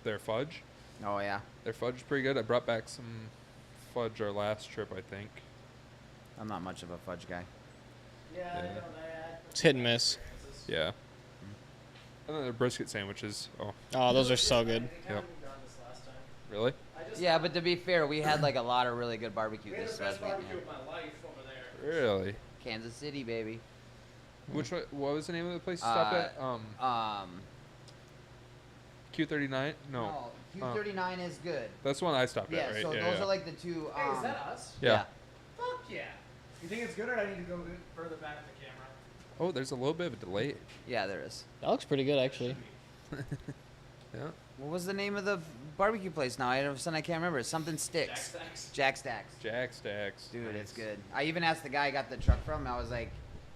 their fudge. Oh yeah. Their fudge is pretty good. I brought back some fudge our last trip, I think. I'm not much of a fudge guy. Yeah. It's hit and miss. Yeah. And then the brisket sandwiches. Oh, Oh, those are so good. yep. Really? Yeah, but to be fair, we had like a lot of really good barbecue this last weekend. Really? Kansas City, baby. Which one, what was the name of the place you stopped at? Q39? No. Q39 is good. That's the one I stopped Yeah, at, right? so yeah, those yeah. are like the two. Hey, is that us? Yeah. Fuck yeah. You think it's good, or do I need to go further back to the camera? Oh, there's a little bit of a delay. Yeah, there is. That looks pretty good, actually. Yeah. What was the name of the barbecue place now? All of a sudden I can't remember. Something Sticks. Jack Stacks. Jack Stacks. Dude, Nice. it's good. I even asked the guy I got the truck from. I was like,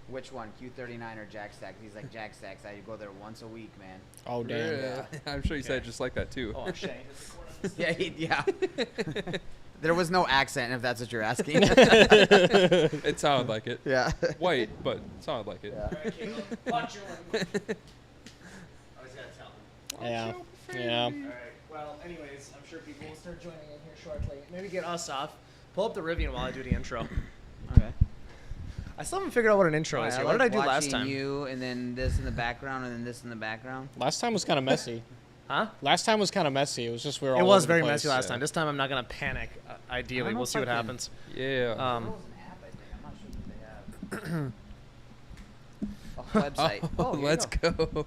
which one, Q39 or Jack Stacks? He's like, Jack Stacks. I go there once a week, man. Oh, damn. Yeah. I'm sure you said it just like that, too. Oh, Shane. Yeah, yeah. There was no accent, if that's what you're asking. It sounded like it. Yeah. White, but it sounded like it. Yeah. Alright, Caleb, watch your language. Always gotta tell them. Yeah. Yeah. Alright, well, anyways, I'm sure people will start joining in here shortly. Maybe get us off. Pull up the Rivian while I do the intro. Okay. I still haven't figured out what an intro is I here. What like did I do last watching time? you, and then this in the background, and then this in the background. Last time was kind of messy. Huh? Last time was kind of messy. It was just we were all It was over the very place. messy last yeah. time. This time I'm not gonna panic. Ideally, know we'll if see I what can- happens. Yeah. That was an app, I think. I'm not sure what they have. A website. Oh, here you let's go. go.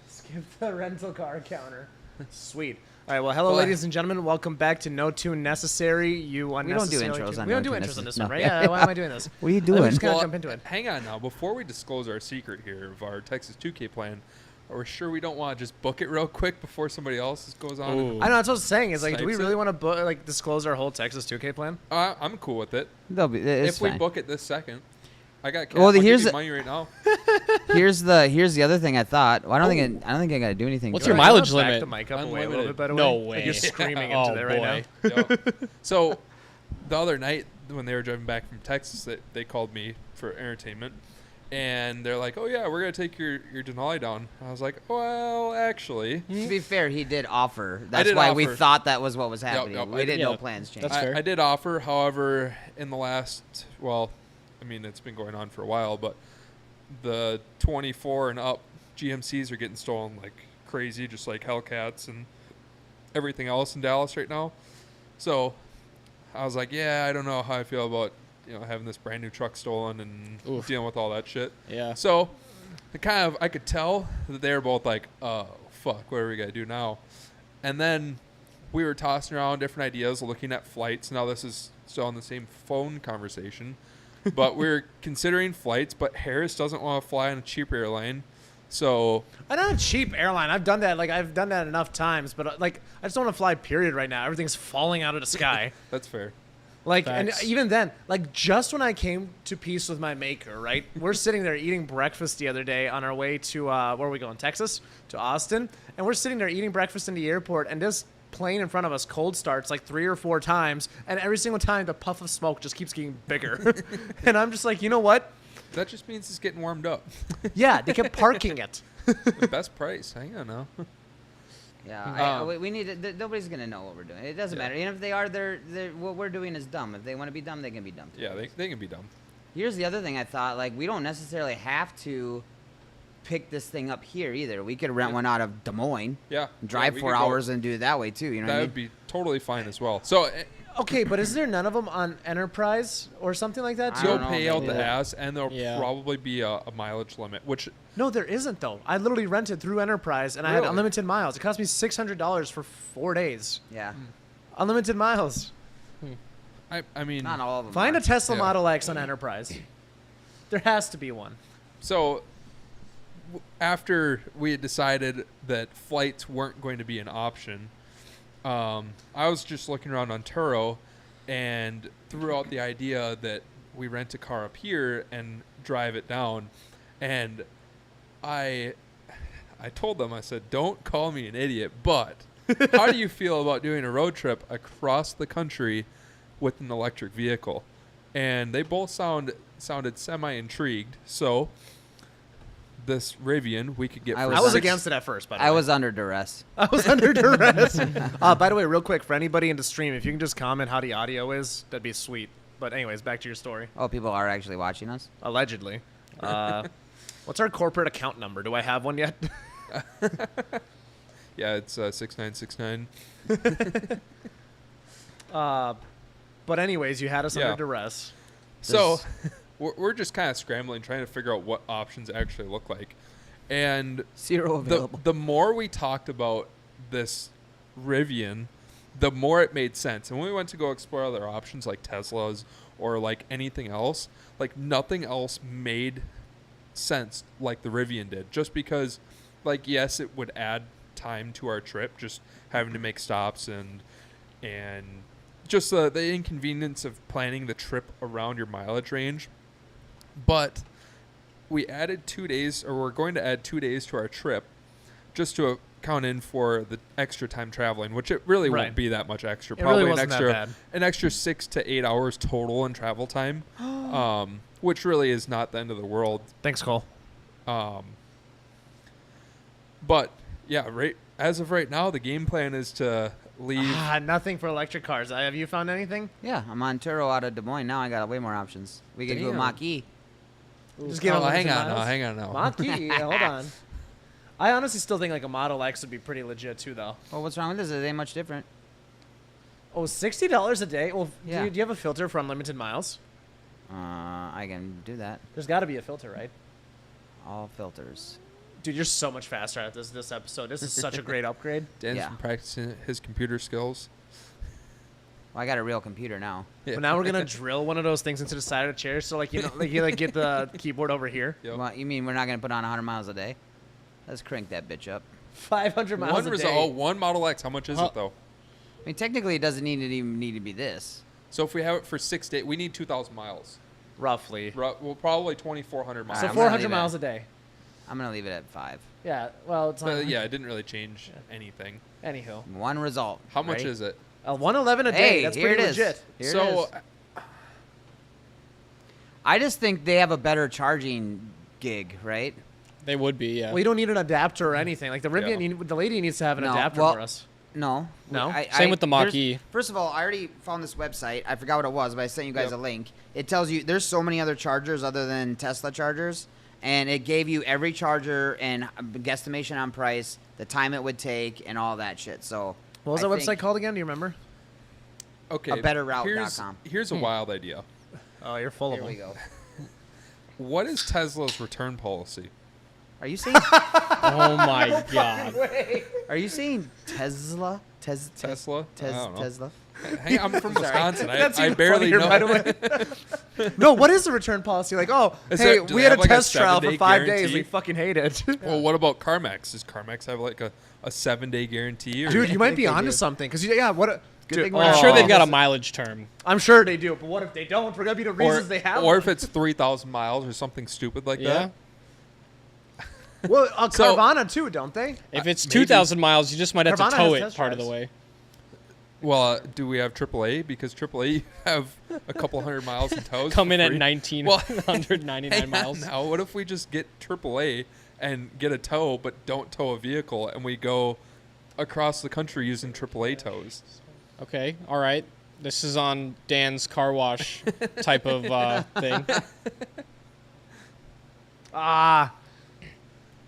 Skip the rental car counter. Sweet. All right. Well, hello, Well, ladies and gentlemen. Welcome back to No Tune Necessary. You don't do unnecessarily. intros on We don't No do Tune intros on Necessary. this No. one, right? Yeah. Why am I doing this? What are you I think we doing? just gotta Well, jump into it. Hang on now. Before we disclose our secret here of our Texas 2K plan, are we sure we don't want to just book it real quick before somebody else goes on? Ooh. I know that's what I was saying. Is like, do we Types really it. want to like disclose our whole Texas 2K plan? I'm cool with it. It's If we fine. book it this second, I got cash. Well, I'll give here's you the- money right now. Here's the other thing I thought. Well, I don't think I gotta do anything. What's to your it. Can I mileage back limit? the mic up away a little Unlimited. bit, by the No way. way. Like you're screaming Oh, into there right now. boy. Yep. So the other night when they were driving back from Texas, they called me for entertainment, and they're like, "Oh yeah, we're gonna take your Denali down." I was like, "Well, actually, To be fair, he did offer. That's did why we offer. thought that was what was happening. yep, We I didn't did. know Yeah, plans changed. that's fair. I did offer. However, in the last, well, I mean, it's been going on for a while, but the 24 and up GMCs are getting stolen like crazy, just like Hellcats and everything else in Dallas right now. So I was like, yeah, I don't know how I feel about having this brand new truck stolen and Oof. dealing with all that shit. Yeah. So I could tell that they were both like, oh fuck, what are we gonna do now? And then we were tossing around different ideas, looking at flights. Now this is still on the same phone conversation, but we're considering flights. But Harris doesn't want to fly on a cheap airline, so I'm not a cheap airline. I've done that. Like I've done that enough times. But like I just don't want to fly. Period. Right now, everything's falling out of the sky. that's fair. Like, Facts. and even then, like, just when I came to peace with my maker, right? We're sitting there eating breakfast the other day on our way to, where are we going? Texas? To Austin. And we're sitting there eating breakfast in the airport, and this plane in front of us cold starts like 3 or 4 times, and every single time the puff of smoke just keeps getting bigger. And I'm just like, you know what? That just means it's getting warmed up. Yeah, they kept parking it. The best price. Hang on now. Yeah, we need to, nobody's gonna know what we're doing. It doesn't Yeah. matter. And if they are, they're what we're doing is dumb. If they want to be dumb, they can be dumb. Yeah, they can be dumb. Here's the other thing I thought. Like, we don't necessarily have to pick this thing up here either. We could rent Yeah. one out of Des Moines, Yeah. drive we 4 could go- hours, and do it that way too. You know That what I would mean? be totally fine as well. So Okay, but is there none of them on Enterprise or something like that? I too? you'll don't know, pay out the maybe. ass, and there'll Yeah. probably be a mileage limit, which No, there isn't though. I literally rented through Enterprise, and I had Really? unlimited miles. It cost me $600 for 4 days. Yeah, Unlimited miles. I mean, not all of them. Find a are. Tesla Yeah. Model X on Enterprise. There has to be one. so after we had decided that flights weren't going to be an option, I was just looking around on Turo and threw out the idea that we rent a car up here and drive it down. And I told them, I said, don't call me an idiot, but how do you feel about doing a road trip across the country with an electric vehicle? And they both sounded semi-intrigued. So this Rivian we could get. I For was I was six- against it at first, by the I way. was under duress. I was under duress. By the way, real quick, for anybody in the stream, if you can just comment how the audio is, that'd be sweet. But anyways, back to your story. Oh, people are actually watching us. Allegedly. What's our corporate account number? Do I have one yet? Yeah, it's 6969. But anyways, you had us Yeah. under duress. So we're just kind of scrambling, trying to figure out what options actually look like. And Zero available. the more we talked about this Rivian, the more it made sense. And when we went to go explore other options like Teslas or like anything else, like nothing else made sense like the Rivian did. Just because, like, yes, it would add time to our trip, just having to make stops and just the inconvenience of planning the trip around your mileage range. But we added 2 days, or we're going to add 2 days to our trip just to count in for the extra time traveling, which it really Right. won't be that much extra. It really Probably wasn't that bad. an extra 6 to 8 hours total in travel time, which really is not the end of the world. Thanks, Cole. But yeah, right as of right now, the game plan is to leave. Nothing for electric cars. Have you found anything? Yeah, I'm on Turo out of Des Moines. Now I got way more options. We can do a Damn. Mach-E. Just give Oh, them hang limited on miles? now. Mach-E, yeah, hold on. I honestly still think like a Model X would be pretty legit too, though. Well, what's wrong with this? It ain't much different. Oh, $60 a day? Well, Yeah. do you have a filter for unlimited miles? I can do that. There's got to be a filter, right? All filters. Dude, you're so much faster at this episode. This is such a great upgrade. Dan's Yeah. been practicing his computer skills. Well, I got a real computer now. Yeah. But now we're gonna drill one of those things into the side of the chair, so like you get the keyboard over here. Yep. Well, you mean we're not gonna put on 100 miles a day? Let's crank that bitch up. 500 miles One a result. day. Oh, one Model X. How much is Huh. it though? I mean, technically, it doesn't even need to be this. So if we have it for 6 days, we need 2,000 miles. Roughly. Well, probably 2,400 miles. So I'm gonna 400 leave it. miles a day. I'm gonna leave it at 5. Yeah. Well, it's not. But yeah, it didn't really change anything. Anywho, One result. How much Ready? is it? 111 a day. Hey, That's here pretty it is. legit. Here it So is. I just think they have a better charging gig, right? They would be, yeah. Well, you don't need an adapter or anything. Like the Rivian, Yeah. the lady needs to have an No, adapter well- for us. No. No? Same with the there's- Mach-E. First of all, I already found this website. I forgot what it was, but I sent you guys Yep. a link. It tells you there's so many other chargers other than Tesla chargers, and it gave you every charger and guesstimation on price, the time it would take, and all that shit. So What was I that think- wbetsite called again? Do you remember? Okay. AbetterRoute.com. Here's a wild idea. Oh, you're full Here of we them. go. What is Tesla's return policy? Are you saying? Oh my god. Are you saying Tesla? Tesla? I don't know. Tesla. Hey, I'm from Sorry. Wisconsin. That's I even barely funnier, know. by the way. No, what is the return policy? Like, oh, Is hey, there- do we they had a have, like, a test trial for 7-day 5 days. guarantee? We fucking hate it. Well, what about CarMax? Does CarMax have like a 7-day guarantee? Or Dude, you might think be they onto do. something. Because, yeah, what? Good Dude, thing we're I'm not sure Oh. they've got a mileage term. I'm sure they do, but what if they don't? We're going to be the reasons they have or them. if it's 3,000 miles or something stupid like Yeah. that. Well, So- Carvana, too, don't they? If it's Maybe. 2,000 miles, you just might have Carvana to tow has it test part of the drives. way. Well, do we have AAA? Because AAA have a couple hundred miles in tows. Come for in at free. 1,999 Hang on miles. now, what if we just get AAA and get a tow, but don't tow a vehicle, and we go across the country using AAA tows? Okay, all right. This is on Dan's car wash type of thing.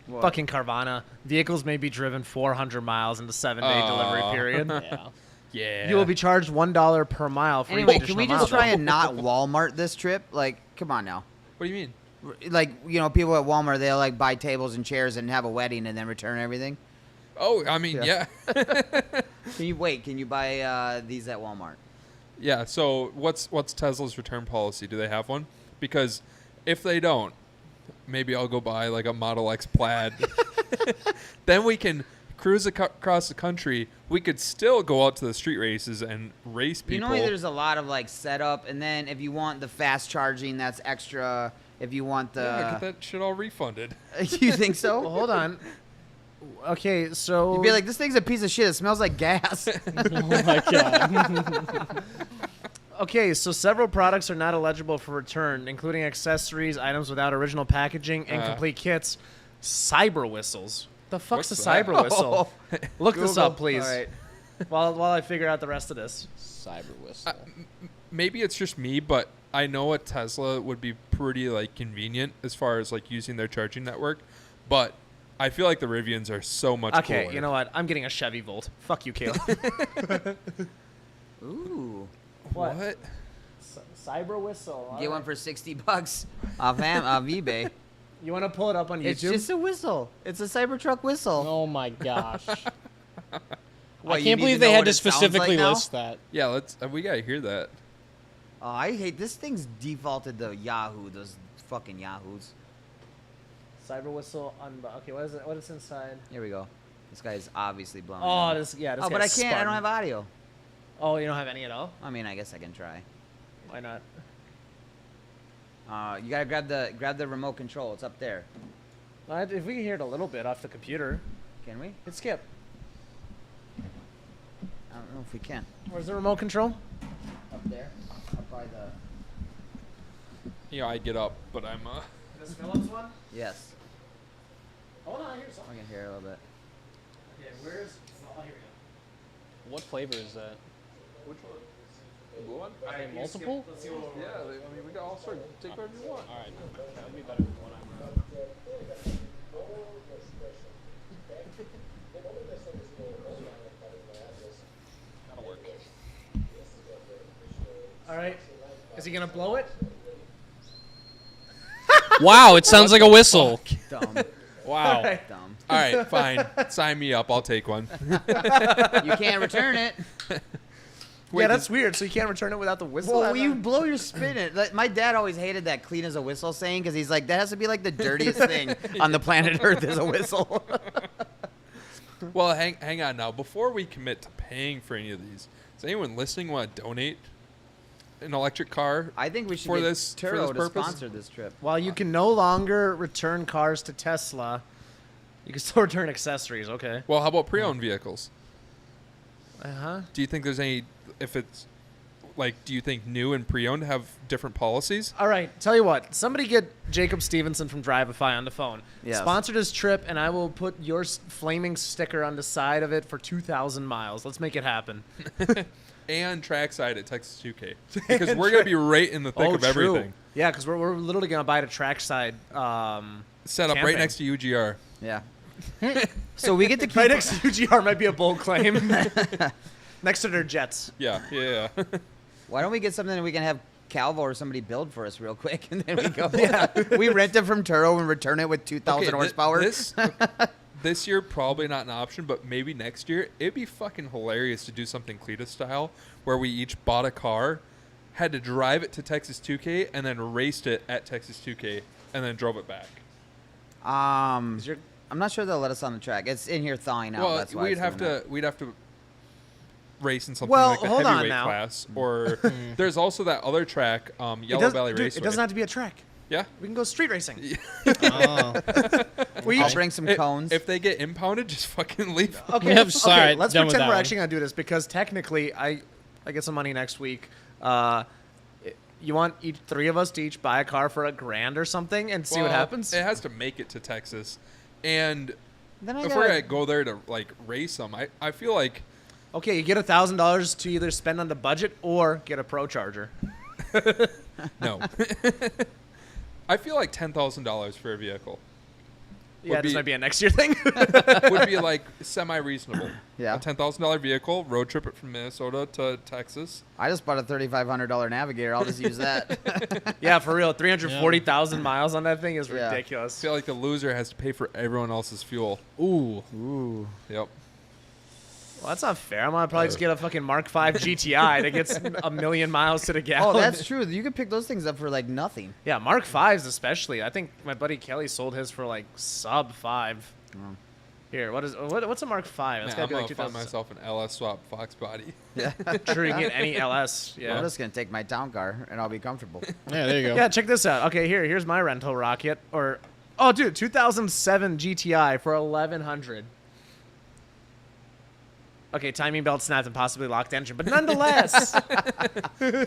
What? Fucking Carvana. Vehicles may be driven 400 miles in the 7-day delivery Aw. period. Yeah. Yeah. You will be charged $1 per mile for Anyway, each can we additional just mile, try though. and not Walmart this trip? Like, come on now. What do you mean? Like, you know, people at Walmart, they'll like buy tables and chairs and have a wedding and then return everything. Oh, I mean, yeah. Can you buy these at Walmart? Yeah, so what's Tesla's return policy? Do they have one? Because if they don't, maybe I'll go buy like a Model X Plaid. Then we can cruise across the country. We could still go out to the street races and race people. You know, there's a lot of like setup, and then if you want the fast charging, that's extra. If you want yeah, get the, that shit all refunded. you think so? Well, hold on. Okay, so You'd be like, this thing's a piece of shit. It smells like gas. Oh my god. okay, so several products are not eligible for return, including accessories, items without original packaging, and complete kits. Cyber whistles. The fuck's What's a that? cyber whistle? Look this Google. up, please. All right. While I figure out the rest of this. Cyber whistle. Maybe it's just me, but I know a Tesla would be pretty like convenient as far as like using their charging network, but I feel like the Rivians are so much Okay, cooler. you know what? I'm getting a Chevy Volt. Fuck you, Caleb. Ooh. what? Cyber whistle. Get one for $60 off eBay. You want to pull it up on YouTube? It's just a whistle. It's a Cybertruck whistle. Oh my gosh. What, I you can't need believe to they know had what to it sounds specifically like now? list that. Yeah, let's. We gotta hear that. Oh, I hate this thing's defaulted to Yahoo. Those fucking Yahoos. Cyber whistle. Okay, what is it? What is inside? Here we go. This guy's obviously blown. Oh, it. this Oh, but I can't. I don't have audio. Oh, you don't have any at all? I mean, I guess I can try. Why not? You gotta grab the remote control. It's up there. If we can hear it a little bit off the computer, Can we? hit skip. I don't know if we can. Where's the remote control? Up there. Up by the. Yeah, I get up, but I'm. This Phillips one? Yes. Hold on, here's something. I can hear it a little bit. Okay, where's? Oh, here we What flavor is that? Which one? The blue one? Are they multiple? Let's see what Yeah, I mean, we got all sorts. Take whatever you want. All right, that would be better than what I'm. That'll work. All right. Is he gonna blow it? Wow, it sounds like a whistle. Dumb. Wow. Alright. Dumb. All right, fine. Sign me up. I'll take one. You can't return it. Yeah, that's weird. So you can't return it without the whistle. Well, you blow your spin it. Like, my dad always hated that clean as a whistle saying because he's like, that has to be like the dirtiest thing on the planet Earth is a whistle. Well, hang on now. Before we commit to paying for any of these, does anyone listening want to donate an electric car? I think we should For get this- for Turo this to purpose? sponsor this trip. While you can no longer return cars to Tesla, you can still return accessories. Okay. Well, how about pre-owned vehicles? Uh-huh. Do you think there's any? If it's like, do you think new and pre-owned have different policies? All right. Tell you what. Somebody get Jacob Stevenson from Drivify on the phone. Yes. Sponsor this trip, and I will put your flaming sticker on the side of it for 2,000 miles. Let's make it happen. And trackside at Texas 2K because we're gonna be right in the thick of everything. Yeah, because we're literally gonna buy it at trackside. Set up right Camping. next to UGR. Yeah. So we get to keep Right next to UGR might be a bold claim. Next to their jets. Yeah. Why don't we get something that we can have Calvo or somebody build for us real quick, and then we go. Yeah. We rent it from Turo and return it with 2,000 horsepower. This year probably not an option, but maybe next year it'd be fucking hilarious to do something Cletus style, where we each bought a car, had to drive it to Texas 2K, and then raced it at Texas 2K, and then drove it back. I'm not sure they'll let us on the track. It's in here thawing out. Well, That's why we'd it's have doing to race in something Well, like the hold on heavyweight now. class, or there's also that other track, Yellow Valley Raceway. It doesn't have to be a track. Yeah. We can go street racing. Oh. We I'll each- bring some cones. If they get impounded, just fucking leave. Okay, Yep, sorry, let's done with pretend that we're one. actually gonna do this because technically, I get some money next week. You want three of us to each buy a car for $1,000 or something and see what Well, happens? It has to make it to Texas, and then I if gotta, we're gonna go there to like race them, I feel like Okay, you get $1,000 to either spend on the budget or get a Pro Charger. no. I feel like $10,000 for a vehicle Yeah, this be- might be a next year thing. would be like semi-reasonable. Yeah. A $10,000 vehicle, road trip it from Minnesota to Texas. I just bought a $3,500 Navigator. I'll just use that. Yeah, for real. 340,000 miles on that thing is Yeah. I ridiculous. feel like the loser has to pay for everyone else's fuel. Ooh. Ooh. Yep. Well, that's not fair. I'm gonna probably just get a fucking Mark V GTI that gets 1,000,000 miles to the gallon. Oh, that's true. You can pick those things up for like nothing. Yeah, Mark V's especially. I think my buddy Kelly sold his for like sub 5. Oh. Here, what's a Mark V? That's Man, gotta I'm be like gonna find 2000. myself an LS swap Fox body. Yeah. True, you can get any LS. Yeah. I'm just gonna take my town car and I'll be comfortable. Yeah, there you go. Yeah, check this out. Okay, here's my rental rocket. Oh, dude, 2007 GTI for 1,100. Okay, timing belt snapped and possibly locked engine, but nonetheless,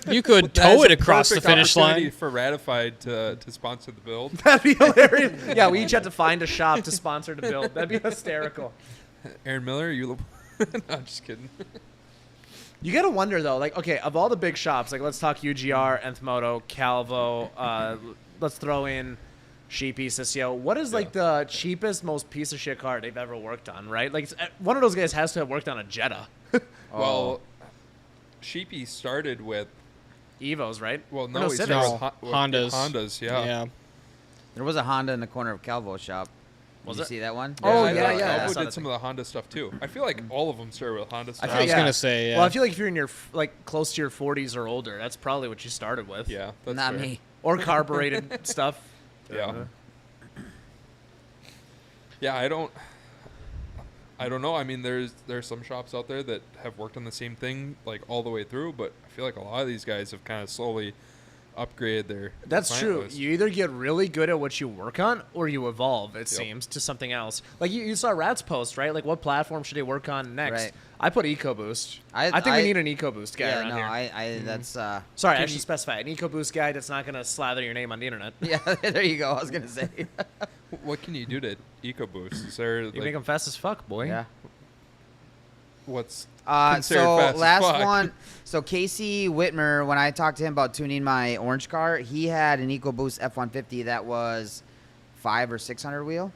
You could That tow is it a across the perfect finish opportunity line. for Ratified to sponsor the build. that'd be hilarious. Yeah, we each have to find a shop to sponsor the build. That'd be hysterical. Aaron Miller, you. No, I'm just kidding. You gotta wonder though, like, okay, of all the big shops, like let's talk UGR, Nth Moto, Calvo, let's throw in Sheepy, Sissio. What is like the cheapest, most piece of shit car they've ever worked on, right? Like one of those guys has to have worked on a Jetta. Well, Sheepy started with. Evos, right? Well, Or no, he Civics. started with Hondas. Hondas, yeah. There was a Honda in the corner of Calvo shop. Was Did you it? see that one? Oh, I yeah, thought yeah. I Calvo saw did that some of the Honda stuff too. I feel like all of them started with Honda stuff. I was Yeah. gonna say, yeah. Well, I feel like if you're in your like close to your 40s or older, that's probably what you started with. Yeah, that's Not fair. me. Or carbureted stuff. Yeah. Yeah, I don't know. I mean, there's some shops out there that have worked on the same thing like all the way through, but I feel like a lot of these guys have kind of slowly upgraded their. That's client true. list. You either get really good at what you work on, or you evolve. It Yep. seems to something else. Like you saw Rat's post, right? Like what platform should they work on next? Right. I put EcoBoost. I- I think I- we need an EcoBoost guy Yeah, around no, here. that's Sorry, I Can should you- specify an EcoBoost guy that's not gonna slather your name on the internet. yeah. There you go. I was gonna say. What can you do to EcoBoost? Is there You like, make them fast as fuck, boy. yeah. what's So considered fast as last fuck? one. So Casey Whitmer, when I talked to him about tuning my orange car, he had an EcoBoost F-150 that was 500 or 600 wheel.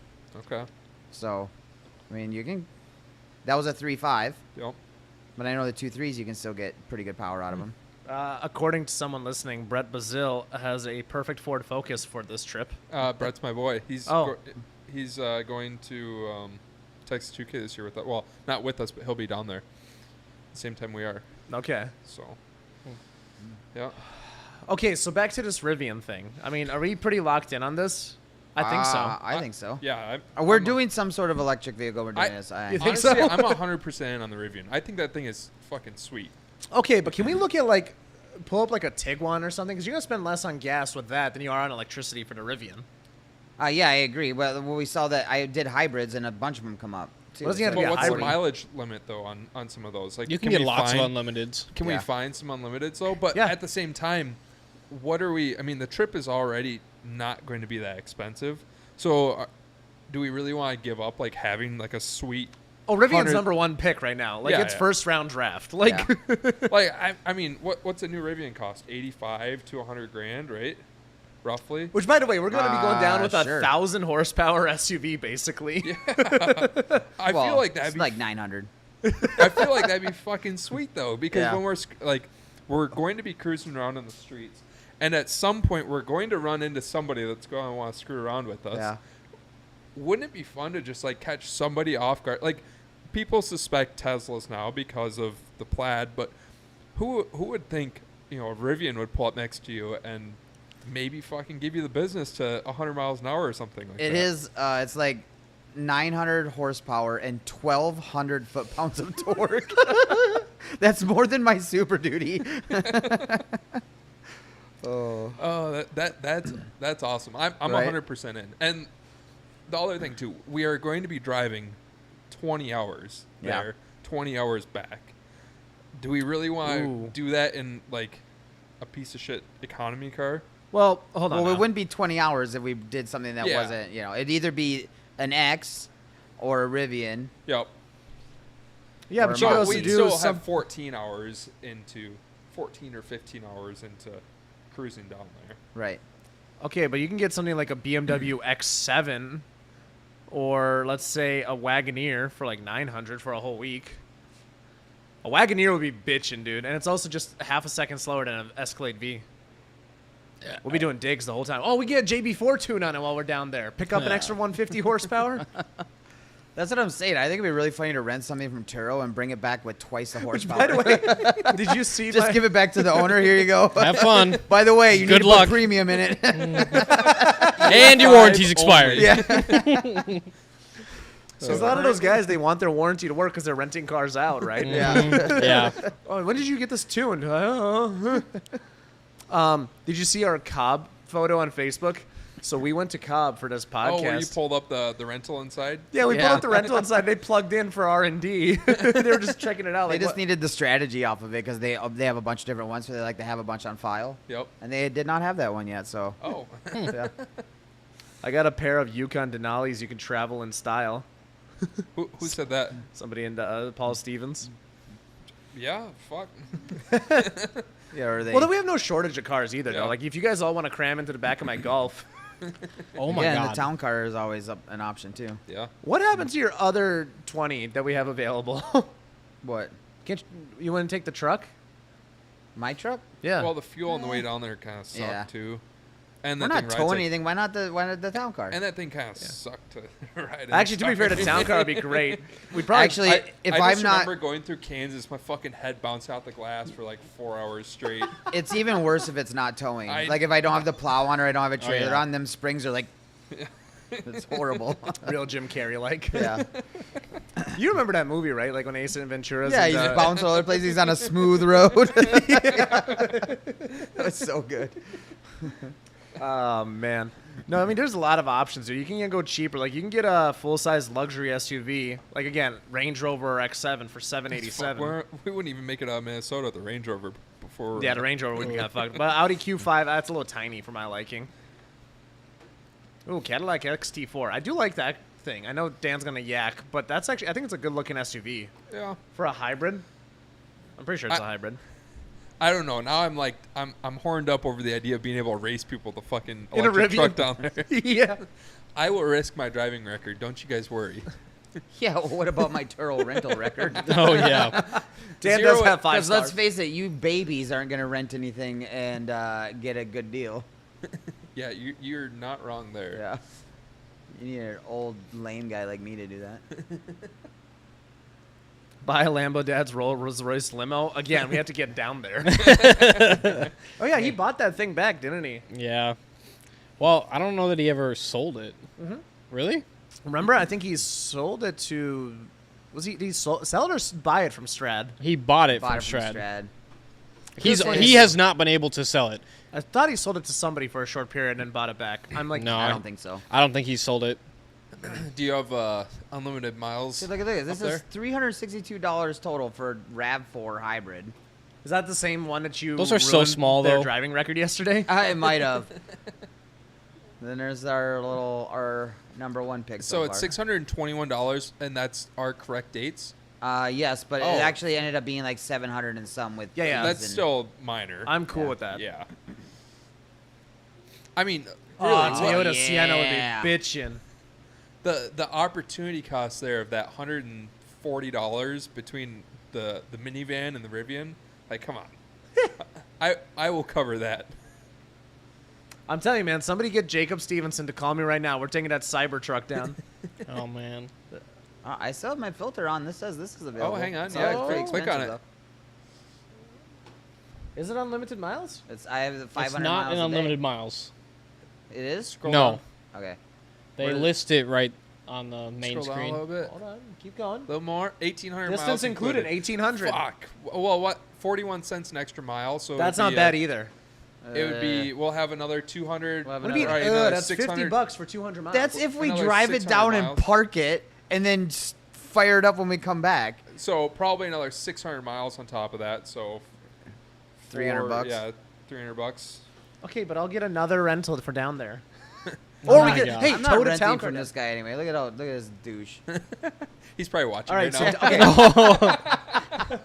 Okay. So, I mean, you can. That was a 3.5, Yep. but I know the 2.3s you can still get pretty good power out of them. According to someone listening, Brett Bazil has a perfect Ford Focus for this trip. Brett's my boy. He's Oh. he's going to Texas 2K this year with us. Well, not with us, but he'll be down there. The same time we are. Okay. So. Yeah. Okay, so back to this Rivian thing. I mean, are we pretty locked in on this? I think so. I think so. Yeah. We're I'm doing some sort of electric vehicle. We're doing I- this. You think Honestly, so? I'm 100% in on the Rivian. I think that thing is fucking sweet. Okay, but can we look at like pull up like a Tiguan or something? Because you're gonna spend less on gas with that than you are on electricity for the Rivian. Yeah, I agree. Well, we saw that I did hybrids and a bunch of them come up. Too. What is he gonna But be a what's the hybrid? mileage limit though on some of those? Like You can get we lots of find- unlimiteds. Can Yeah. we find some unlimiteds though? But Yeah. at the same time, what are we? I mean, the trip is already not going to be that expensive. So, do we really want to give up like having like a sweet? Oh, Rivian's 100 number one pick right now. Like Yeah, it's yeah. first round draft. Like Yeah. Like I mean, what's a new Rivian cost? 85 to 100 grand, right? Roughly. which by the way, we're gonna be going down with Sure. a 1,000 horsepower SUV basically. I Well, feel like that'd it's be like 900. I feel like that'd be fucking sweet though, because Yeah. when we're going to be cruising around in the streets, and at some point we're going to run into somebody that's going to want to screw around with us. Yeah. Wouldn't it be fun to just like catch somebody off guard? Like people suspect Teslas now because of the Plaid, but who would think a Rivian would pull up next to you and maybe fucking give you the business to 100 miles an hour or something like that? It is. It's like 900 horsepower and 1,200 foot-pounds of torque. That's more than my Super Duty. Oh. Oh, that's awesome. I'm Right? 100% in. And the other thing too, we are going to be driving 20 hours Yeah. there, 20 hours back. Do we really want Ooh. to do that in like a piece of shit economy car? Well, hold on. Well, now. it wouldn't be 20 hours if we did something that Yeah. wasn't. It'd either be an X or a Rivian. Yep. Yeah, or but a you could Mach. also we'd do still some. have 14 hours into 14 or 15 hours into cruising down there. Right. Okay, but you can get something like a BMW X7 or let's say a Wagoneer for like 900 for a whole week. A Wagoneer would be bitchin', dude, and it's also just half a second slower than an Escalade V. We'll be doing digs the whole time. Oh, we get a JB4 tune on it while we're down there. Pick up an extra 150 horsepower. That's what I'm saying. I think it'd be really funny to rent something from Turo and bring it back with twice the horsepower. By the way, did you see just my, give it back to the owner. Here you go. Have fun. By the way, you Good need to luck. put premium in it. And your warranty's expired. yeah. So a lot of those guys, they want their warranty to work because they're renting cars out, right? Yeah. Yeah. Oh, when did you get this tuned? Did you see our Cobb photo on Facebook? So we went to Cobb for this podcast. Oh, where you pulled up the rental inside? Yeah, we Yeah. pulled up the rental inside. They plugged in for R&D. They were just checking it out. They Like, just what- needed the strategy off of it because they have a bunch of different ones, so they like to have a bunch on file. Yep. And they did not have that one yet, so Oh. yeah. I got a pair of Yukon Denalis. You can travel in style. Who said that? Somebody in Paul Stevens. Yeah, fuck. Yeah, or they. Well, then we have no shortage of cars either, Yeah. though. Like, if you guys all want to cram into the back of my Golf, Oh my yeah, god. and the town car is always an option too. Yeah. what happened to your other 20 that we have available? What? Can't you want to take the truck? My truck? Yeah. Well, the fuel on the way down there kind of sucked Yeah. too. And We're that not thing rides towing like- anything. Why not the town car? And that thing kind of sucked to ride in. Actually, to be fair, the town car would be great. We'd probably Actually, if I I'm just not, remember going through Kansas, my fucking head bounced out the glass for like 4 hours straight. it's even worse if it's not towing. I- Like if I don't have the plow on or I don't have a trailer yeah. on, them springs are like, it's horrible. real Jim Carrey like. yeah. You remember that movie, right? Like when Ace Ventura's Yeah, in he's the- bouncing all over the place. He's on a smooth road. That was so good. Oh man. No, I mean there's a lot of options here. You can go cheaper. Like you can get a full-size luxury SUV. Like again, Range Rover X7 for $787. We wouldn't even make it out of Minnesota with the Range Rover before. Yeah, the Range Rover would be kind of fucked. But Audi Q5, that's a little tiny for my liking. Ooh, Cadillac XT4. I do like that thing. I know Dan's gonna yak, but that's actually I think it's a good looking SUV Yeah. for a hybrid. I'm pretty sure it's I- a hybrid. I don't know. Now I'm like I'm horned up over the idea of being able to race people with the fucking In a electric Rivian. truck down there. Yeah. I will risk my driving record. Don't you guys worry. Yeah, well, what about my Turo rental record? Oh yeah. Dan Zero- does have 5 Because stars. let's face it, you babies aren't going to rent anything and get a good deal. Yeah, you're not wrong there. Yeah. You need an old lame guy like me to do that. Buy a Lambo Dad's Rolls Royce limo. Again, we have to get down there. Oh yeah, he bought that thing back, didn't he? Yeah. Well, I don't know that he ever sold it. Really? Remember, I think he sold it to. Was he? Did he sell it or buy it from Strad? He bought it Bought from it from Strad. Strad. He has not been able to sell it. I thought he sold it to somebody for a short period and then bought it back. I'm like, No. I don't think so. I don't think he sold it. Do you have unlimited miles? See, look at this. This up is there? $362 total for RAV4 hybrid. Is that the same one that you? Those are so ruined small, their though. driving record yesterday. It might have. Then there's our number one pick. So far. it's $621, and that's our correct dates. Yes, but Oh. it actually ended up being like 700 and some with Yeah, yeah. fees That's and- still minor. I'm cool Yeah. with that. Yeah. I mean, Oh, really, Oh, Toyota Sienna yeah. would be bitching. the opportunity cost there of that $140 between the minivan and the Rivian, like, come on. I will cover that. I'm telling you, man. Somebody get Jacob Stevenson to call me right now. We're taking that Cybertruck down. Oh man. I still have my filter on. This says this is available. hang on. It's Yeah, always pretty click on expensive, Is it unlimited miles? though. I have the 500 It's not miles in a day. unlimited miles. It is. Scroll No. down. Okay. They Where- list it right on the main Scroll down a little screen. bit. Hold on. Keep going. A little more. 1,800 miles. Distance included, 1,800. Fuck. Well, what? 41 cents an extra mile. So it That's would not be, bad either. It would be. We'll have another 200. We'll have What do you mean? another- Right, another That's 600. $50 for 200 miles. That's if we Another drive it 600 down miles. and park it, and then fire it up when we come back. So probably another 600 miles on top of that. So 300 bucks. Yeah, $300. Okay, but I'll get another rental for down there. Oh Or we my get God. hey, I'm tow not to renting town from car. this guy anyway. Look at this douche. He's probably watching All right, right so now. okay.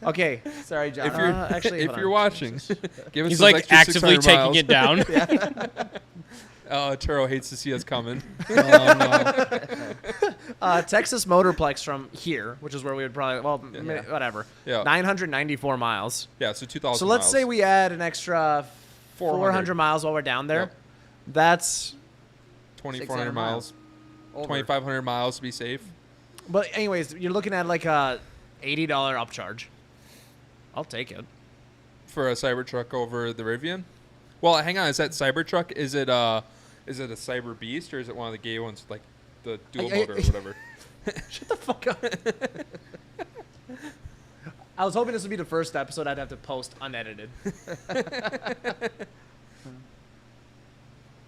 Okay. Sorry, John. If you're actually, if hold you're on. watching, give us He's those like extra actively 600 taking miles. it down. Oh, Turo hates to see us coming. Oh, no. Texas Motorplex from here, which is where we would probably Yeah. whatever. Yeah. 994 miles. Yeah, so 2,000. So let's say we add an extra 400 miles while we're down there. Yep. That's 2,400 600 miles, Over. 2,500 miles to be safe. but anyways, you're looking at like a $80 upcharge. I'll take it. For a Cybertruck over the Rivian. Well, hang on. Is that Cybertruck? Is it a Cyber Beast or is it one of the gay ones like the dual motor or whatever? Shut the fuck up. I was hoping this would be the first episode I'd have to post unedited.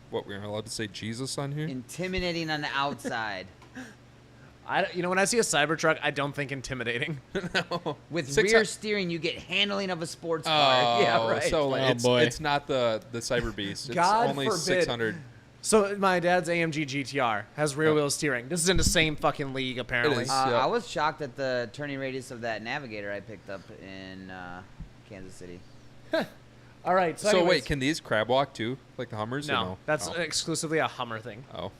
What, we're gonna allowed to say Jesus on here? Intimidating on the outside. When I see a Cybertruck, I don't think intimidating. No. With 600 rear steering, you get handling of a sports car. Yeah, right. So Oh, it's, boy. it's not the Cyber Beast. It's God only forbid. 600. So my dad's AMG GTR has rear wheel steering. This is in the same fucking league, apparently. is. I Yeah. was shocked at the turning radius of that Navigator I picked up in Kansas City. All right. So, So anyways, wait, can these crab walk too, like the Hummers? or no, no? that's oh. exclusively a Hummer thing. Oh.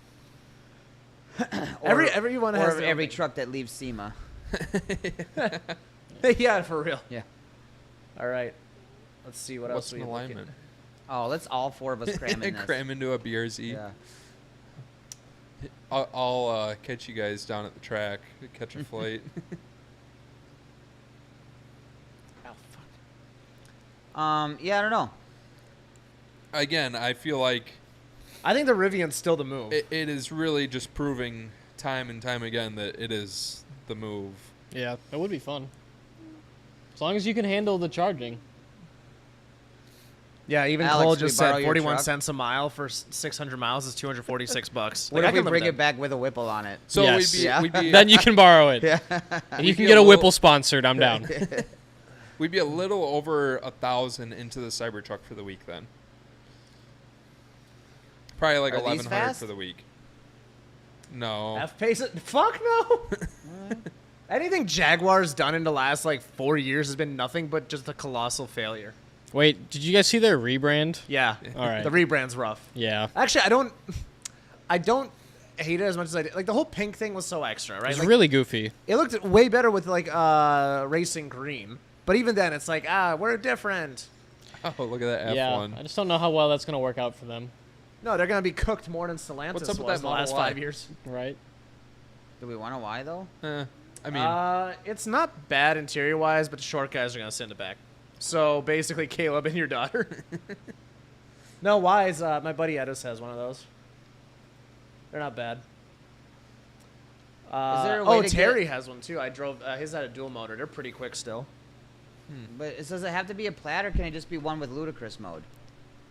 Everyone has or their every own thing. truck that leaves SEMA. Yeah, for real. Yeah. All right. Let's see what What's else we an look at. alignment? Oh, let's all four of us cram in this. Cram into a BRZ. Yeah. I'll catch you guys down at the track. Catch a flight. Oh, fuck. Yeah, I don't know. Again, I feel like I think the Rivian's still the move. it is really just proving time and time again that it is the move. Yeah, that would be fun. As long as you can handle the charging. Yeah, even Alex, Cole can we just borrow said your 41 truck? cents a mile for 600 miles is $246. What Like, I if we can live bring with it back with a Whipple on it? So Yes. we'd be, Yeah. we'd be Then you can borrow it. Yeah. And you We'd can be get a a little- Whipple sponsored. I'm down. we'd be a little over 1,000 into the Cybertruck for the week then. Probably like Are these 1,100 fast? for the week. No. F-Pace it? Fuck no. Anything Jaguar's done in the last like 4 years has been nothing but just a colossal failure. Wait, did you guys see their rebrand? Yeah. All right. The rebrand's rough. Yeah. Actually, I don't hate it as much as I did. Like the whole pink thing was so extra, right? It's Like, really goofy. it looked way better with like racing green. But even then, it's like we're different. Oh, look at that F1. Yeah. I just don't know how well that's going to work out for them. No, they're gonna be cooked more than Stellantis What's up with was that the last Model Y? 5 years. Right? Do we want to why though? I mean, It's not bad interior wise, but the short guys are gonna sit in the back. So basically, Caleb and your daughter. No, wise. My buddy Edis has one of those. They're not bad. Is there a way to Terry get- has one too. I drove his had a dual motor. They're pretty quick still. But does it have to be a plaid or can it just be one with ludicrous mode?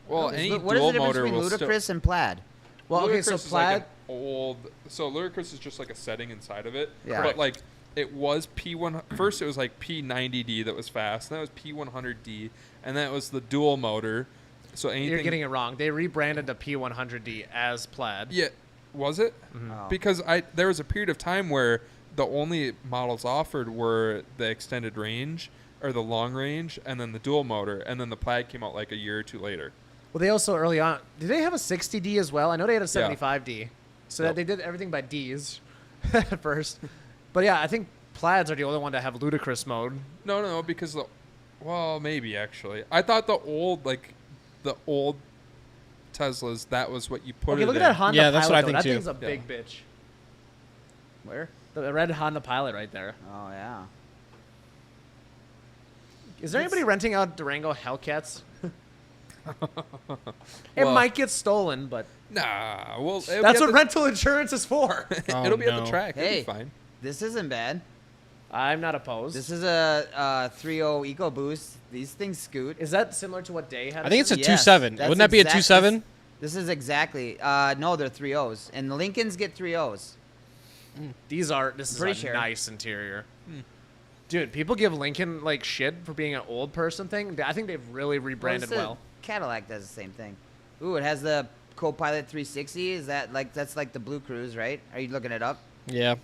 well, Is any lu- what is the dual difference motor between will still. ludicrous and plaid? Well, okay, so Ludicrous is plaid. like an old. So Ludicrous is just like a setting inside of it. Yeah. But like it was P1. First it was like P90D that was fast. Then it was P100D, and then it was the dual motor. So anything. You're getting it wrong. They rebranded the P100D as plaid. Yeah, was it? Oh. Because there was a period of time where the only models offered were the extended range or the long range, and then the dual motor, and then the plaid came out like a year or two later. Well, they also early on. Did they have a 60D as well? I know they had a Yeah. 75D. So Yep. that they did everything by Ds at first. But yeah, I think plaids are the only one that have ludicrous mode. No, because well, maybe actually. I thought the old Teslas, that was what you put Okay, it look at in. that Honda Yeah, that's Pilot. what I though. think that too. thing's a Yeah. big bitch. Where? The red Honda Pilot right there. Oh yeah. Is there anybody renting out Durango Hellcats? It Well- might get stolen, but Nah, well, that's what rental insurance is for. Oh, it'll be at the no. track. It'll Hey. be fine. This isn't bad. I'm not opposed. This is a 3.0 EcoBoost. These things scoot. Is that similar to what Day had? I think it's a Yes, 2.7. that's Wouldn't that be a exact- 2.7? This is exactly. No, they're 3.0s, and the Lincolns get 3.0s. This is Pretty a sure. nice interior. Dude, people give Lincoln like shit for being an old person thing. I think they've really rebranded the well. Cadillac does the same thing. Ooh, it has the Copilot 360. Is that like that's like the Blue Cruise, right? Are you looking it up? Yeah.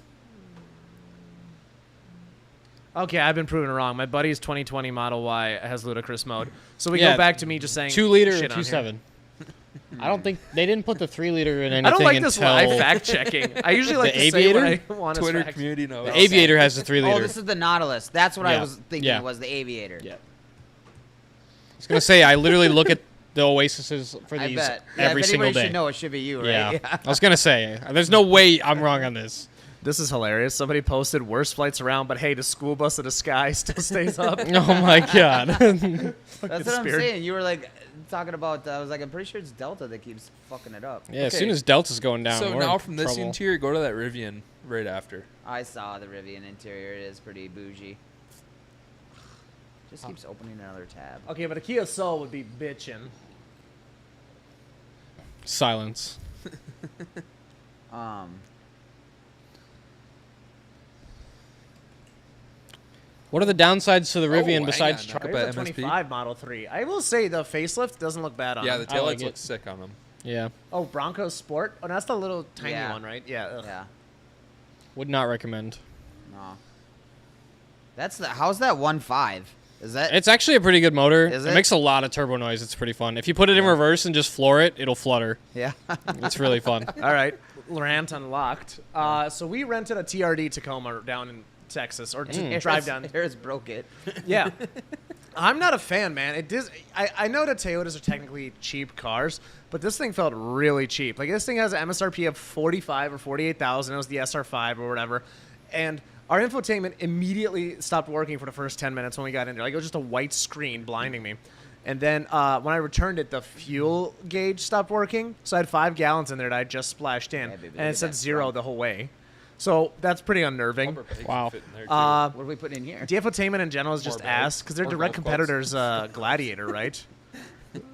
Okay, I've been proven wrong. My buddy's 2020 Model Y has ludicrous mode. So we Yeah, go back to me just saying 2 liter or shit on here. 2.7. I don't think they didn't put the 3 liter in anything I don't like this until live fact checking. I usually like The to say what Aviator? I want as Twitter facts. community knows. the Aviator has the 3 liter. Oh, this is the Nautilus. That's what I Yeah. was thinking. Yeah. Was the Aviator? Yeah. I was gonna say I literally look at the Oasises for I these bet. Yeah, every if single anybody day. should know, it should be you, Yeah. right? I was gonna say there's no way I'm wrong on this. This is hilarious. Somebody posted worst flights around, but hey, the school bus of the sky still stays up. Oh my god. That's what I'm Spirit. saying. You were like talking about. I was like, I'm pretty sure it's Delta that keeps fucking it up. Yeah, as Okay. soon as Delta's going down. So we're now in from this trouble. interior, go to that Rivian right after. I saw the Rivian interior. It is pretty bougie. Just keeps opening another tab. Okay, but a Kia Soul would be bitchin'. Silence. What are the downsides to the Rivian hang besides on. charge? Look It's at a MSP. 25 Model 3. I will say the facelift doesn't look bad on Yeah, it. the I like taillights it. look sick on them. Yeah, Oh, Bronco Sport? Oh, that's the little tiny Yeah. one, right? Yeah. Ugh. Yeah. would not recommend. No. How's that 1.5? Is that It's actually a pretty good motor. Is It it? makes a lot of turbo noise. It's pretty fun. If you put it in reverse and just floor it, it'll flutter. yeah. It's really fun. All right. Rant unlocked. So we rented a TRD Tacoma down in Texas, or to drive down. Harris broke it. Yeah. I'm not a fan, man. I know that Toyotas are technically cheap cars, but this thing felt really cheap. Like, this thing has an MSRP of 45 or 48,000. It was the SR5 or whatever. And our infotainment immediately stopped working for the first 10 minutes when we got in there. Like, it was just a white screen blinding me. And then when I returned it, the fuel gauge stopped working. So I had 5 gallons in there that I just splashed in. Yeah, baby, look and at it said that 0 front. the whole way. So that's pretty unnerving. Bumper bags Wow. fit in there, too. What are we putting in here? The infotainment in general is just More bags. ass because they're More direct golf clubs. competitors, Gladiator, right?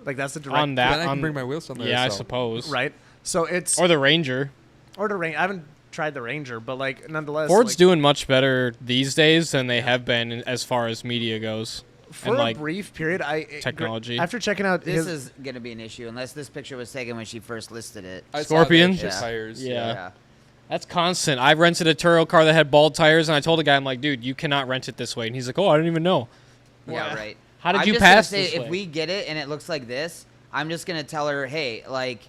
Like, that's the direct On that, then I can on, bring my wheels on there. yeah, I so. suppose. right. So it's Or the Ranger. or the Ranger. I haven't tried the Ranger, but like nonetheless, Ford's like, doing much better these days than they have been as far as media goes. for and a like brief period. technology. After checking out This his, is gonna be an issue unless this picture was taken when she first listed it. I saw Scorpion? the extra Yeah. tires. Yeah. That's constant. I've rented a Turo car that had bald tires, and I told a guy, I'm like, dude, you cannot rent it this way. And he's like, oh, I didn't even know. Yeah, Wow. right. How did I'm you just pass gonna say, this if way? we get it and it looks like this, I'm just gonna tell her, hey, like,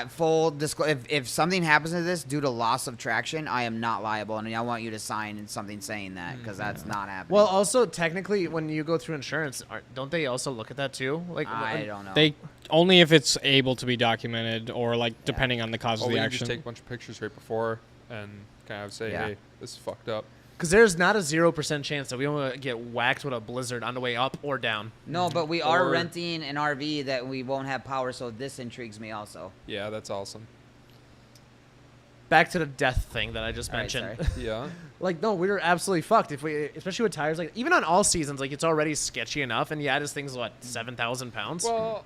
full disclosure. If something happens to this due to loss of traction, I am not liable, and I want you to sign something saying that because that's not happening. well, also technically, when you go through insurance, don't they also look at that too? Like, I don't know. They only if it's able to be documented or like depending on the cause Or of we the can just action. take a bunch of pictures right before and kind of say, Yeah. hey, this is fucked up. because there's not a 0% chance that we won't get whacked with a blizzard on the way up or down. No, but we are Or- renting an RV that we won't have power, so this intrigues me also. Yeah, that's awesome. Back to the death thing that I just All right, mentioned. sorry. Yeah. Like, no, we were absolutely fucked. If we, especially with tires, like even on all seasons, like it's already sketchy enough, and yeah, this thing's what 7,000 pounds. Well,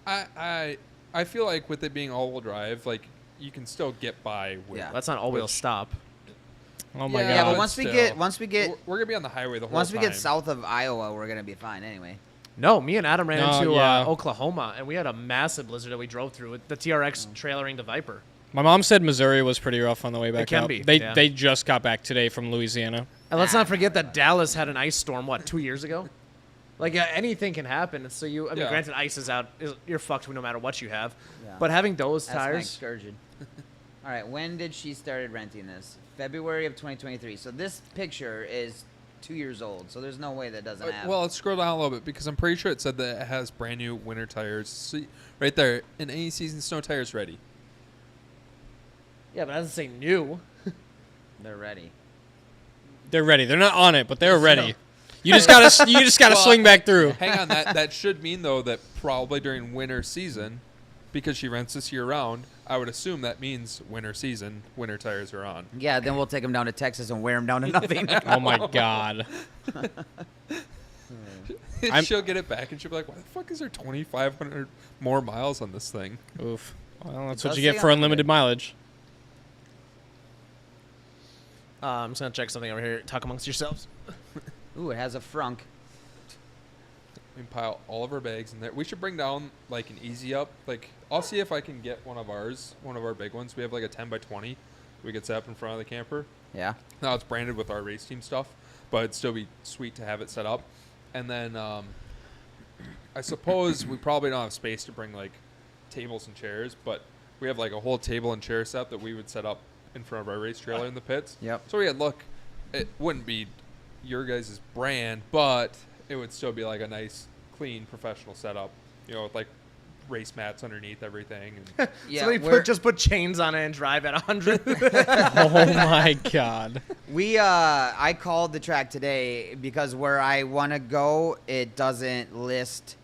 I feel like with it being all-wheel drive, like you can still get by with. Yeah. That's not all-wheel which- stop. Oh my Yeah, god. Yeah, but but once we still. get We're gonna be on the highway the whole once time. we get south of Iowa, we're gonna be fine anyway. No, me and Adam ran No, into yeah. Oklahoma, and we had a massive blizzard that we drove through with the TRX trailering the Viper. My mom said Missouri was pretty rough on the way back can out. be, They yeah. they just got back today from Louisiana. And let's not forget that Dallas had an ice storm, 2 years ago? Like, anything can happen. So I mean, Yeah. granted, ice is out. You're fucked no matter what you have. Yeah. But having those That's my tires, excursion. All right, when did she started renting this? February of 2023. So this picture is 2 years old. So there's no way that doesn't have. Well, let's scroll down a little bit because I'm pretty sure it said that it has brand new winter tires. See, right there, in any season snow tires ready. yeah, but it doesn't say new. they're ready. They're ready. They're not on it, but they're ready. You just gotta Well, swing back through. Hang on, that should mean though that probably during winter season, because she rents this year round, I would assume that means winter season, winter tires are on. Yeah, then we'll take them down to Texas and wear them down to nothing. Oh my god. I'm- She'll get it back and she'll be like, "Why the fuck is there 2,500 more miles on this thing?" Oof. Well, that's It what does you get say for on unlimited it. mileage. I'm just going to check something over here. Talk amongst yourselves. Ooh, it has a frunk. We can pile all of our bags in there. We should bring down like an easy up. Like I'll see if I can get one of our big ones. We have like a 10 by 20. We could set up in front of the camper. Yeah. Now it's branded with our race team stuff, but it'd still be sweet to have it set up. And then I suppose we probably don't have space to bring like tables and chairs, but we have like a whole table and chair set that we would set up in front of our race trailer in the pits. Yep. So yeah, look, it wouldn't be your guys' brand, but it would still be like a nice, clean, professional setup. You know, with like race mats underneath everything. And Yeah. Somebody we're- just put chains on it and drive at 100. Oh my god. I called the track today because where I want to go, it doesn't list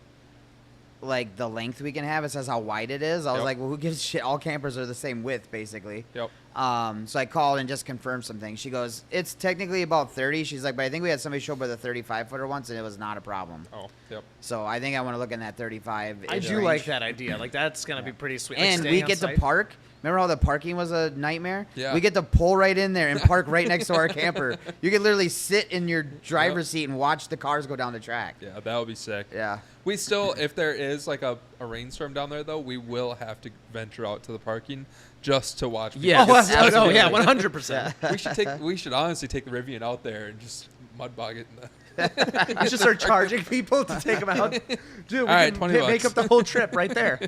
like the length we can have. It says how wide it is. I was Yep. like, well, who gives a shit? All campers are the same width, basically. yep. So I called and just confirmed some things. She goes, it's technically about 30. She's like, but I think we had somebody show up with a 35-footer once, and it was not a problem. Oh, yep. So I think I want to look in that 35. I do range. like that idea. Like that's gonna be pretty sweet. Like, And staying we on get to site. park. Remember how the parking was a nightmare? Yeah. We get to pull right in there and park right next to our camper. You can literally sit in your driver's seat and watch the cars go down the track. Yeah, that would be sick. Yeah. We still, if there is like a rainstorm down there, though, we will have to venture out to the parking just to watch. people Yeah. get Oh, stuck. Oh, yeah. absolutely. 100%. We should honestly take the Rivian out there and just mud bog it. In the You should start charging people to take them out. Dude, we All right, can 20 make bucks. up the whole trip right there.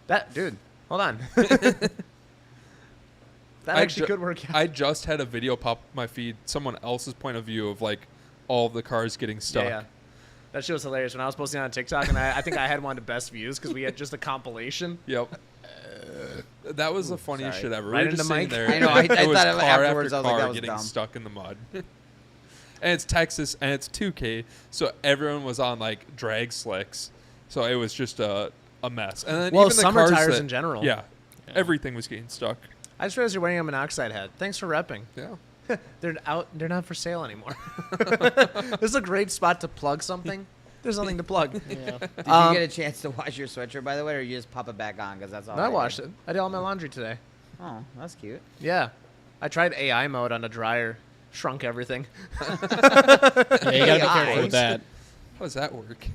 That dude, hold on. That actually could work out. I just had a video pop up my feed, someone else's point of view of like all of the cars getting stuck. Yeah. That shit was hilarious when I was posting on TikTok, and I think I had one of the best views because we had just a compilation. Yep. That was the funniest sorry. shit ever. Right We were in just the sitting mic? there. I know, I it was thought car afterwards, after I was like, car that was getting dumb. stuck in the mud. And it's Texas, and it's 2K, so everyone was on like drag slicks. So it was just a mess. And then Well, even the summer cars tires that- in general. Yeah, everything was getting stuck. I just realized you're wearing a monoxide hat. Thanks for repping. Yeah. They're out. They're not for sale anymore. This is a great spot to plug something. There's nothing to plug. Yeah. Did you get a chance to wash your sweatshirt, by the way, or you just pop it back on? Because that's all I did. washed it. I did all my laundry today. Oh, that's cute. Yeah. I tried AI mode on the dryer. Shrunk everything. Yeah, you gotta be AI. careful with that. How does that work?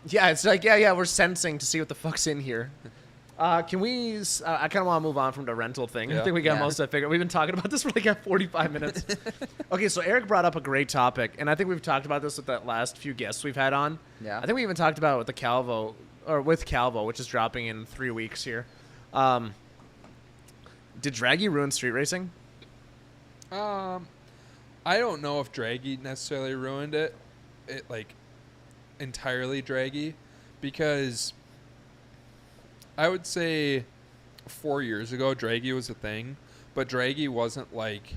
Yeah, it's like, yeah, we're sensing to see what the fuck's in here. Can we? I kind of want to move on from the rental thing. I Yeah. think we got Yeah. most of it figured. We've been talking about this for like 45 minutes. Okay, so Eric brought up a great topic, and I think we've talked about this with the last few guests we've had on. Yeah. I think we even talked about it with the Calvo, or with Calvo, which is dropping in 3 weeks here. Did Draggy ruin street racing? I don't know if Draggy necessarily ruined it. It like entirely Draggy, because I would say 4 years ago Draggy was a thing, but Draggy wasn't like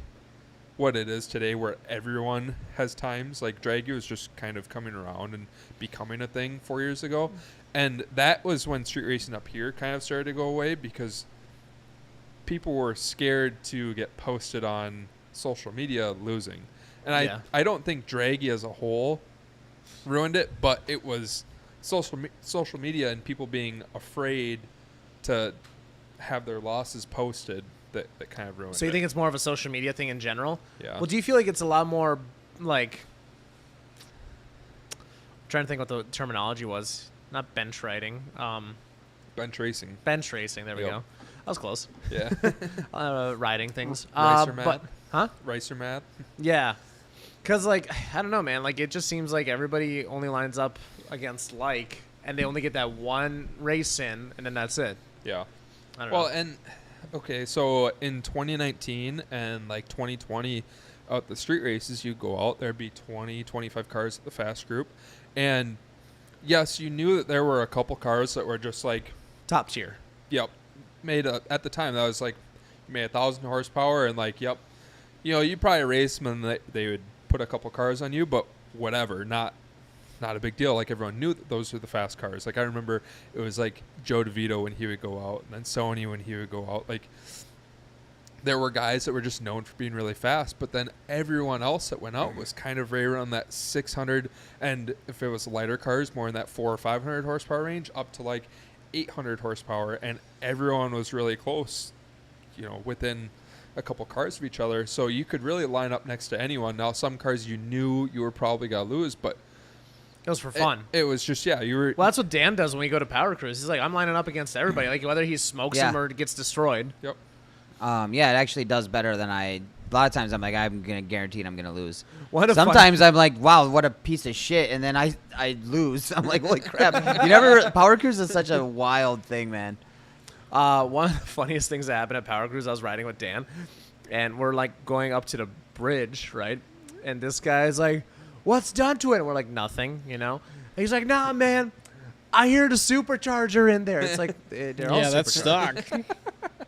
what it is today, where everyone has times. Like Draggy was just kind of coming around and becoming a thing 4 years ago, and that was when street racing up here kind of started to go away because people were scared to get posted on social media losing. And Yeah. I don't think Draggy as a whole ruined it, but it was social media and people being afraid to have their losses posted that kind of ruined it. So you think it's more of a social media thing in general? Yeah. Well, do you feel like it's a lot more like? I'm trying to think what the terminology was. Not bench riding. bench racing? Bench racing. There we Yep. go. That was close. Yeah. Riding things. Ricer But Matt? huh? Ricer math? Yeah. Cause like I don't know, man. Like it just seems like everybody only lines up against like, and they only get that one race in, and then that's it. Yeah. I don't Well, know. and okay, so in 2019 and like 2020, out the street races, you go out, there'd be 20, 25 cars at the fast group. And yes, you knew that there were a couple cars that were just like, Top tier. yep, at the time, that was like, made 1,000 horsepower and like, yep, you know, you probably race them and they would put a couple cars on you, but whatever, not a big deal. Like everyone knew that those were the fast cars. Like I remember it was like Joe DeVito when he would go out, and then Sony when he would go out. Like there were guys that were just known for being really fast, but then everyone else that went out was kind of right around that 600, and if it was lighter cars, more in that 400 or 500 horsepower range, up to like 800 horsepower, and everyone was really close, you know, within a couple cars of each other. So you could really line up next to anyone. Now some cars you knew you were probably gonna lose, but It was for fun. it was just, yeah, you were. Well, that's what Dan does when we go to Power Cruise. He's like, I'm lining up against everybody, like whether he smokes Yeah. them or gets destroyed. Yep. Yeah, it actually does better than I. A lot of times I'm like, I'm gonna guarantee I'm gonna lose. What a fun- Sometimes I'm like, wow, what a piece of shit, and then I lose. I'm like, holy crap! You never. Power Cruise is such a wild thing, man. One of the funniest things that happened at Power Cruise, I was riding with Dan, and we're like going up to the bridge, right? And this guy's like, "What's done to it?" And we're like, "Nothing," you know. And he's like, "Nah, man, I hear the supercharger in there." It's like they're all Yeah, that's supercharged. stock.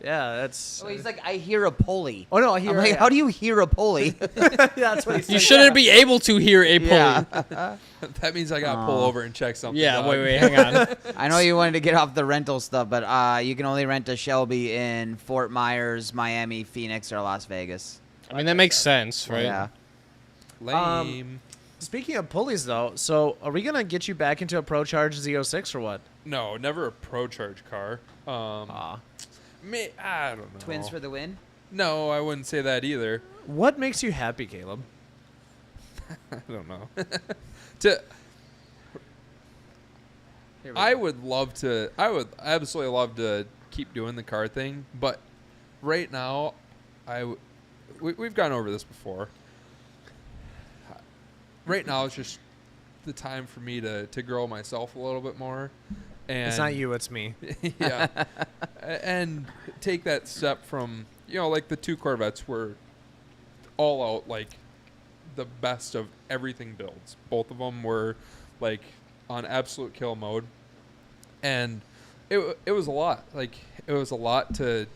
Yeah, that's. Oh, he's like, I hear a pulley. Oh no, I hear. I'm like, yeah. how do you hear a pulley? Yeah, that's what he said. You shouldn't be able to hear a pulley. yeah. That means I got to pull over and check something. Yeah, dog. wait, hang on. I know you wanted to get off the rental stuff, but you can only rent a Shelby in Fort Myers, Miami, Phoenix, or Las Vegas. I mean, that makes sense, right? Yeah. Lame. Speaking of pulleys, though, so are we gonna get you back into a Pro Charge Z06 or what? No, never a Pro Charge car. Aw. I don't know. Twins for the win. No, I wouldn't say that either. What makes you happy, Caleb? I don't know. to I would love to. I would absolutely love to keep doing the car thing, but right now, we've gone over this before. Right now, it's just the time for me to grow myself a little bit more. And It's not you, it's me. yeah, and take that step from like the two Corvettes were all out like the best of everything builds. Both of them were like on absolute kill mode, and it was a lot. Like it was a lot to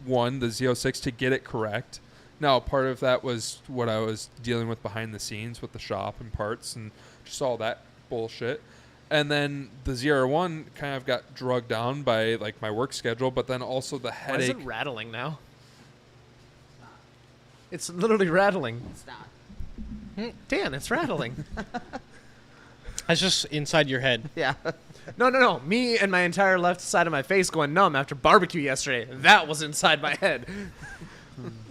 one the Z06 to get it correct. Now part of that was what I was dealing with behind the scenes with the shop and parts and just all that bullshit. And then the ZR1 kind of got drugged down by like my work schedule, but then also the Why is headache. it rattling now? It's literally rattling. It's not. Dan, it's rattling. That's just inside your head. Yeah. No. Me and my entire left side of my face going numb after barbecue yesterday. That was inside my head.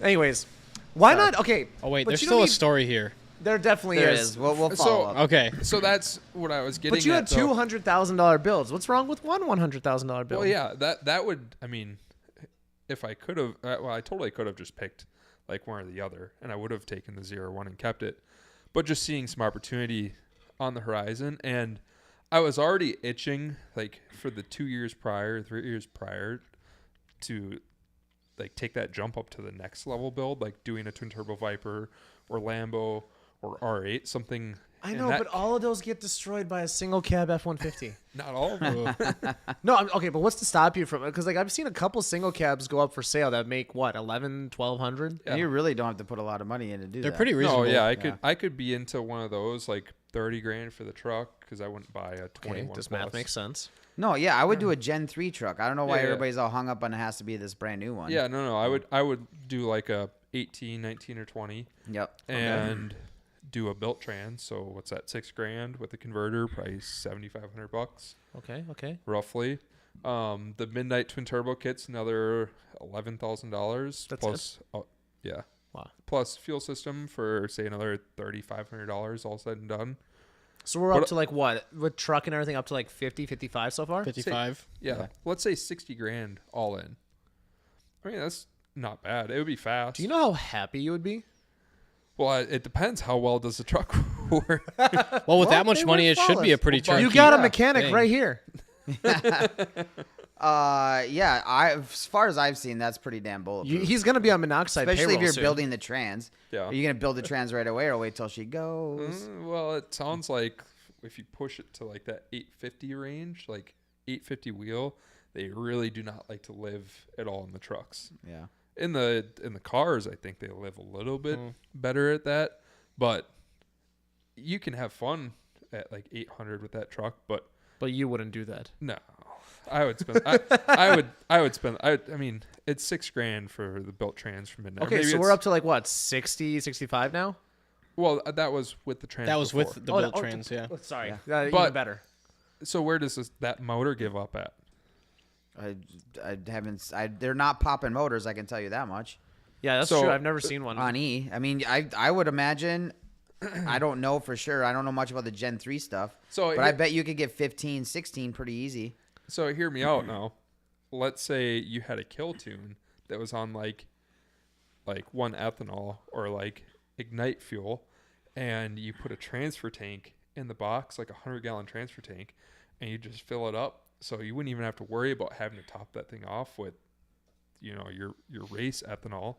Anyways, why not? Okay. Oh, wait, but there's you still don't a need- story here. There definitely There is. is. We'll So- follow up. Okay. So that's what I was getting But you had at, though. $200,000 builds. What's wrong with one $100,000 bill? Well, yeah, that would. I mean, if I could have, I totally could have just picked like one or the other, and I would have taken the ZR1 and kept it. But just seeing some opportunity on the horizon, and I was already itching like for the 3 years prior to like take that jump up to the next level build, like doing a twin turbo Viper or Lambo or R8, something. I in know, that- but all of those get destroyed by a single cab F-150. not all of them. No, okay, but what's to stop you from it? Because like I've seen a couple single cabs go up for sale that make what 11, 1,200. Yeah. You really don't have to put a lot of money in to do They're that. pretty reasonable. No, yeah, Yeah. I could be into one of those like 30 grand for the truck because I wouldn't buy a 21 Okay, this plus. math makes sense. No, yeah, I would do a Gen 3 truck. I don't know why Yeah, yeah. everybody's all hung up on it has to be this brand new one. Yeah, no, I would do like a 18, 19 or 20 Yep. and do a built trans. So what's that? 6 grand with the converter, probably $7,500 Okay. roughly. The Midnight twin turbo kit's another $11,000 That's plus. Yeah. Wow. Plus fuel system for say another $3,500 all said and done. So we're What- up to like what? With truck and everything up to like 50, 55 so far? 55. Yeah. Let's say 60 grand all in. I mean, that's not bad. It would be fast. Do you know how happy you would be? Well, it depends how well does the truck work. Well, with that Well, much they money, were it should be a flawless. pretty Well, turnkey. You got a yeah, mechanic thing. right here. Yeah, as far as I've seen, that's pretty damn bulletproof. He's going to be on monoxide Especially if payroll you're soon. building the trans. Yeah. Are you going to build the trans right away or wait till she goes? Well, it sounds like if you push it to like that 850 range, like 850 wheel, they really do not like to live at all in the trucks. Yeah. In the cars, I think they live a little bit better at that, but you can have fun at like 800 with that truck, but But you wouldn't do that. no. I would spend. I would spend. I mean, it's $6 grand for the built trans from Midnight. Okay, so we're up to like what, 60, 65 now? Well, that was with the trans. That was before. with the built trans, oh, yeah. oh, sorry. Yeah. Even But- better. So where does that motor give up at? I haven't. They're not popping motors. I can tell you that much. Yeah, that's So- true. I've never seen one. On E, I mean, I would imagine. I don't know for sure. I don't know much about the Gen 3 stuff. So but I bet you could get 15, 16 pretty easy. So hear me out now. Let's say you had a kill tune that was on like 1 ethanol or like ignite fuel, and you put a transfer tank in the box, like 100-gallon transfer tank, and you just fill it up. So you wouldn't even have to worry about having to top that thing off with, your race ethanol.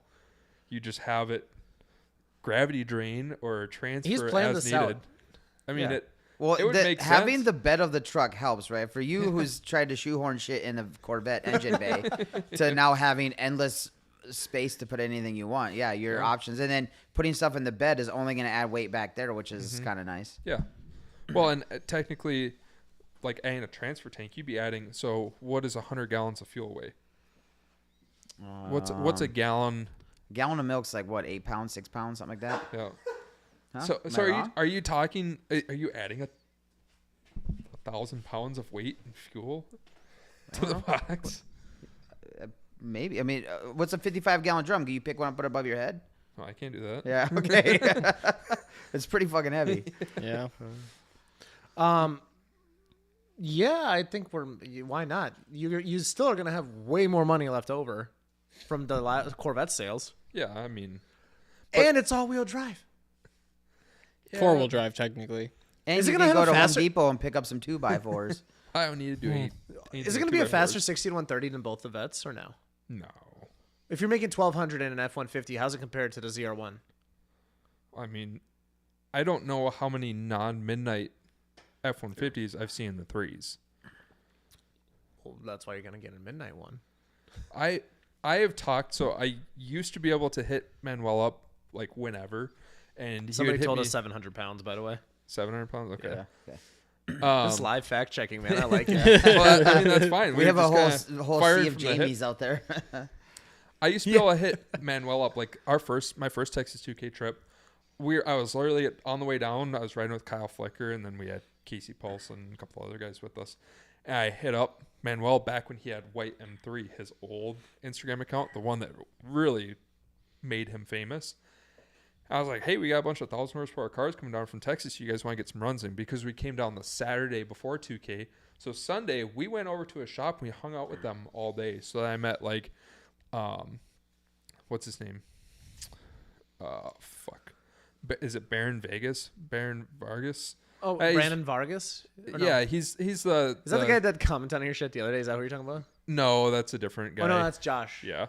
You just have it gravity drain or transfer He's planned as this needed. out. I mean, Yeah. Well, It would make having sense. the bed of the truck helps, right? For you who's tried to shoehorn shit in the Corvette engine bay to now having endless space to put anything you want. Yeah, your Yeah. options. And then putting stuff in the bed is only going to add weight back there, which is Mm-hmm. kind of nice. Yeah. Well, and technically, like adding a transfer tank, you'd be adding. So, what is 100 gallons of fuel weigh? What's a gallon? Gallon of milk's like what, 8 pounds, 6 pounds, something like that? Yeah. Huh? So, Am so I are you wrong? are you talking? Are you adding a 1,000 pounds of weight and fuel to the box? Maybe. I mean, what's a 55-gallon drum? Can you pick one up, put it above your head? No, I can't do that. Yeah. Okay. It's pretty fucking heavy. Yeah. Yeah, I think why not? You still are gonna have way more money left over from the Corvette sales, Yeah, I mean, and it's all-wheel drive. yeah, 4-wheel drive, technically. And Is it you gonna can have go a to faster- Home Depot and pick up some 2x4s. I don't need to do eight. Is it gonna be a faster 60 to 130 than both the Vets or no? No. If you're making 1,200 in an F-150, how's it compared to the ZR1? I mean, I don't know how many non-midnight F-150s I've seen in the threes. Well, that's why you're gonna get a midnight one. I have talked. So I used to be able to hit Manuel up like whenever, and he Somebody would hit told me us 700 pounds, by the way. 700 pounds. Okay. Okay. This live fact checking, man. I like it. Well, I mean that's fine. We have a just whole kinda fired sea of from the hip. Jamies out there. I used to be able to hit Manuel up like my first Texas 2K trip. I was literally on the way down. I was riding with Kyle Flicker, and then we had Casey Pulse and a couple other guys with us. And I hit up Manuel back when he had White M3, his old Instagram account, the one that really made him famous. I was like, hey, we got a bunch of 1,000 horsepower cars coming down from Texas. You guys want to get some runs in? Because we came down the Saturday before 2K. So Sunday, we went over to a shop and we hung out with them all day. So I met like, what's his name? Fuck. Is it Baron Vegas? Baron Vargas? Oh, He's- Brandon Vargas? Or no? Yeah, he's the. Is that the guy that commented on your shit the other day? Is that what you're talking about? No, that's a different guy. Oh, no, that's Josh. Yeah.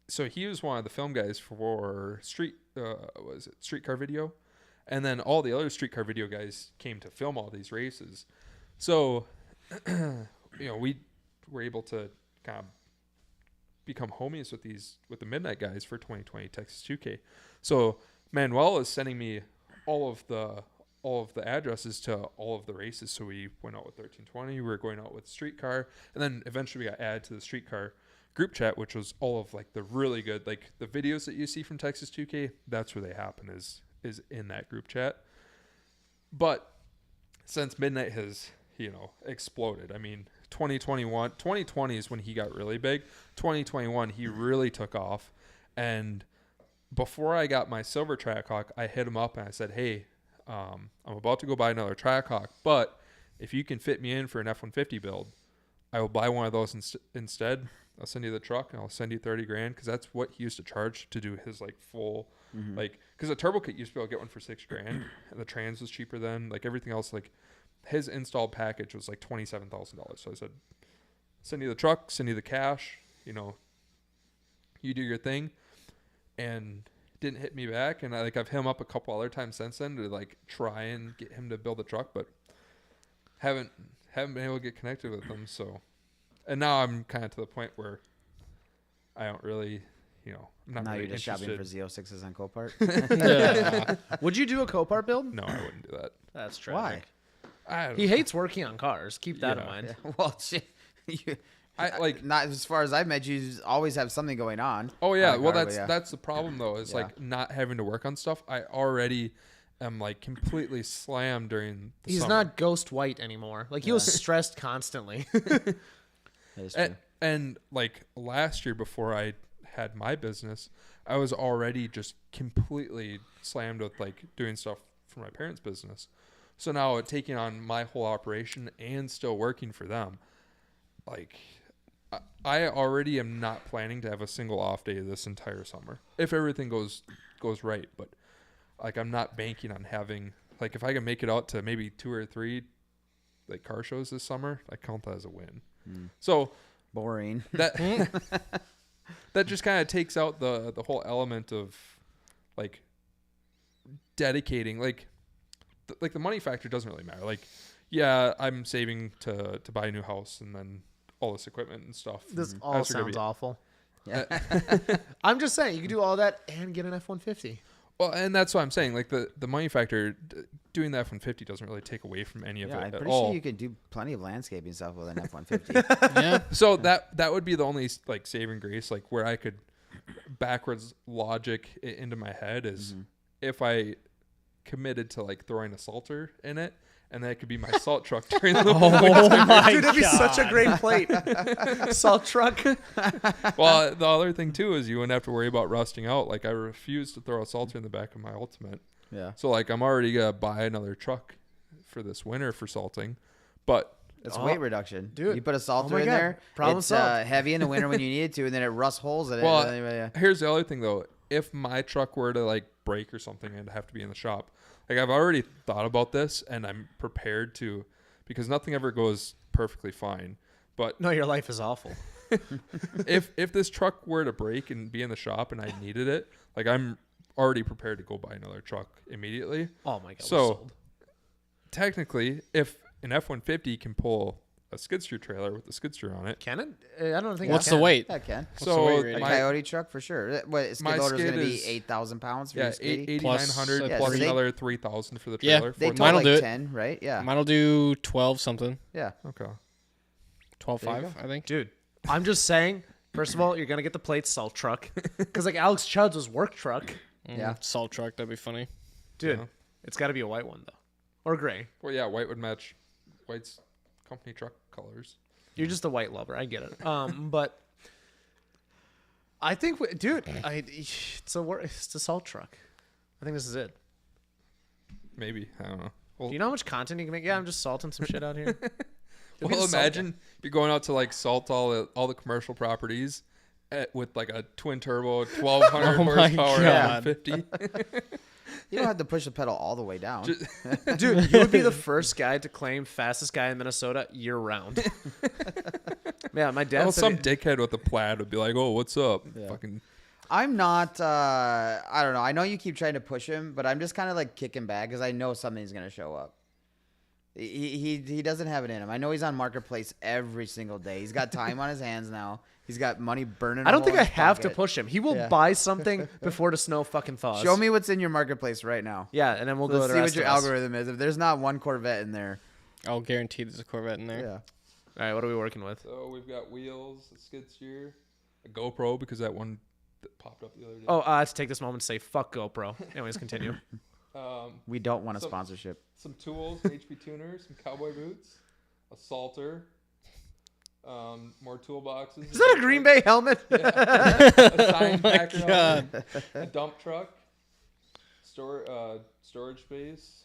So he was one of the film guys for Streetcar Video, and then all the other Streetcar Video guys came to film all these races. So, we were able to kind of become homies with the Midnight guys for 2020 Texas 2K. So Manuel is sending me all of the addresses to all of the races. So we went out with 1320. We were going out with Streetcar, and then eventually we got added to the Streetcar group chat, which was all of like the really good, like the videos that you see from Texas 2K. That's where they happen is in that group chat. But since Midnight has exploded. I mean, 2020 is when he got really big. 2021 he really took off, and before I got my silver Trackhawk, I hit him up and I said, hey, I'm about to go buy another Trackhawk, but if you can fit me in for an F-150 build, I will buy one of those instead. I'll send you the truck and I'll send you $30,000, because that's what he used to charge to do his like full like, because a turbo kit used to be able to get one for $6,000 and the trans was cheaper then, like everything else, like his installed package was like $27,000. So I said, send you the truck, send you the cash, you do your thing. And didn't hit me back, and I've hit him up a couple other times since then to like try and get him to build a truck, but haven't been able to get connected with him. So, and now I'm kind of to the point where I don't really, I'm not Now really you're just interested. shopping for Z06s on Copart. Yeah. Would you do a Copart build? No, I wouldn't do that. That's Why? tragic. I don't He hates working on cars. Keep that in Yeah. mind. Well, shit. I like. Not as far as I've met you, always have something going on. Oh yeah, on a well car, but that's the problem though. Is Yeah. like not having to work on stuff. I already am like completely slammed during. The He's summer. not Ghost White anymore. Like, he was stressed constantly. That is true. And like last year before I had my business, I was already just completely slammed with like doing stuff for my parents' business. So now taking on my whole operation and still working for them, like I already am not planning to have a single off day this entire summer if everything goes right. But like I'm not banking on having, like, if I can make it out to maybe 2 or 3 like car shows this summer, I count that as a win. So Boring. that that just kind of takes out the whole element of like dedicating. Like like the money factor doesn't really matter. Like, yeah, I'm saving to buy a new house and then all this equipment and stuff. This all That's gonna sounds be- awful. Yeah. I'm just saying you can do all that and get an F-150. Well, and that's what I'm saying. Like the money factor, doing the F-150 doesn't really take away from any of Yeah, it I'm at pretty all. sure you could do plenty of landscaping stuff with an F-150. Yeah. So that would be the only like saving grace, like where I could backwards logic it into my head is if I committed to like throwing a salter in it, and that could be my salt truck during the my Dude, that'd be such a God. great plate. Salt truck. Well, the other thing too is you wouldn't have to worry about rusting out. Like I refuse to throw a salter in the back of my Ultimate, Yeah. so like I'm already gonna buy another truck for this winter for salting, but It's Oh, weight reduction. dude. You put a salter my in God. there. Problem it's solved. heavy in the winter when you need it to, and then it rusts holes in it. Well, and then, yeah. here's the other thing though. If my truck were to like break or something and have to be in the shop, like I've already thought about this and I'm prepared to, because nothing ever goes perfectly fine. But No, your life is awful. if this truck were to break and be in the shop and I needed it, like I'm already prepared to go buy another truck immediately. Oh my god. So- we're sold. Technically, if an F-150 can pull a skid steer trailer with a skid steer on it, Can it? I don't think. What's it the can. weight? That can. the so weight A rating? my Coyote truck for sure. What skid my loader's skid going to be is- 8,000 pounds for yeah, your skiddy? 8,900 Yeah, plus so they- another 3,000 for the Yeah, trailer. They 40 told Mine'll like do it. 10, right? Yeah. Mine'll do 12 something. Yeah. Okay. 12.5, I think. Dude, I'm just saying. First of all, you're gonna get the plate salt truck, because like Alex Chudd's was work truck. Yeah. Salt truck, that'd be funny. Dude, Yeah. it's got to be a white one though, or gray. Well, yeah, white would match white's company truck colors. You're just a white lover. I get it. But I think, dude, it's a salt truck. I think this is it. Maybe, I don't know. Well, Do you know how much content you can make? Yeah, I'm just salting some shit out here. You'll be well the salt imagine you're going out to like salt all the commercial properties with like a twin turbo 1,200 Oh my horsepower God. F-150. You don't have to push the pedal all the way down. guy. Dude, you would be the first guy to claim fastest guy in Minnesota year round. Yeah, my dad Well, said some it- dickhead with a plaid would be like, "Oh, what's up?" Yeah. Fucking I'm not. I don't know. I know you keep trying to push him, but I'm just kind of like kicking back because I know something's gonna show up. He doesn't have it in him. I know he's on Marketplace every single day. He's got time on his hands now. He's got money burning. I a don't hole think in I his have to pocket. push him. He will Yeah. buy something before the snow fucking thaws. Show me what's in your Marketplace right now. Yeah, and then we'll go Let's to see the what rest your of us. algorithm is. If there's not one Corvette in there, I'll guarantee there's a Corvette in there. yeah. All right, what are we working with? so we've got wheels, a skid steer, a GoPro because that one that popped up the other day. Oh, let's take this moment to say fuck GoPro. Anyways, continue. We don't want a So- sponsorship. Some tools, HP tuner, some cowboy boots, a salter, more toolboxes. Is that a Green Bay helmet? A sign packer God. helmet, a dump truck, storage space,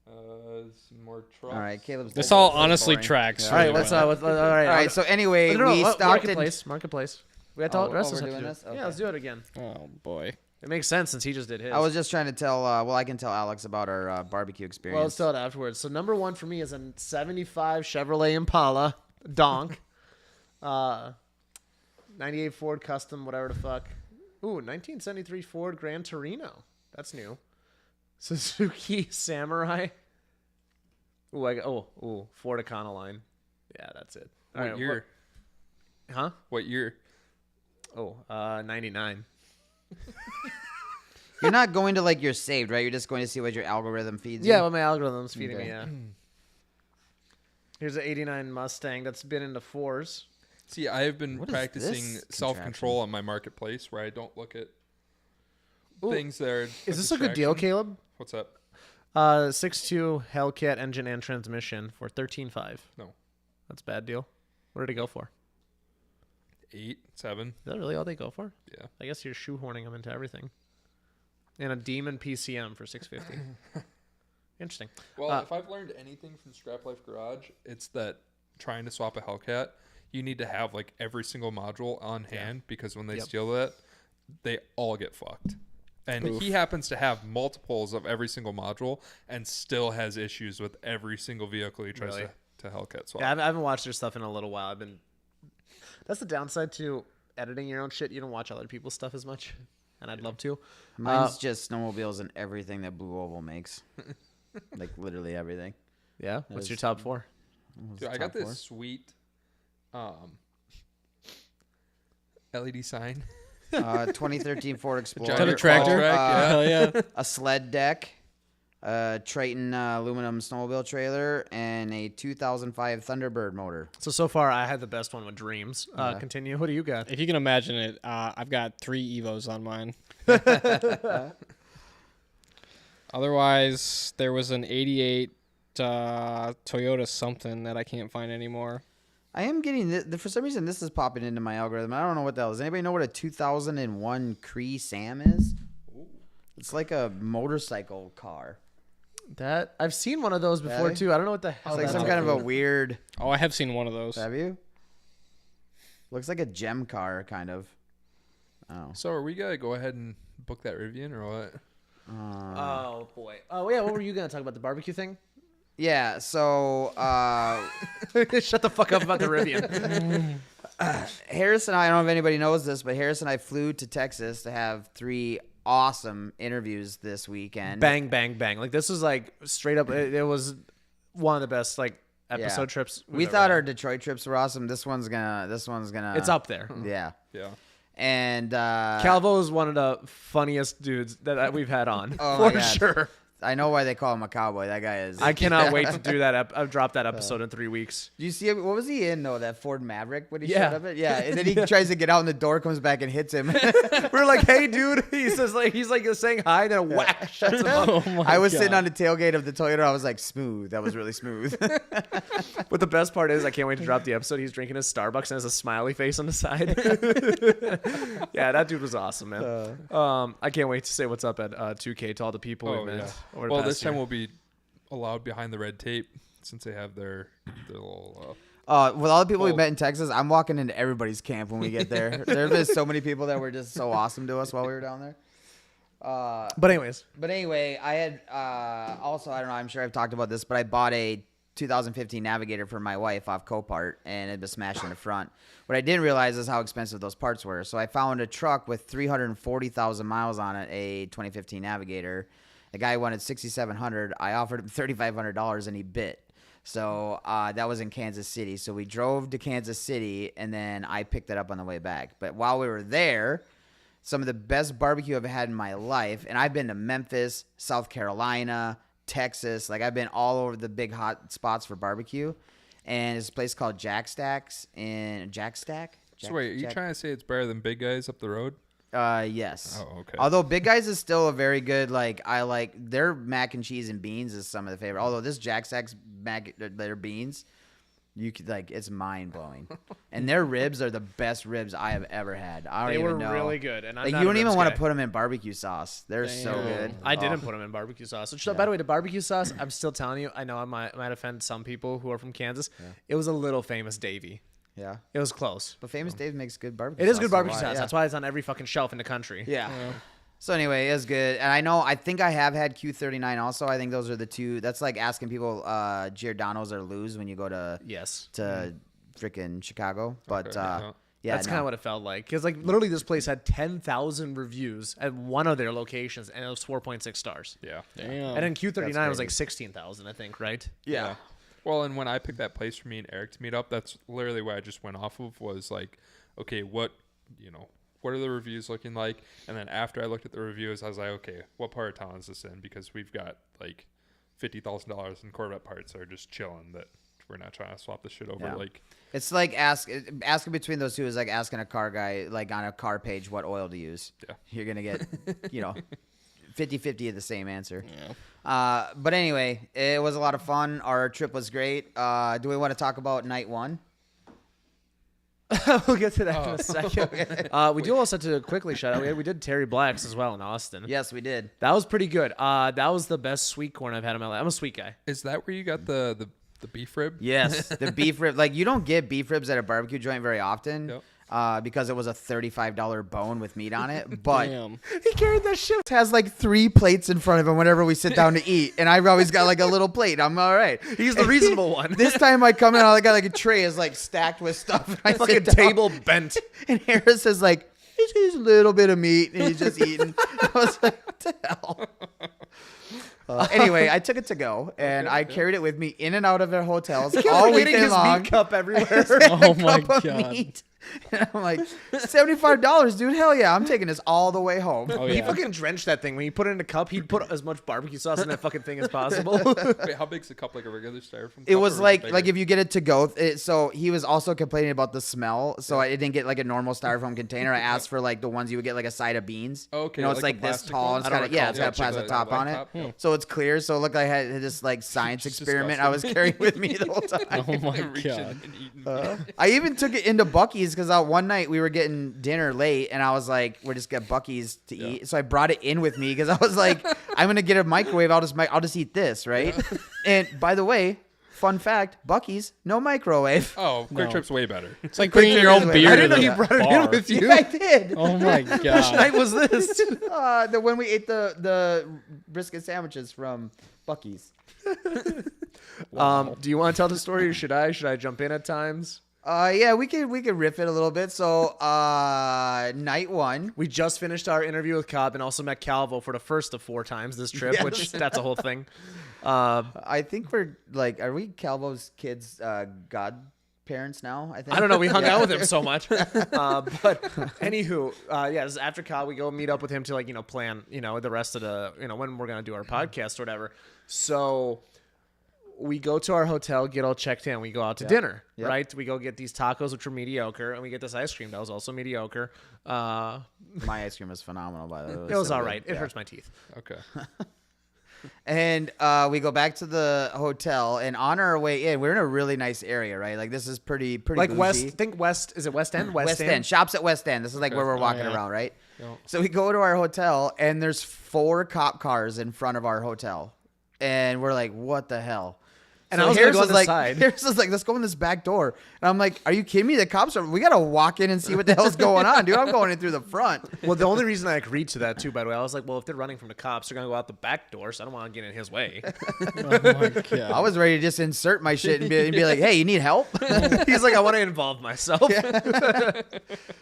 some more trucks. All right, Caleb's. This taking all it. This is honestly boring. tracks. Yeah. All right, really let's well. all right. All right. So anyway, No, we stopped in. marketplace. We got to Oh, the rest oh, of us we're have to doing do. this? Yeah, let's do it again. Oh, boy. It makes sense since he just did his. I was just trying to tell. Well, I can tell Alex about our barbecue experience. Well, let's tell it afterwards. So number one for me is a '75 Chevrolet Impala donk, 98 Ford Custom, whatever the fuck. Ooh, 1973 Ford Gran Torino. That's new. Suzuki Samurai. Ooh, Ford Econoline. Yeah, that's it. All What right, year? Huh? What year? Oh, 99. You're not going to like your saved, right? You're just going to see what your algorithm feeds you. Yeah, what my algorithm's feeding me, Okay. yeah. Here's an 89 Mustang that's been into fours. See, I have been What is practicing this self-control on my marketplace where I don't look at Ooh. things that are. Is this a good deal, Caleb? What's up? 6.2 Hellcat engine and transmission for 13.5. No. That's a bad deal. What did it go for? 8, 7. Is that really all they go for? Yeah. I guess you're shoehorning them into everything. And a Demon PCM for 650. Interesting. Well, if I've learned anything from Scrap Life Garage, it's that trying to swap a Hellcat, you need to have like every single module on hand because when they Yep. steal that, they all get fucked. And he happens to have multiples of every single module and still has issues with every single vehicle he tries Really? to Hellcat swap. Yeah, I haven't watched their stuff in a little while. That's the downside to editing your own shit. You don't watch other people's stuff as much. and I'd love to. Mine's just snowmobiles and everything that Blue Oval makes. Like literally everything. Yeah. What's is- your top 4? Dude, I got this sweet LED sign. 2013 Ford Explorer. Got a tractor? Track, yeah. Hell yeah. A sled deck, a Triton aluminum snowmobile trailer, and a 2005 Thunderbird motor. So far, I had the best one with Dreams. Continue. What do you got? If you can imagine it, I've got 3 Evos on mine. Otherwise, there was an 88 Toyota something that I can't find anymore. I am getting for some reason this is popping into my algorithm. I don't know what that is. Anybody know what a 2001 Cree Sam is? It's like a motorcycle car. That I've seen one of those before Really? too. I don't know what the hell It's like that's some kind of a weird. Oh, I have seen one of those. Have you? Looks like a gem car, kind of. Oh. So are we gonna go ahead and book that Rivian or what? Oh boy. Oh yeah. What were you gonna talk about? The barbecue thing? Yeah. So Shut the fuck up about the Rivian. Harris and I don't know if anybody knows this, but Harris and I flew to Texas to have 3 awesome interviews this weekend. Bang, bang, bang. Like this was like straight up. It was one of the best like episode Yeah. trips. We ever thought had. our Detroit trips were awesome. This one's gonna. It's up there. Yeah. Yeah. And Calvo is one of the funniest dudes that we've had on Oh my for God. sure. I know why they call him a cowboy. That guy is. I cannot wait to do that. I've dropped that episode in 3 weeks. Do you see what was he in though? That Ford Maverick when he Yeah. showed up at? Yeah, and then he tries to get out and the door comes back and hits him. We're like, hey, dude. He says like he's like saying hi, then whack shuts him up. Oh my I was God. sitting on the tailgate of the Toyota. I was like, smooth. That was really smooth. But the best part is, I can't wait to drop the episode. He's drinking his Starbucks and has a smiley face on the side. Yeah, that dude was awesome, man. I can't wait to say what's up at 2K to all the people we Oh met. yeah. over the Well, past this time year. we'll be allowed behind the red tape since they have their little. With all the people we Well- met in Texas, I'm walking into everybody's camp when we get there. There have been so many people that were just so awesome to us while we were down there. But anyways, But anyway, I had also, I don't know, I'm sure I've talked about this, but I bought a 2015 Navigator for my wife off Copart, and it was smashed in the front. What I didn't realize is how expensive those parts were. So I found a truck with 340,000 miles on it, a 2015 Navigator. The guy wanted $6,700. I offered him $3,500, and he bit. So that was in Kansas City. So we drove to Kansas City, and then I picked it up on the way back. But while we were there, some of the best barbecue I've had in my life, and I've been to Memphis, South Carolina, Texas. Like I've been all over the big hot spots for barbecue. And it's a place called Jack Stacks in Jack Stack. So wait, are you trying to say it's better than Big Guys up the road? Yes. Oh, okay. Although Big Guys is still a very good, like, I like their mac and cheese and beans is some of the favorite. Although this Jack Stack's their beans, you could like, it's mind blowing. And their ribs are the best ribs I have ever had. I don't they even were know. really good. And I'm Like not you a don't even ribs want guy. to put them in barbecue sauce. They're so Damn. good. I Oh. didn't put them in barbecue sauce. Which, by the way, the barbecue sauce, I'm still telling you, I know I might offend some people who are from Kansas. It was a little Famous Davy. Yeah. It was close. But Famous Dave makes good barbecue It sauce. is good so barbecue why- sauce. yeah. That's why it's on every fucking shelf in the country. Yeah. So anyway, it was good. And I think I have had Q39 also. I think those are the two. That's like asking people Giordano's or Lou's when you go to Yes. freaking Chicago. But Okay, yeah. yeah, That's no. kind of what it felt like. Because, like, literally, this place had 10,000 reviews at one of their locations, and it was 4.6 stars. Yeah. Damn. And then Q39 was crazy. like 16,000, I think, right? Yeah. Well, and when I picked that place for me and Eric to meet up, that's literally what I just went off of was like, okay, what are the reviews looking like? And then after I looked at the reviews, I was like, okay, what part of town is this in? Because we've got like $50,000 in Corvette parts that are just chilling that we're not trying to swap this shit over. Yeah. Like, It's like asking between those two is like asking a car guy, like on a car page, what oil to use. Yeah. You're going to get, 50-50 of the same answer. Yeah. But anyway, it was a lot of fun. Our trip was great. Do we want to talk about night one? We'll get to that in a second. We do also have to quickly shout out. We did Terry Black's as well in Austin. Yes, we did. That was pretty good. That was the best sweet corn I've had in my life. I'm a sweet guy. is that where you got the beef rib? Yes, the beef rib. Like you don't get beef ribs at a barbecue joint very often, because it was a $35 bone with meat on it. But Damn. he carried that shit. Has like 3 plates in front of him whenever we sit down to eat, and I've always got like a little plate. I'm all right. He's the reasonable one. This time I come in, I got like a tray is like stacked with stuff. And I Fucking sit down, table bent. and Harris is like, "Is he's a little bit of meat, and he's just eating. I was like, what the hell? Anyway, I took it to go, and I carried it with me in and out of their hotels all Eating weekend his long. meat cup everywhere. Oh my Cup of God. meat. And I'm like, $75, dude. Hell yeah, I'm taking this all the way home. Oh He yeah. fucking drenched that thing. When he put it in a cup, he'd put as much barbecue sauce in that fucking thing as possible. Wait, how big's the cup? Like a regular styrofoam? It cup, was or like bigger? if you get it to go. So he was also complaining about the smell. So I didn't get like a normal styrofoam container. I asked for like the ones you would get like a side of beans. Okay, You know, it's like like the this plastic tall. ones? And I it's don't got yeah, recall. it's got a Gotcha, plastic the top white on it. top, yeah. So it's clear. So it looked like I had this like science experiment I was carrying with me the whole time. Oh my Reaching God. and eating. I even took it into Buc-ee's because one night we were getting dinner late, and I was like, "We're just get Buc-ee's to eat." So I brought it in with me because I was like, "I'm gonna get a microwave. I'll just eat this, right?" And by the way, fun fact: Buc-ee's no microwave. Oh, Quick No. Trip's way better. It's like bringing your own I beer to didn't know the you brought it in bar. with you. Yeah, I did. Oh my Which God. night was this? When we ate the brisket sandwiches from Buc-ee's. Do you want to tell the story, or should I? Should I jump in at times? Yeah, we could riff it a little bit. So, night one. We just finished our interview with Cobb and also met Calvo for the first of 4 times this trip, Yes. which that's a whole thing. I think we're like, are we Calvo's kids' godparents now? I think. I don't know. We hung out with him so much. But anywho, yeah, this is after Cobb, we go meet up with him to plan, the rest of the, when we're going to do our podcast or whatever. So we go to our hotel, get all checked in. We go out to dinner, Yep. right? We go get these tacos, which were mediocre, and we get this ice cream that was also mediocre. My ice cream was phenomenal, by the way. It was so all good. right. It Yeah. hurts my teeth. Okay. And we go back to the hotel, and on our way in, we're in a really nice area, right? Like this is pretty Like bougie. West, think West. Is it West End? West End. Shops at West End. This is like where we're walking yeah. around, right? Yeah. So we go to our hotel, and there's 4 cop cars in front of our hotel, and we're like, "What the hell?" And So I was gonna Harris go on was the like, side. Harris was like, "Let's go in this back door," and I'm like, "Are you kidding me? The cops are. We gotta walk in and see what the hell's going on, dude. I'm going in through the front." Well, the only reason I agreed to that too, by the way, I was like, well, if they're running from the cops, they're gonna go out the back door, so I don't want to get in his way. Oh my God. I was ready to just insert my shit and be like, "Hey, you need help?" He's like, I want to involve myself.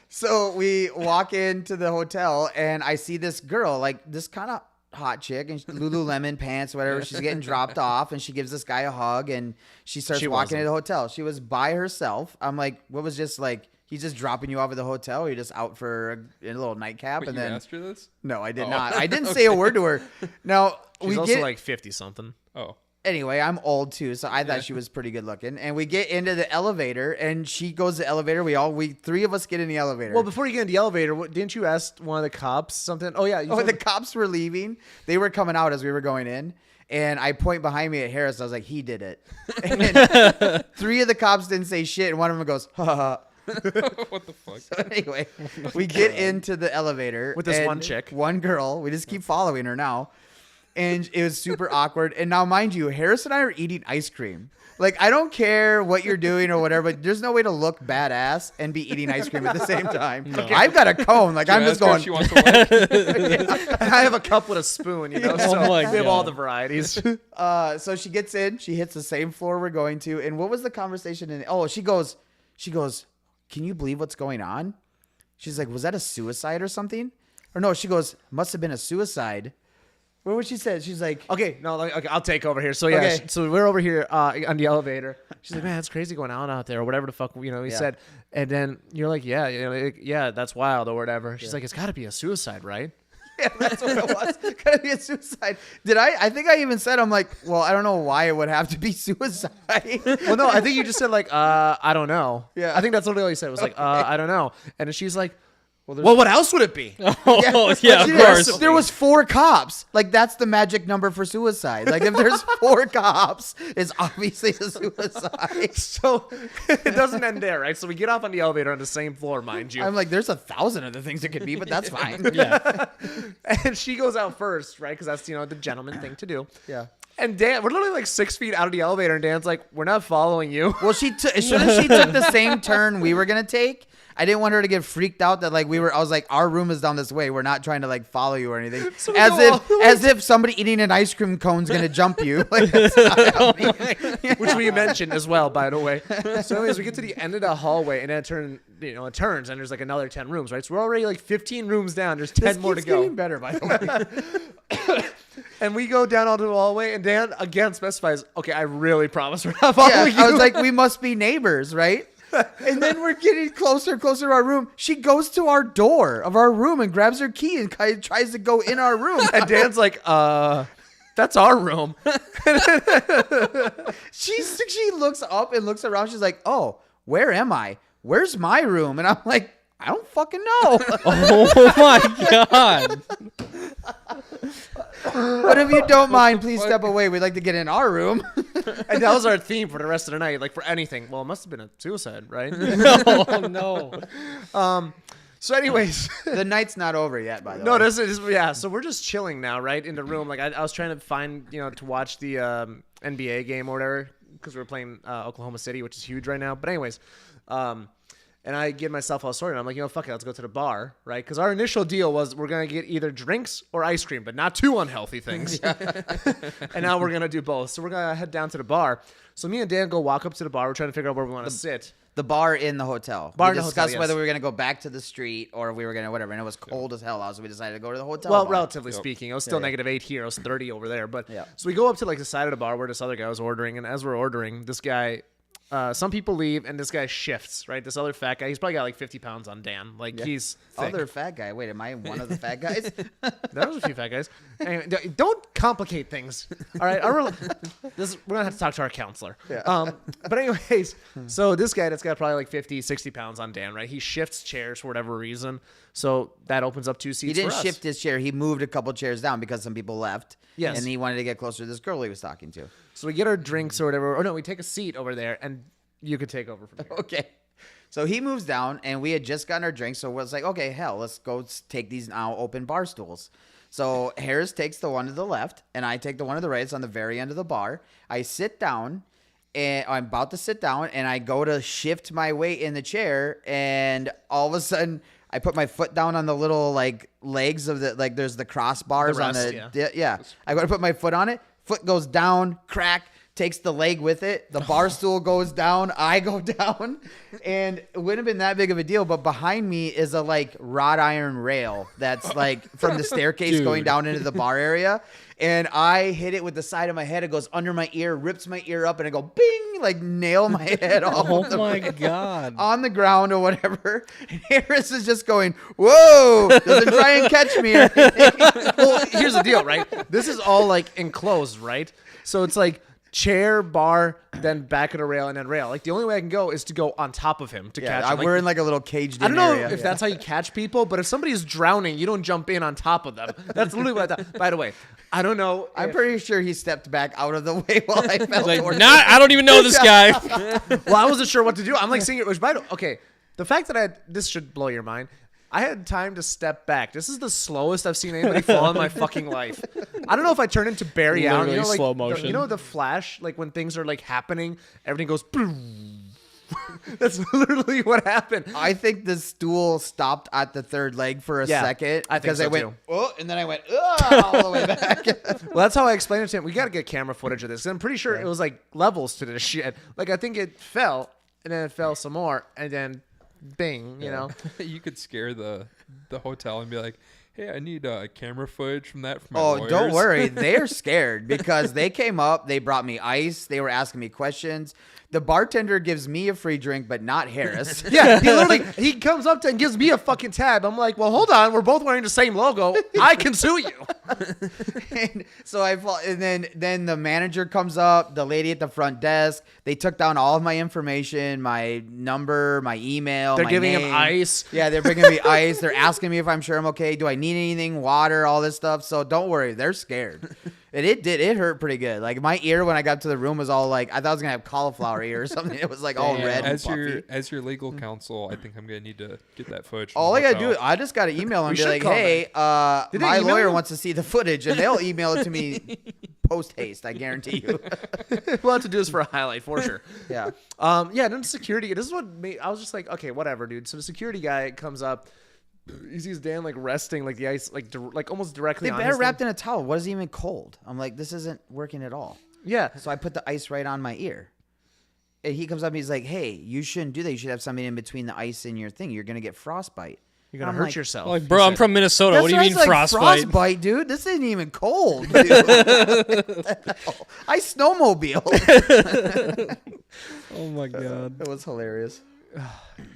So we walk into the hotel, and I see this girl, like this kind of hot chick, and Lululemon pants, whatever. She's getting dropped off, and she gives this guy a hug, and she starts She walking wasn't. to the hotel. She was by herself. I'm like, what was just like? He's just dropping you off at the hotel. Or you're just out for a little nightcap, Wait, and you then asked her this? no, I did Oh. not. I didn't say a word to her. Now She's we also get like 50 something. Oh. anyway, I'm old too, so I thought Yeah. she was pretty good looking. And we get into the elevator, and she goes to the elevator. We 3 of us get in the elevator. Well, before you get in the elevator, didn't you ask one of the cops something? Oh yeah. You Oh, told the me- cops were leaving. They were coming out as we were going in. And I point behind me at Harris. I was like, he did it. And 3 of the cops didn't say shit. And one of them goes, ha ha ha. What the fuck? So anyway, we get into the elevator. With this and one chick. One girl. We just keep following her now. And it was super awkward. And now, mind you, Harris and I are eating ice cream. Like, I don't care what you're doing or whatever, but there's no way to look badass and be eating ice cream at the same time. I've got a cone. Like, I'm just Ask her going. if she wants to work. I have a cup with a spoon, so Oh my we have all God. the varieties. So she gets in, she hits the same floor we're going to, and what was the conversation? She goes, can you believe what's going on? She's like, was that a suicide or something? Or no, she goes, must have been a suicide. What was she said? She's like, Okay, no, okay, I'll take over here. So yeah, Okay. so we're over here on the elevator. She's like, man, it's crazy going on out there, or whatever the fuck he Yeah. said. And then you're like, yeah, that's wild, or whatever. She's like, it's got to be a suicide, right? yeah, that's what it was. Could be a suicide. I think I even said, I'm like, well, I don't know why it would have to be suicide. Well, no, I think you just said like, I don't know. Yeah. I think that's literally all you said. It was like, I don't know. And then she's like, there's- well, what else would it be? Oh, yeah, of Dude, course. There was 4 cops. Like, that's the magic number for suicide. Like, if there's 4 cops, it's obviously a suicide. So it doesn't end there, right? So we get off on the elevator on the same floor, mind you. I'm like, there's 1,000 other things it could be, but that's fine. Yeah. And she goes out first, right? Because that's, the gentleman thing to do. Yeah. And Dan, we're literally like 6 feet out of the elevator, and Dan's like, "We're not following you." Well, as soon as she took the same turn we were gonna take, I didn't want her to get freaked out that like I was like, our room is down this way. We're not trying to like follow you or anything. So we as go all the way as if somebody eating an ice cream cone's gonna jump you. Like, that's not happening. Which we mentioned as well, by the way. So anyways, we get to the end of the hallway, and then it turns, and there's like another 10 rooms, right? So we're already like 15 rooms down. There's 10 This more to keeps go. getting better, by the way. And we go down onto the hallway, and Dan again specifies, "Okay, I really promise we're not Yeah, following you." I was like, we must be neighbors, right? And then we're getting closer and closer to our room. She goes to our door of our room and grabs her key and kind of tries to go in our room. and Dan's like, that's our room. She looks up and looks around. She's like, "Oh, where am I? Where's my room?" And I'm like, "I don't fucking know." Oh my god. But if you don't mind, please step away. We'd like to get in our room. And that was our theme for the rest of the night, like for anything. Well, it must have been a suicide, right? No. So anyways, The night's not over yet, by the no, way. this is, yeah. So we're just chilling now, right? In the room. Like I was trying to find, to watch the NBA game or whatever, because we were playing Oklahoma City, which is huge right now. But anyways, and I give myself all sorted. I'm like, fuck it, let's go to the bar, right? Because our initial deal was we're gonna get either drinks or ice cream, but not two unhealthy things. And now we're gonna do both. So we're gonna head down to the bar. So me and Dan go walk up to the bar. We're trying to figure out where we want to sit. The bar in the hotel. Bar We in the hotel, discussed yes. whether we were going to go back to the street or we were going to whatever. And it was cold as hell out, so we decided to go to the hotel Well, bar. relatively speaking, it was still Yeah, yeah. -8 here. It was 30 over there. But Yeah. so we go up to like the side of the bar where this other guy was ordering, and as we're ordering, this guy, some people leave, and this guy shifts. Right, this other fat guy. He's probably got like 50 pounds on Dan. Like he's thick. Other fat guy. Wait, am I one of the fat guys? There was a few fat guys. Anyway, don't complicate things. All right, we're gonna have to talk to our counselor. Yeah. But anyways, so this guy that's got probably like 50, 60 pounds on Dan, right? He shifts chairs for whatever reason, so that opens up 2 seats. He didn't for us. shift his chair. He moved a couple chairs down because some people left. Yes. And he wanted to get closer to this girl he was talking to. So we get our drinks or whatever. Or no, we take a seat over there, and you could take over from here. Okay. So he moves down, and we had just gotten our drinks, so it was like, okay, hell, let's go take these now open bar stools. So Harris takes the one to the left, and I take the one to the right. It's on the very end of the bar. I sit down, and I'm about to sit down, and I go to shift my weight in the chair, and all of a sudden, I put my foot down on the little like legs of the like. There's the crossbars on rest, the yeah. I go to put my foot on it. Foot goes down, crack. Takes the leg with it. The bar stool goes down. I go down, and it wouldn't have been that big of a deal. But behind me is a like wrought iron rail that's like from the staircase going down into the bar area. And I hit it with the side of my head. It goes under my ear, rips my ear up, and I go bing, like nail my head off. Oh the my rail god. on the ground or whatever. And Harris is just going, whoa, doesn't try and catch me or anything. Well, here's the deal, right? This is all like enclosed, right? So it's like chair, bar, then back of the rail, and then rail. Like the only way I can go is to go on top of him to catch him. Like, we're in like a little caged I in don't know area. if that's how you catch people, but if somebody's drowning, you don't jump in on top of them. That's literally what I thought. By the way, I don't know. I'm pretty sure he stepped back out of the way while I fell Like, towards I don't even know this guy. Well, I wasn't sure what to do. I'm like seeing it. Which, by the okay, the fact that this should blow your mind. I had time to step back. This is the slowest I've seen anybody fall in my fucking life. I don't know if I turn into Barry Allen. Literally Like, slow motion. You know the Flash, like when things are like happening, everything goes. Boom. That's literally what happened. I think the stool stopped at the third leg for a Yeah, second. I think because so I went, too. oh, and then I went, oh, all the way back. Well, that's how I explained it to him. We got to get camera footage of this. I'm pretty sure it was like levels to this shit. Like I think it fell, and then it fell some more, and then bing, you know. You could scare the hotel and be like, hey, I need camera footage from that for my Oh, lawyers. don't worry. They're scared because they came up. They brought me ice. They were asking me questions. The bartender gives me a free drink, but not Harris. Yeah, he literally he comes up to and gives me a fucking tab. I'm like, well, hold on, we're both wearing the same logo. I can sue you. And so and then the manager comes up, the lady at the front desk. They took down all of my information, my number, my email. They're my giving him name. ice. Yeah, they're bringing me ice. They're asking me if I'm sure I'm okay. Do I need anything? Water, all this stuff. So don't worry, they're scared. And it hurt pretty good. Like my ear when I got to the room was all like I thought I was gonna have cauliflower ear or something. It was like all Damn. red and As your puffy. legal counsel, I think I'm gonna need to get that footage. from All the I gotta do hotel. is I just gotta email them and We be should like, call hey, Did they my email lawyer you? wants to see the footage, and they'll email it to me post haste. I guarantee you. We'll have to do this for a highlight for sure. Yeah. Yeah, then security. This is what made, I was just like, okay, whatever, dude. So the security guy comes up. He sees Dan like resting, like the ice, like almost directly. They on better his wrapped thing. in a towel. What is he even cold? I'm like, this isn't working at all. Yeah. So I put the ice right on my ear. And he comes up and he's like, hey, you shouldn't do that. You should have something in between the ice and your thing. You're going to get frostbite. You're gonna I'm hurt like, yourself. Like, he bro, I'm said. from Minnesota. That's What do you what I mean was like, frostbite? Frostbite, dude. This isn't even cold, dude. I snowmobile. Oh my god. It was hilarious.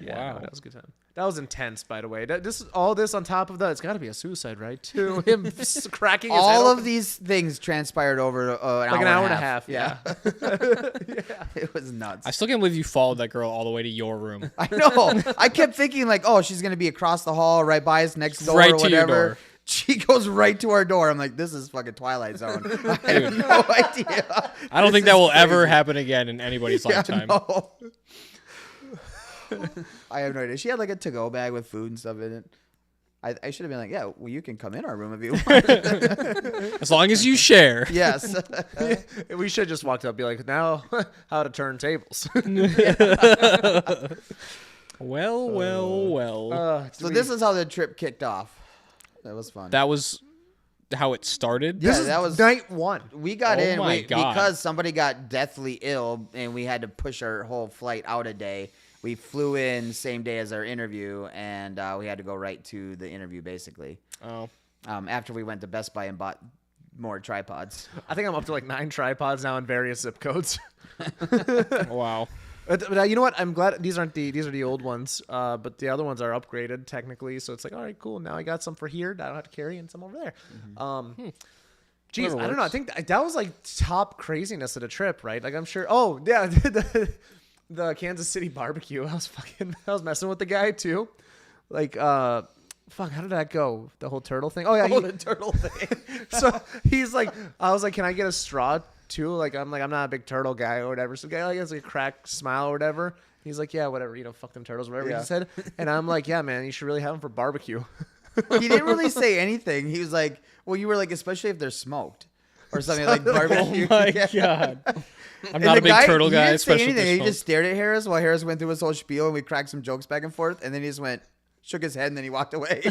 Yeah, Wow. that was a good time. That was intense, by the way. This all this on top of that. It's got to be a suicide, right? Too him cracking his head All open. of these things transpired over like an hour and a half. Yeah. It was nuts. I still can't believe you followed that girl all the way to your room. I know. I kept thinking like, oh, she's gonna be across the hall, right by us, next door, Right or to your whatever. door. She goes right to our door. I'm like, this is fucking Twilight Zone. I have no idea. I don't This think that is will ever crazy. happen again in anybody's Yeah, lifetime. no. I have no idea. She had like a to-go bag with food and stuff in it. I should have been like, yeah, well, you can come in our room if you want. As long as you share. Yes. We should just walked up and be like, now how to turn tables. Well. So this is how the trip kicked off. That was fun. That was how it started. Yeah, This is that was night one. We got Oh in my God. because somebody got deathly ill and we had to push our whole flight out a day. We flew in same day as our interview and we had to go right to the interview basically. Oh. After we went to Best Buy and bought more tripods. I think I'm up to like 9 tripods now in various zip codes. Wow. But you know what? I'm glad these are the old ones. But the other ones are upgraded technically. So it's like, all right, cool. Now I got some for here that I don't have to carry and some over there. Geez, Whatever I don't know. I works. think that was like top craziness of the trip, right? Like I'm sure. Oh yeah, the Kansas City barbecue. I was messing with the guy too. Like fuck, how did that go? The whole turtle thing. Oh yeah, The turtle thing. so he's like, I was like, can I get a straw too? Like I'm not a big turtle guy or whatever. So the guy like has like a cracked smile or whatever. He's like, yeah, whatever, fuck them turtles, whatever Yeah. he said. And I'm like, yeah, man, you should really have them for barbecue. He didn't really say anything. He was like, well, you were like, especially if they're smoked or something like barbecue. Oh my Yeah. god. I'm And not the a big turtle he guy, didn't say especially with anything. this He just stared at Harris while Harris went through his whole spiel, and we cracked some jokes back and forth, and then he just went, shook his head, and then he walked away.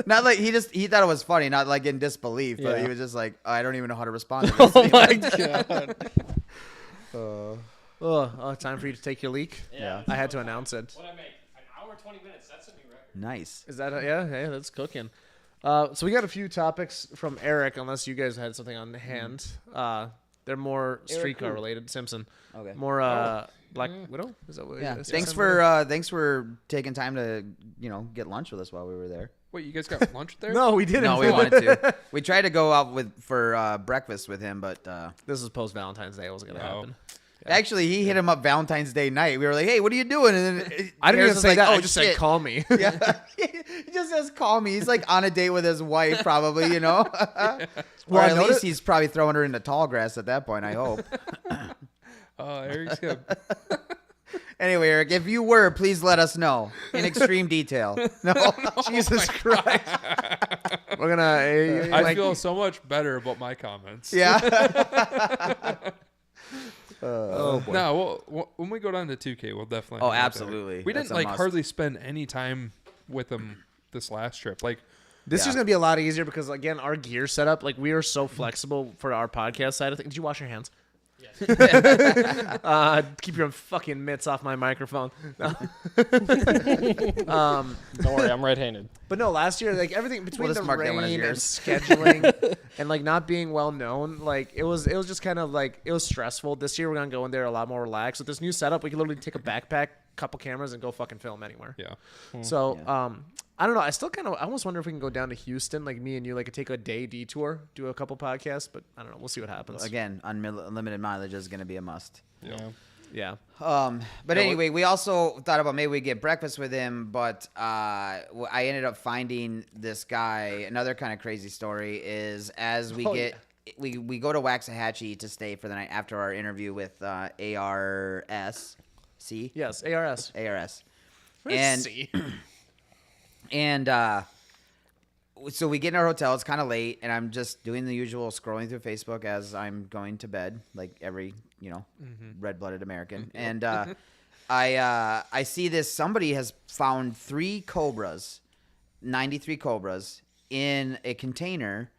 Not like he thought it was funny, not like in disbelief, but Yeah. he was just like, I don't even know how to respond to this. Oh my god. Time for you to take your leak. Yeah. I had to announce it. What I make? An hour 20 minutes. That's a new record. Nice. Is that yeah, that's cooking. So we got a few topics from Eric, unless you guys had something on hand. They're more streetcar who? related. Simpson. Okay. More Black Widow. Is that what? Yeah. is Thanks Simpson? for taking time to get lunch with us while we were there. Wait, you guys got lunch there? No, we didn't. No, we wanted to. We tried to go out for breakfast with him, but This is post Valentine's Day. It wasn't gonna Oh. happen. actually he hit him up Valentine's Day night. We were like, "Hey, what are you doing?" And then I didn't Harris even was say like, that. "Oh, I just said, shit." "Call me." Yeah, he just says, "Call me." He's like on a date with his wife, probably. Or Well, I at noticed- least he's probably throwing her into tall grass at that point. I hope. Eric's got Anyway, Eric, if you were, please let us know in extreme detail. No, Jesus Christ. We're gonna. I feel so much better about my comments. yeah. Oh boy. No, when we go down to 2K, we'll definitely. Oh, hang out there. absolutely. We That's didn't a must. hardly spend any time with them this last trip. Like, This Yeah. is gonna be a lot easier because again, our gear setup, like we are so flexible for our podcast side of things. Did you wash your hands? Keep your fucking mitts off my microphone. No. Don't worry, I'm right-handed. But no, last year, like everything between just the mark that one as rain and yours. scheduling and like not being well known, like it was just kind of like it was stressful. This year we're gonna go in there a lot more relaxed. With this new setup, we can literally take a backpack, couple cameras, and go fucking film anywhere. yeah. So, Yeah. I don't know. I still I almost wonder if we can go down to Houston, like me and you, like take a day detour, do a couple podcasts. But I don't know. We'll see what happens. Again, unlimited mileage is going to be a must. Yeah. Yeah. But Yeah, anyway, we also thought about maybe we get breakfast with him, but I ended up finding this guy. Another kind of crazy story is as we we go to Waxahachie to stay for the night after our interview with ARS. See? Yes. ARS. ARS. Let's And see. and so we get in our hotel. It's kind of late, and I'm just doing the usual scrolling through Facebook as I'm going to bed, like every red-blooded American. And I see this. Somebody has found 3 Cobras, 93 Cobras, in a container,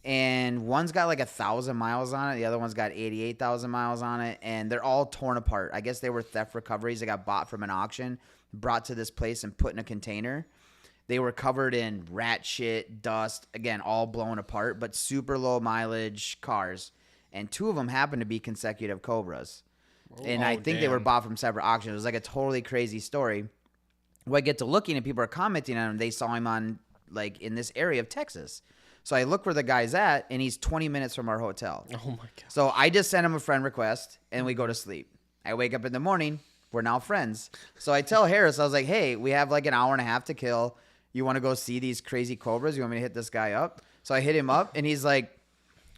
and one's got like 1,000 miles on it. The other one's got 88,000 miles on it, and they're all torn apart. I guess they were theft recoveries. They got bought from an auction, brought to this place, and put in a container. They were covered in rat shit, dust, again, all blown apart, but super low mileage cars. And 2 of them happened to be consecutive Cobras. And I think they were damn. bought from separate auctions. It was like a totally crazy story. When I get to looking and people are commenting on him, they saw him on, like, in this area of Texas. So I look where the guy's at, and he's 20 minutes from our hotel. Oh my god. So I just send him a friend request, and we go to sleep. I wake up in the morning. We're now friends. So I tell Harris, I was like, hey, we have like an hour and a half to kill. You want to go see these crazy Cobras? You want me to hit this guy up? So I hit him up, and he's like,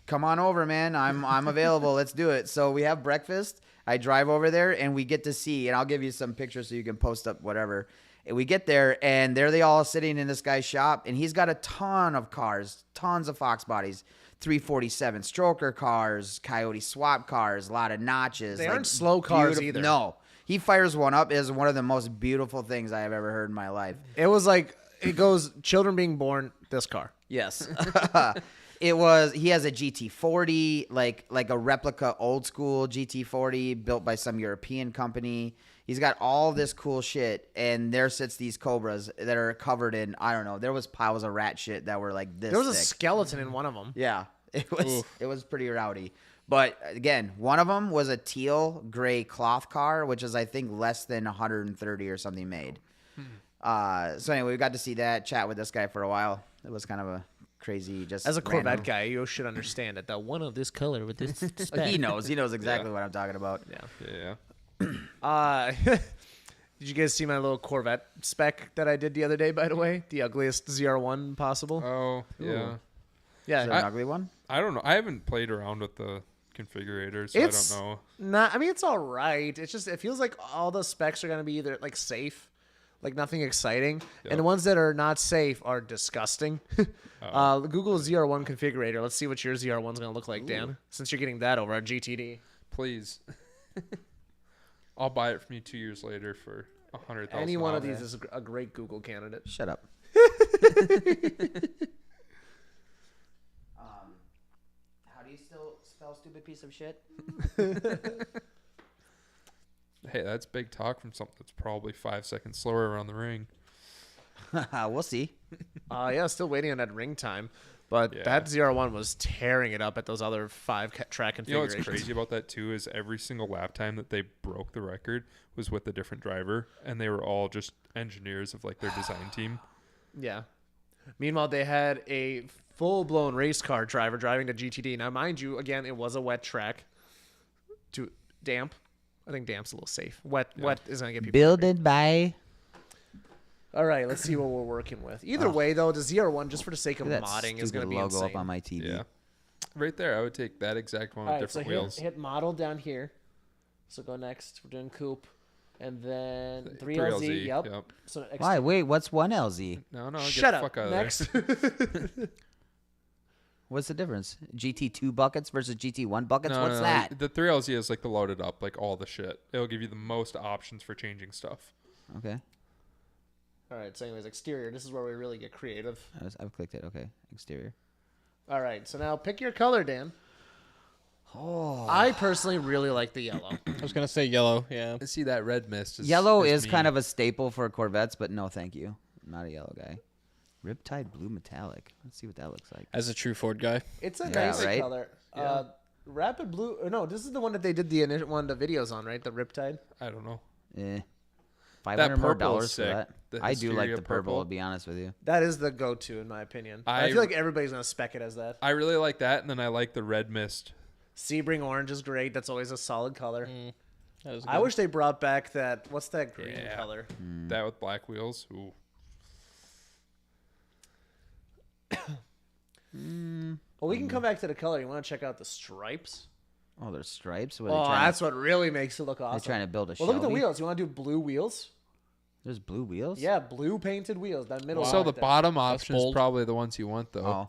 come on over, man. I'm available. Let's do it. So we have breakfast. I drive over there, and we get to see, and I'll give you some pictures so you can post up whatever. And we get there, and there they all sitting in this guy's shop, and he's got a ton of cars, tons of Fox bodies, 347 stroker cars, Coyote swap cars, a lot of notches. They like, aren't slow cars beautiful- either. No. He fires one up. It is one of the most beautiful things I have ever heard in my life. It was like it goes children being born. This car. Yes. He has a GT40, like a replica old school GT40 built by some European company. He's got all this cool shit, and there sits these Cobras that are covered in, I don't know, there was piles of rat shit that were like this There was a thick. skeleton in one of them. Yeah, it was pretty rowdy. But again, one of them was a teal gray cloth car, which is I think less than 130 or something made. So anyway, we got to see that, chat with this guy for a while. It was kind of a crazy, just As a Corvette random- guy, you should understand it. That one of this color with this spec. He knows exactly what I'm talking about. Yeah. Yeah. Did you guys see my little Corvette spec that I did the other day? By the way, the ugliest ZR1 possible. Oh, yeah. Yeah, Is it an ugly one? I don't know. I haven't played around with the configurators, so It's- I don't know. Nah, I mean it's all right. It's just it feels like all the specs are gonna be either like safe, like nothing exciting, Yep. and the ones that are not safe are disgusting. Google ZR1 configurator. Let's see what your ZR1's gonna look like, Dan. Since you're getting that over on GTD. Please. I'll buy it from you 2 years later for $100,000. Any one of these is a great Google candidate. Shut up. How do you still spell stupid piece of shit? Hey, that's big talk from something that's probably 5 seconds slower around the ring. We'll see. Yeah, still waiting on that ring time. But Yeah. that ZR1 was tearing it up at those other 5 track configurations. You know what's crazy about that too is every single lap time that they broke the record was with a different driver, and they were all just engineers of like their design team. Yeah. Meanwhile, they had a full-blown race car driver driving to GTD. Now, mind you, again, it was a wet track. To damp. I think damp's a little safe. Wet is going to get people. Builded by. All right, let's see what we're working with. Either way, though, the ZR1, just for the sake of Look at that modding, is stupid going to be logo insane. up on my TV. Yeah, right there. I would take that exact one All with right, so different wheels. hit model down here. So go next. We're doing coupe. And then 3LZ, 3LZ. Yep. yep. So Why? Wait, what's 1LZ? No, get Shut the up. fuck out of Next. there. What's the difference? GT2 buckets versus GT1 buckets? No, What's no, that? The 3LZ is like the loaded up, like all the shit. It'll give you the most options for changing stuff. Okay. All right, so anyways, exterior. This is where we really get creative. I've clicked it. Okay. Exterior. All right, so now pick your color, Dan. Oh. I personally really like the yellow. I was gonna say yellow. Yeah. See that red mist? Yellow is kind of a staple for Corvettes, but no, thank you. I'm not a yellow guy. Riptide blue metallic. Let's see what that looks like. As a true Ford guy. It's a Yeah, nice right? color. Rapid blue. Or no, this is the one that they did the initial one of the videos on, right? The Riptide. I don't know. Eh. That $500 more purple is for sick. that. The I do like Hysteria the purple, purple. to be honest with you. That is the go-to in my opinion. I I- feel like everybody's gonna spec it as that. I really like that, and then I like the red mist. Sebring orange is great. That's always a solid color. That was I good. wish they brought back that. What's that green Yeah. color? That with black wheels. Ooh. Well, we can come back to the color. You want to check out the stripes? Oh, there's stripes. What, Oh, trying that's what really makes it look awesome. trying to build a Well, look at the Shelby? wheels. You want to do blue wheels? There's blue wheels. Yeah, blue painted wheels. That middle. So one the right there. bottom option is bold. probably the ones you want, though. Oh,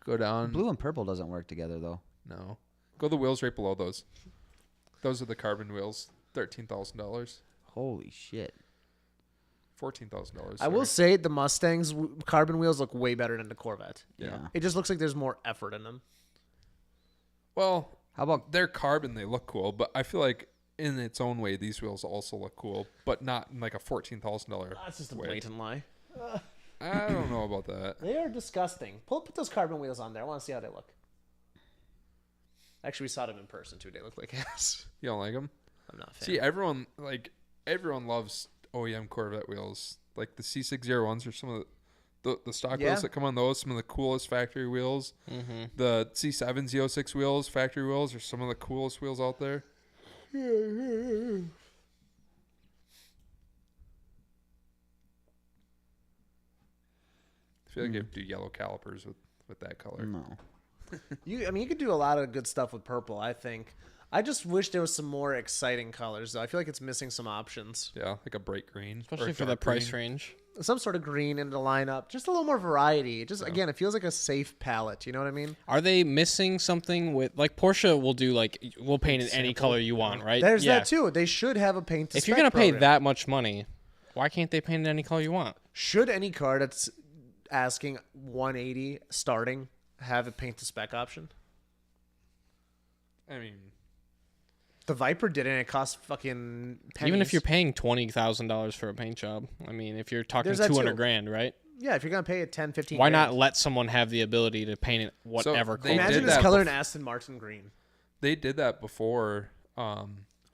Go down. blue and purple doesn't work together though. No. Go the wheels right below those. Those are the carbon wheels. $13,000. Holy shit. $14,000. I will say the Mustangs carbon wheels look way better than the Corvette. Yeah. It just looks like there's more effort in them. Well, How about they're carbon. They look cool, but I feel like in its own way, these wheels also look cool, but not in like a $14,000. That's just a way. blatant lie. I don't know about that. They are disgusting. Put those carbon wheels on there. I want to see how they look. Actually, we saw them in person too. They look like ass. You don't like them? I'm not a fan. See, everyone loves OEM Corvette wheels. Like the C601s are some of the stock Yeah. wheels that come on those. Some of the coolest factory wheels. Mm-hmm. The C7 Z06 wheels, factory wheels, are some of the coolest wheels out there. I feel like you have to do yellow calipers with that color. no? You could do a lot of good stuff with purple. I think. I just wish there was some more exciting colors, though. I feel like it's missing some options. Yeah, like a bright green, Especially or for the dark price green. range. Some sort of green in the lineup. Just a little more variety. Just again, it feels like a safe palette. You know what I mean? Are they missing something with like Porsche will do like we'll paint in any color you want, right? There's Yeah. that too. They should have a paint to If you're spec gonna pay program. that much money, why can't they paint in any color you want? Should any car that's asking 180 starting have a paint to spec option? I mean, The Viper did, and it cost fucking pennies. Even if you're paying $20,000 for a paint job, I mean, if you're talking There's that 200 too. grand, right? yeah, if you're gonna pay it 10, 15. Why grand. not let someone have the ability to paint it whatever they color? Imagine did this that color in Aston Martin green. they did that before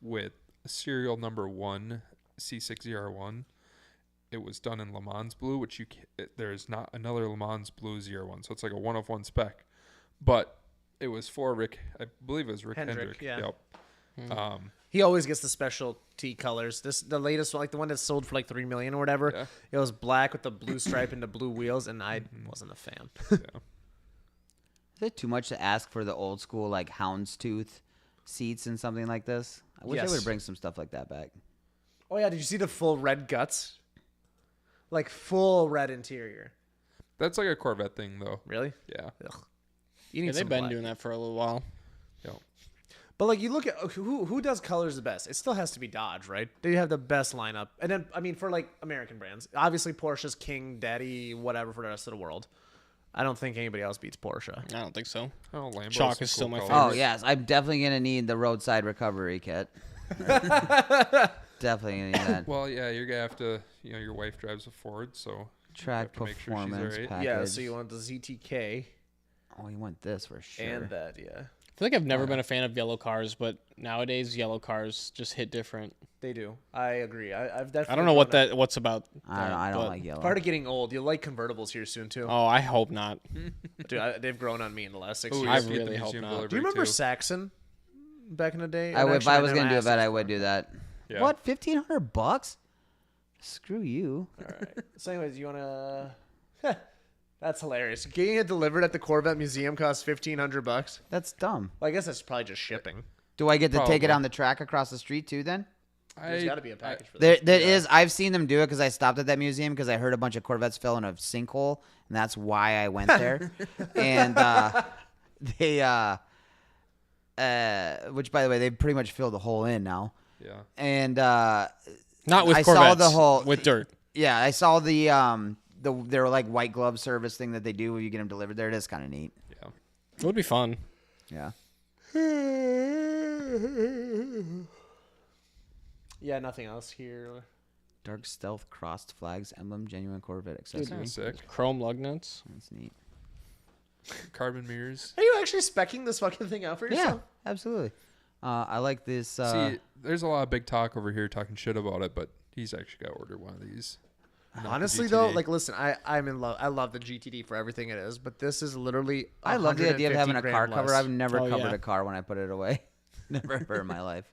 with serial number 1 C6ZR1. It was done in Le Mans blue, which there's not another Le Mans blue ZR1, so it's like a one of one spec. But it was for Rick, I believe it was Rick Hendrick, Hendrick. yeah. Yep. He always gets the specialty colors. The latest one, like the one that sold for like $3 million or whatever. Yeah. It was black with the blue stripe and the blue wheels, and I wasn't a fan. Yeah. Is it too much to ask for the old school like houndstooth seats and something like this? I wish Yes. they would bring some stuff like that back. Oh yeah, did you see the full red guts? Like full red interior. That's like a Corvette thing, though. Really? Yeah. Ugh. You need Yeah, some they've been black. doing that for a little while. Yep. But like you look at who does colors the best? It still has to be Dodge, right? They have the best lineup. And then I mean for like American brands, obviously Porsche's king, daddy, whatever for the rest of the world. I don't think anybody else beats Porsche. I don't think so. Oh, Lambo. Chalk is still my Oh favorite. yes, I'm definitely gonna need the roadside recovery kit. Definitely gonna need that. Well, yeah, you're gonna have to. Your wife drives a Ford, so Track have to make sure she's performance alright. package. Yeah, so you want the ZTK Oh, you want this for sure. and that, yeah. I feel like I've never been a fan of yellow cars, but nowadays yellow cars just hit different. They do. I agree. I've definitely I don't know what's about. I don't but- like yellow. Part of getting old, you'll like convertibles here soon too. Oh, I hope not. Dude, they've grown on me in the last 6 Ooh, years. I you should get the really hope museum not. delivery, Do you remember too. Saxon back in the day? If I Actually, was my gonna do a asked vet, this I would do that. Yeah. What? $1,500? Screw you. All right. So, anyways, you wanna? That's hilarious. Getting it delivered at the Corvette Museum costs $1,500. That's dumb. Well, I guess that's probably just shipping. Do I get to take it Probably. on the track across the street too? Then There's got to be a package for there, that. there is. I've seen them do it because I stopped at that museum because I heard a bunch of Corvettes fell in a sinkhole, and that's why I went there. And they, which by the way, they pretty much filled the hole in now. Yeah. And Not with I saw Corvettes. the whole- with dirt. yeah, I saw the their like white glove service thing that they do when you get them delivered there. It is kind of neat. Yeah. It would be fun. Yeah. Yeah, nothing else here. Dark stealth crossed flags emblem genuine Corvette That's accessory. kind of sick. Chrome lug nuts. That's neat. Carbon mirrors. Are you actually specking this fucking thing out for Yeah, yourself? absolutely. I like this. See, there's a lot of big talk over here talking shit about it, but he's actually got to order one of these. Not the Honestly, though, GTD. like, listen, I'm in love. I love the GTD for everything it is, but this is literally. I love the idea of having a 150 car grand cover. less. I've never Oh, covered yeah. a car when I put it away. Never ever in my life.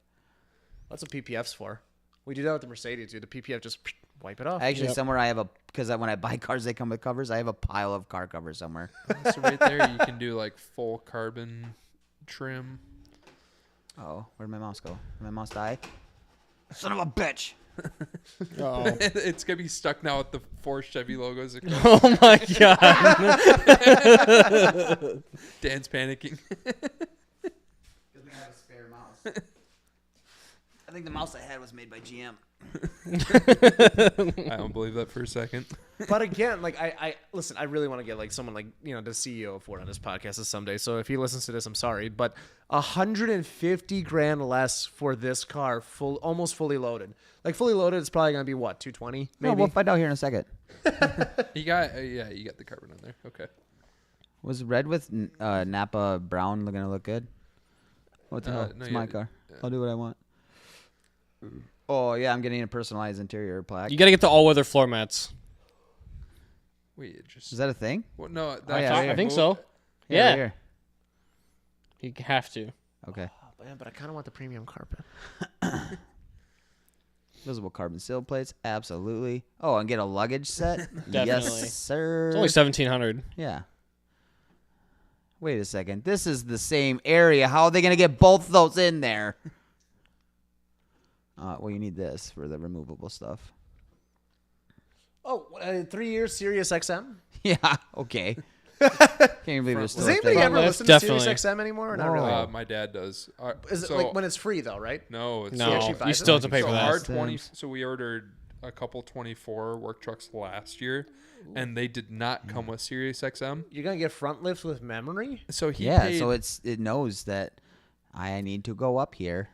That's what PPF's for. We do that with the Mercedes, dude. The PPF just wipe it off. Actually, Yep. somewhere I have a because when I buy cars, they come with covers. I have a pile of car covers somewhere. So right there, you can do like full carbon trim. Oh, where'd my mouse go? Did my mouse die? Son of a bitch! Oh. It's gonna be stuck now with the 4 Chevy logos. Oh my god. Dan's panicking. Because we have a spare mouse. I think the mouse I had was made by GM. I don't believe that for a second. But again, like I listen, I really want to get like someone like the CEO of Ford on this podcast someday. So if he listens to this, I'm sorry, but $150,000 less for this car, almost fully loaded. Like fully loaded, it's probably gonna be what, 220 maybe. No, we'll find out here in a second. You got you got the carbon on there. Okay. Was red with Napa brown gonna look good? What the hell? no, It's my yeah, car. yeah. I'll do what I want. Oh yeah, I'm getting a personalized interior plaque. You got to get the all-weather floor mats. Wait, it just Is that a thing? well, no. yeah, That right I think so. Here, Yeah. right here. You have to. Okay. Oh, man, but I kind of want the premium carpet. Visible carbon seal plates, absolutely. Oh, and get a luggage set. Definitely. Yes, sir. It's only 1,700. Yeah. Wait a second. This is the same area. How are they gonna get both of those in there? Well, you need this for the removable stuff. Oh, 3 years Sirius XM. Yeah. Okay. Can't even believe it's still Does a anybody thing. ever Front listen lift, to Sirius definitely. XM anymore? Or not No. really. my dad does. Is it so, like when it's free though, right? no, it's No, actually you buys still it? have to pay so for our that. 20. So we ordered a couple 24 work trucks last year, and they did not come with Sirius XM. You're gonna get front lifts with memory. So he Yeah. paid, So it knows that I need to go up here.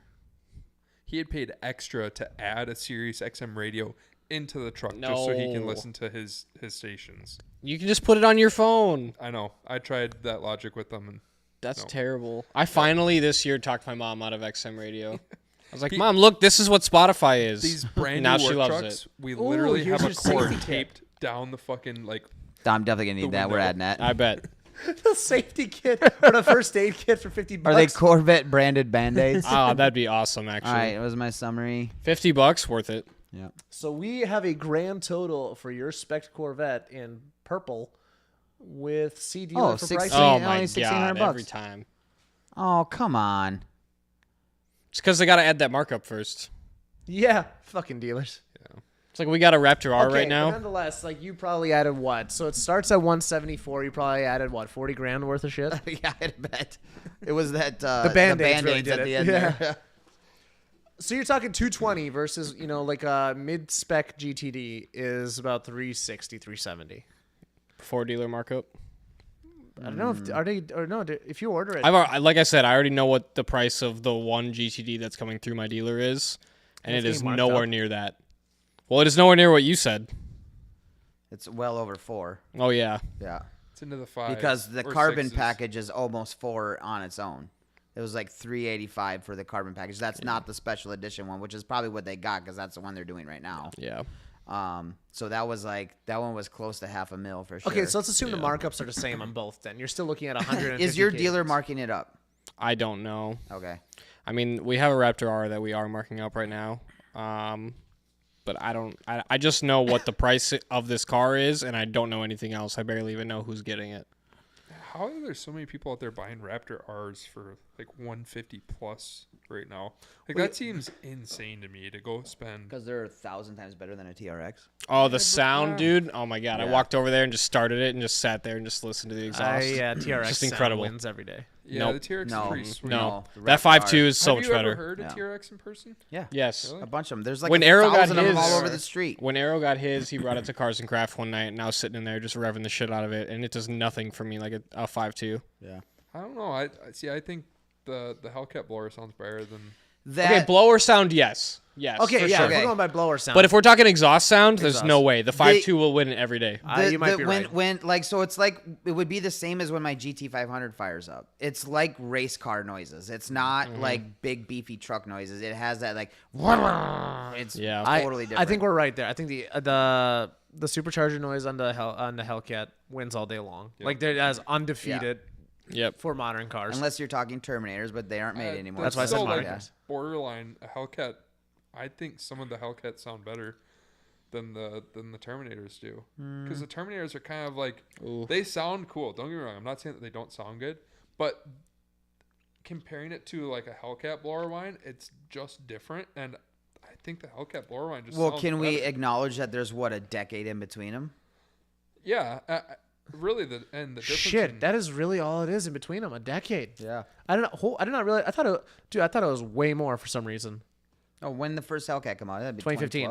he had paid extra to add a Sirius XM radio into the truck just so he can No. listen to his stations. You can just put it on your phone. I know. I tried that logic with them, and That's No. terrible. I finally this year talked my mom out of XM radio. I was like, Mom, look, this is what Spotify is. these brand now new she work loves trucks, it. we Ooh, literally here's have a your cord safety kit. taped down the fucking like. I'm definitely gonna need The that. We're window. adding that. I bet. The safety kit or the first aid kit for $50. Are they Corvette branded Band-Aids? Oh, that'd be awesome, actually. All right. What was my summary? $50 worth it. Yeah. So we have a grand total for your spec Corvette in purple with C dealer Oh, for 16 price. Oh only my $1,600 god, every bucks. time. Oh, come on. It's because they got to add that markup first. Yeah, fucking dealers. It's like we got a Raptor R Okay, right but now. nonetheless, like you probably added what? So it starts at 174. You probably added what? 40 grand worth of shit. Yeah, I bet. It was that The Band-Aids really did at the it. end Yeah. there. So you're talking 220 versus like a mid-spec GTD is about 360, 370. Before dealer markup. I don't know if are they or no. If you order it, Like I said, I already know what the price of the one GTD that's coming through my dealer is, and It's it is getting marked nowhere up. near that. Well, it is nowhere near what you said. It's well over 4. Oh yeah. Yeah. It's into the 5 Because the or carbon 6s. package is almost 4 on its own. It was like $385 for the carbon package. That's not the special edition one, which is probably what they got because that's the one they're doing right now. Yeah. So that one was close to $500,000 for sure. okay. So let's assume the markups are the same on both. Then you're still looking at 150. is your dealer marking it up? I don't know. Okay. I mean, we have a Raptor R that we are marking up right now. But I just know what the price of this car is, and I don't know anything else. I barely even know who's getting it. How are there so many people out there buying Raptor R's for like 150 plus right now? Like that seems insane to me to go spend. Because they're 1,000 times better than a TRX. Oh, the sound, dude! Oh my god! I Yeah. walked over there and just started it and just sat there and just listened to the exhaust. TRX Just sound incredible. wins every day. Yeah, Nope. the TRX No. is pretty sweet. No, the that Raptor 5.2 is so Have much you better. ever heard a Yeah. TRX in person? Yeah. Yes. Really? A bunch of them. There's like When a Arrow got 1,000 of them his- all over the street. When Arrow got his, he brought it to Cars and Craft one night, and I was sitting in there just revving the shit out of it, and it does nothing for me like a 5.2. Yeah. I don't know. I see. I think the Hellcat blower sounds better than. Okay, blower sound, yes. Yes. Okay, for yeah, sure. if we're going by blower sound. But if we're talking exhaust sound, there's Exhaust. no way. The 5.2 will win it every day. You might be right. So it's like it would be the same as when my GT500 fires up. It's like race car noises. It's not Mm-hmm. like big beefy truck noises. It has that like it's Yeah. totally different. I think we're right there. I think the supercharger noise on the Hellcat wins all day long. Like they're as undefeated Yep. for modern cars. unless you're talking Terminators, but they aren't made anymore. That's why I said still, modern like, cars. borderline a Hellcat. I think some of the Hellcats sound better than the Terminators do, because the Terminators are kind of like they sound cool. Don't get me wrong. I'm not saying that they don't sound good, but comparing it to like a Hellcat blower line, it's just different. And I think the Hellcat blower line just Well, sounds can we better. acknowledge that there's a decade in between them? Yeah, really the difference. Shit, in- that is really all it is in between them. A decade. Yeah. I don't know. I did not realize. I thought it was way more for some reason. Oh, when the first Hellcat come out? That'd be 2015.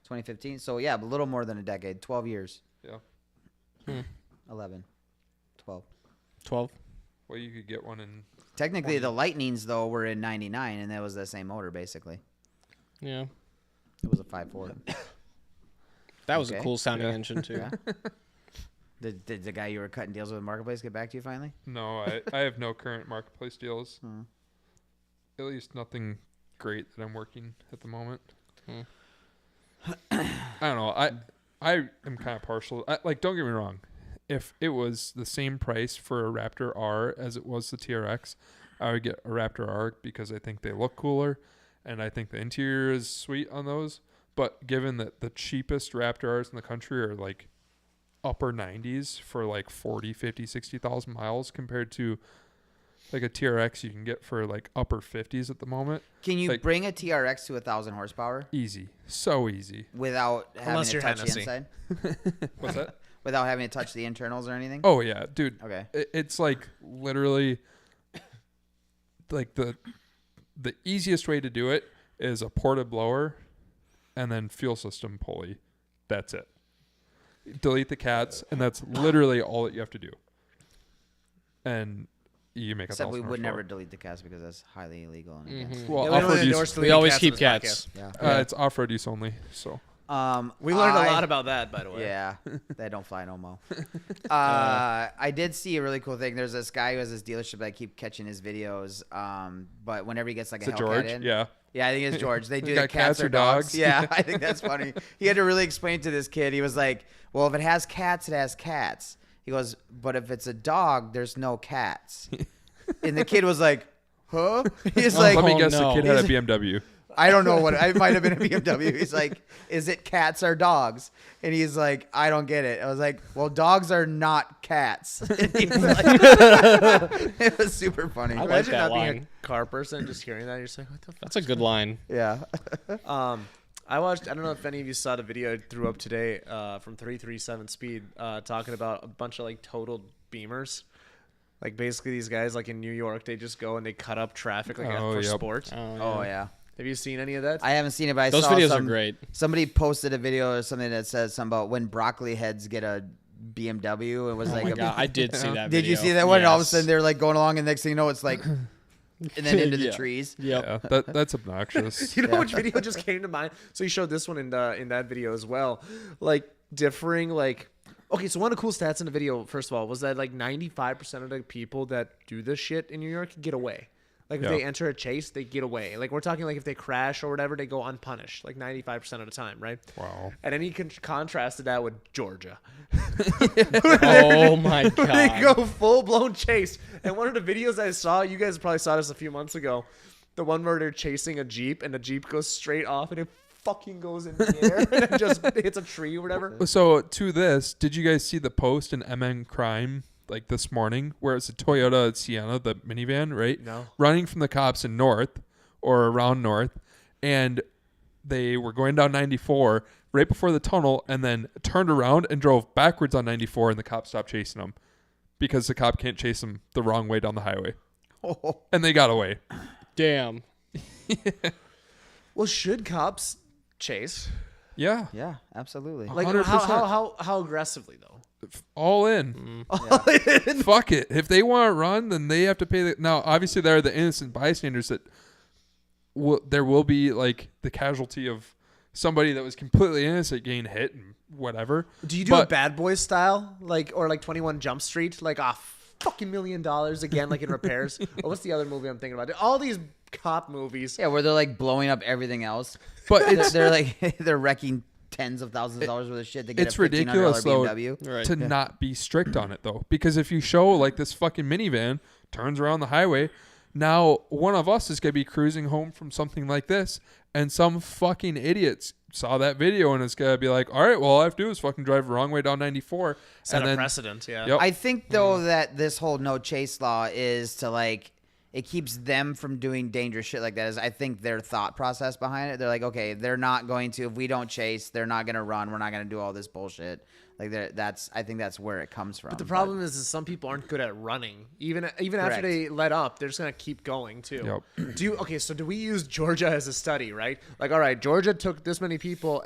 2015. So yeah, a little more than a decade. 12 years. yeah. 11. 12. 12. Well, you could get one in. Technically, the Lightnings though were in '99, and that was the same motor basically. Yeah. It was a 5.4. That was a Okay. cool sounding Yeah. engine too. Yeah. Did the guy you were cutting deals with in Marketplace get back to you finally? No, I have no current marketplace deals. Hmm. At least nothing great that I'm working at the moment. Hmm. I don't know. I am kind of partial. Like, don't get me wrong. If it was the same price for a Raptor R as it was the TRX, I would get a Raptor R because I think they look cooler, and I think the interior is sweet on those. But given that the cheapest Raptor Rs in the country are like upper 90s for like 40, 50, 60,000 miles compared to like a TRX you can get for like upper 50s at the moment. Can you Like- bring a TRX to 1,000 horsepower Easy. So easy. without having Unless to you're touch Hennessy. the inside? What's that? Without having to touch the internals or anything? Oh, yeah. Dude, Okay. it's like literally like the easiest way to do it is a porta blower and then fuel system pulley. That's it. Delete the cats, and that's literally all that you have to do. And you make Except we 1,000 would never horsepower. delete the cast because that's highly illegal and against. Mhm. Well, Yeah, we don't off-road use, endorse We deleting always cats keep on this cats. podcast. Yeah. it's off-road use only. So We learned a I- lot about that, by the way. Yeah, they don't fly no more. I did see a really cool thing. There's this guy who has this dealership that I keep catching his videos. But whenever he gets like is a it Hellcat George? in, Yeah. yeah, I think it's George. They do You the got cats or dogs. Yeah, Yeah. I think that's funny. He had to really explain to this kid. He was like, "Well, if it has cats, it has cats." He goes, "But if it's a dog, there's no cats." And the kid was like, "Huh?" He's like, Let me Oh, guess, no. the kid had a BMW. I don't know what it might have been a BMW. He's like, "Is it cats or dogs?" And he's like, "I don't get it." I was like, "Well, dogs are not cats." And he was like, it was super funny. I like Imagine that not being line. a car person and just hearing that. You're just like, what the fuck? That's a good line. Yeah. I watched. I don't know if any of you saw the video I threw up today from 337 Speed talking about a bunch of like totaled Beamers. Like basically these guys like in New York, they just go and they cut up traffic like Oh, for yep. sport. Oh yeah. Have you seen any of that? I haven't seen it, but I Those saw videos some, are great. Somebody posted a video or something that says something about when broccoli heads get a BMW. It was Oh like my a, God, I did see that. Did you video. see that one? And all of a Yes. sudden they're like going along, and next thing you know, it's like, and then into the Yeah. trees. Yep. Yeah, that's obnoxious. You know Yeah. which video just came to mind? So he showed this one in that video as well. Like differing like okay, so one of the cool stats in the video, first of all, was that like 95% of the people that do this shit in New York get away. Like if Yeah. they enter a chase, they get away. Like we're talking like if they crash or whatever, they go unpunished. Like 95% of the time, right? Wow. And then he contrasted that with Georgia. Oh my They god. go full blown chase. And one of the videos I saw, you guys probably saw this a few months ago, the one where they're chasing a Jeep and the Jeep goes straight off and it fucking goes in the air and it just hits a tree or whatever. So to this, did you guys see the post in MN Crime like this morning where it's a Toyota Sienna, the minivan, right? No. Running from the cops in North or around North, and they were going down 94 right before the tunnel and then turned around and drove backwards on 94 and the cop stopped chasing them because the cop can't chase them the wrong way down the highway. And they got away. Damn. Well, should cops chase? Yeah. Yeah, absolutely. Like 100%. how aggressively though? All in. Fuck it. If they want to run, then they have to pay the. Now, obviously, there are the innocent bystanders that there will be like the casualty of somebody that was completely innocent getting hit and whatever. Do you do a But- Bad Boys style, like or like 21 Jump Street, like a fucking $1 million again, like in repairs? Or what's the other movie I'm thinking about? All these cop movies. Yeah, where they're like blowing up everything else. But They're, it's they're like they're wrecking tens of thousands of dollars worth of shit to get it's a $1,500 ridiculous though BMW. Right. to not be strict on it though, because if you show like this fucking minivan turns around the highway, now one of us is gonna be cruising home from something like this, and some fucking idiots saw that video and it's gonna be like, all right, well, all I have to do is fucking drive the wrong way down 94, Set and a then precedent, yeah. Yep. I think though that this whole no chase law is to like it keeps them from doing dangerous shit like that. Is I think their thought process behind it. They're like, okay, they're not going to. If we don't chase, they're not going to run. We're not going to do all this bullshit. Like I think that's where it comes from. But the problem is some people aren't good at running. Even after Correct. they let up, they're just gonna keep going too. Yep. So do we use Georgia as a study, right? Like, all right, Georgia took this many people,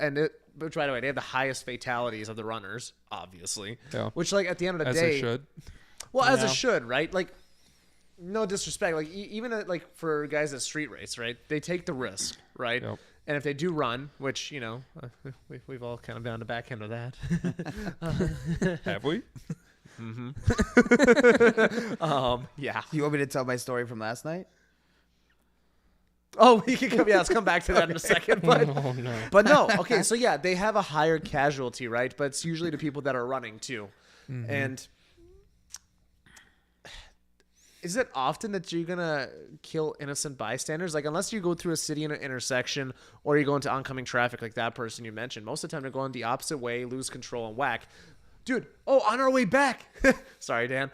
which by the way, they have the highest fatalities of the runners, obviously. Yeah. Which, like, at the end of the As day, they should. well, as Yeah. it should, right? Like, no disrespect, like even like for guys that street race, right? They take the risk, right? Yep. And if they do run, which we've all kind of been on the back end of that. Have we? Yeah. You want me to tell my story from last night? Oh, we can come. Yeah, let's come back to that in a second. But Oh no. but no. Okay, so yeah, they have a higher casualty, right? But it's usually the people that are running too. And is it often that you're gonna kill innocent bystanders? Like, unless you go through a city in an intersection or you go into oncoming traffic, like that person you mentioned. Most of the time, they're going the opposite way, lose control, and whack. Dude, on our way back. Sorry, Dan.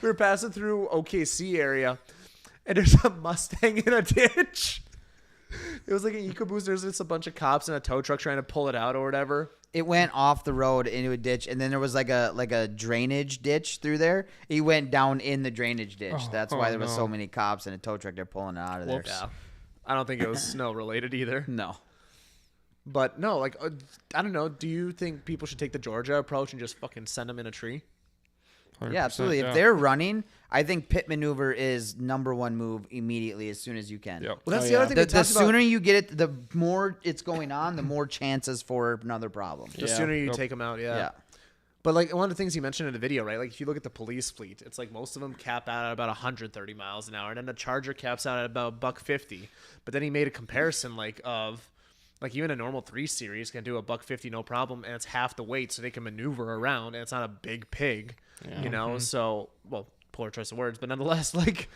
We were passing through OKC area, and there's a Mustang in a ditch. It was like an EcoBoost. There's just a bunch of cops in a tow truck trying to pull it out or whatever. It went off the road into a ditch, and then there was like a drainage ditch through there. He went down in the drainage ditch. That's why there was so many cops and a tow truck. They're pulling it out of there. Whoops. Yeah. I don't think it was snow related either. No. But no, like, I don't know. Do you think people should take the Georgia approach and just fucking send them in a tree? 100%, Yeah, absolutely. yeah. If they're running, I think pit maneuver is number one move immediately as soon as you can. Yep. Well, that's Oh, the yeah. other thing. The we talked about. sooner you get it, the more it's going on, the more chances for another problem. The Yeah. sooner you Yep. take them out, Yeah. But like one of the things you mentioned in the video, right? Like if you look at the police fleet, it's like most of them cap out at about 130 miles an hour, and then the Charger caps out at about $150. But then he made a comparison of even a normal 3 Series can do a $150 no problem, and it's half the weight, so they can maneuver around, and it's not a big pig, you know. So, well, poor choice of words, but nonetheless, like,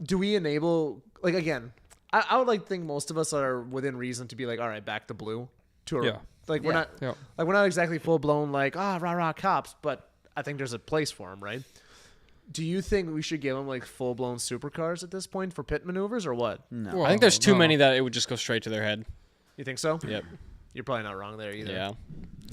do we enable? Like again, I would like to think most of us are within reason to be like, all right, back to blue, to a, Yeah. like we're Yeah. not Yeah. like we're not exactly full blown like rah rah cops, but I think there's a place for them, right? Do you think we should give them like full blown supercars at this point for pit maneuvers or what? No. I think there's too no. many that it would just go straight to their head. You think so? Yep. You're probably not wrong there either. Yeah.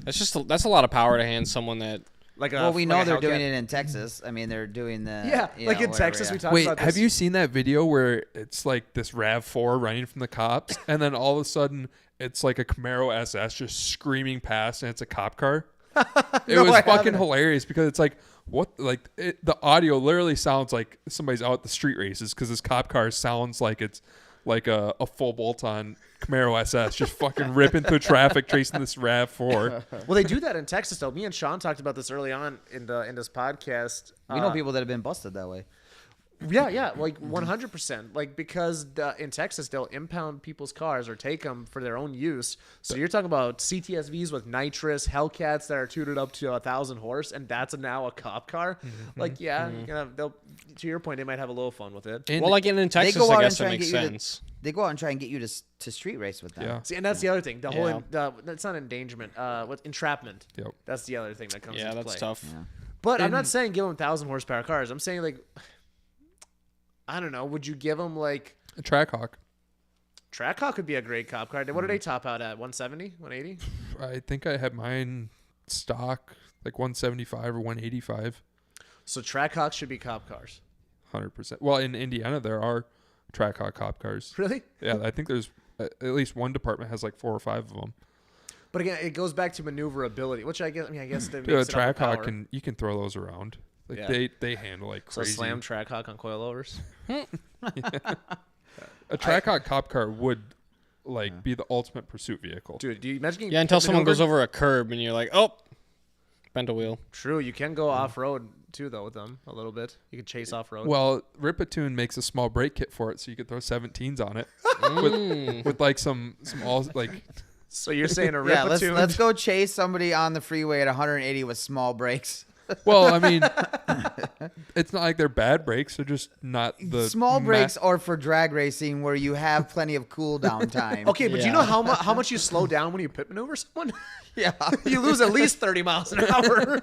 That's a lot of power to hand someone that. Like Well, we know like a they're doing Hellcat. it in Texas. I mean, they're doing the Yeah, you like know, in whatever, Texas, yeah. we talked Wait, about this. have you seen that video where it's like this RAV4 running from the cops, and then all of a sudden it's like a Camaro SS just screaming past, and it's a cop car? It No, was I fucking haven't. hilarious because it's like the audio literally sounds like somebody's out at the street races because this cop car sounds like it's like a full bolt-on Camaro SS just fucking ripping through traffic chasing this RAV4. Well, they do that in Texas though. Me and Sean talked about this early on in this podcast. We know people that have been busted that way. Yeah, like 100%. Like because in Texas they'll impound people's cars or take them for their own use. So you're talking about CTSVs with nitrous, Hellcats that are tutored up to 1,000 horse, and that's now a cop car. Like they'll to your point, they might have a little fun with it. And Well, like in Texas, go out I and guess try that and makes get you to- sense. They go out and try and get you to street race with them. yeah, See, and that's the other thing. The whole Yeah. that's not endangerment. What entrapment? Yep. That's the other thing that comes Yeah, into that's play. tough. Yeah. But I'm And- not saying give them 1,000 horsepower cars. I'm saying like, I don't know. Would you give them like a Trackhawk. Trackhawk could be a great cop car. What do they top out at? 170, 180? I think I had mine stock like 175 or 185. So Trackhawks should be cop cars. 100%. Well, in Indiana there are Trackhawk cop cars. Really? Yeah, I think there's at least one department has like 4 or 5 of them. But again, it goes back to maneuverability, which I guess that Dude, makes a it up with Trackhawk power. you can throw those around. Like Yeah. they handle like So crazy. slam Trackhawk on coilovers. A Trackhawk cop car would like be the ultimate pursuit vehicle. Dude, do you imagine getting Yeah, until pit someone goes maneuvered? over a curb and you're like, oh, bent a wheel. True, you can go off road too though with them a little bit. You can chase off road. Well, Ripatoon makes a small brake kit for it, so you could throw 17s on it Mm. with like some all like. So you're saying a Yeah, Ripatoon? let's go chase somebody on the freeway at 180 with small brakes. Well, I mean, it's not like they're bad brakes; they're just not the Small ma- brakes are for drag racing where you have plenty of cool down time. Okay, but do you Yeah. know how much you slow down when you pit maneuver someone? Yeah. You lose at least 30 miles an hour.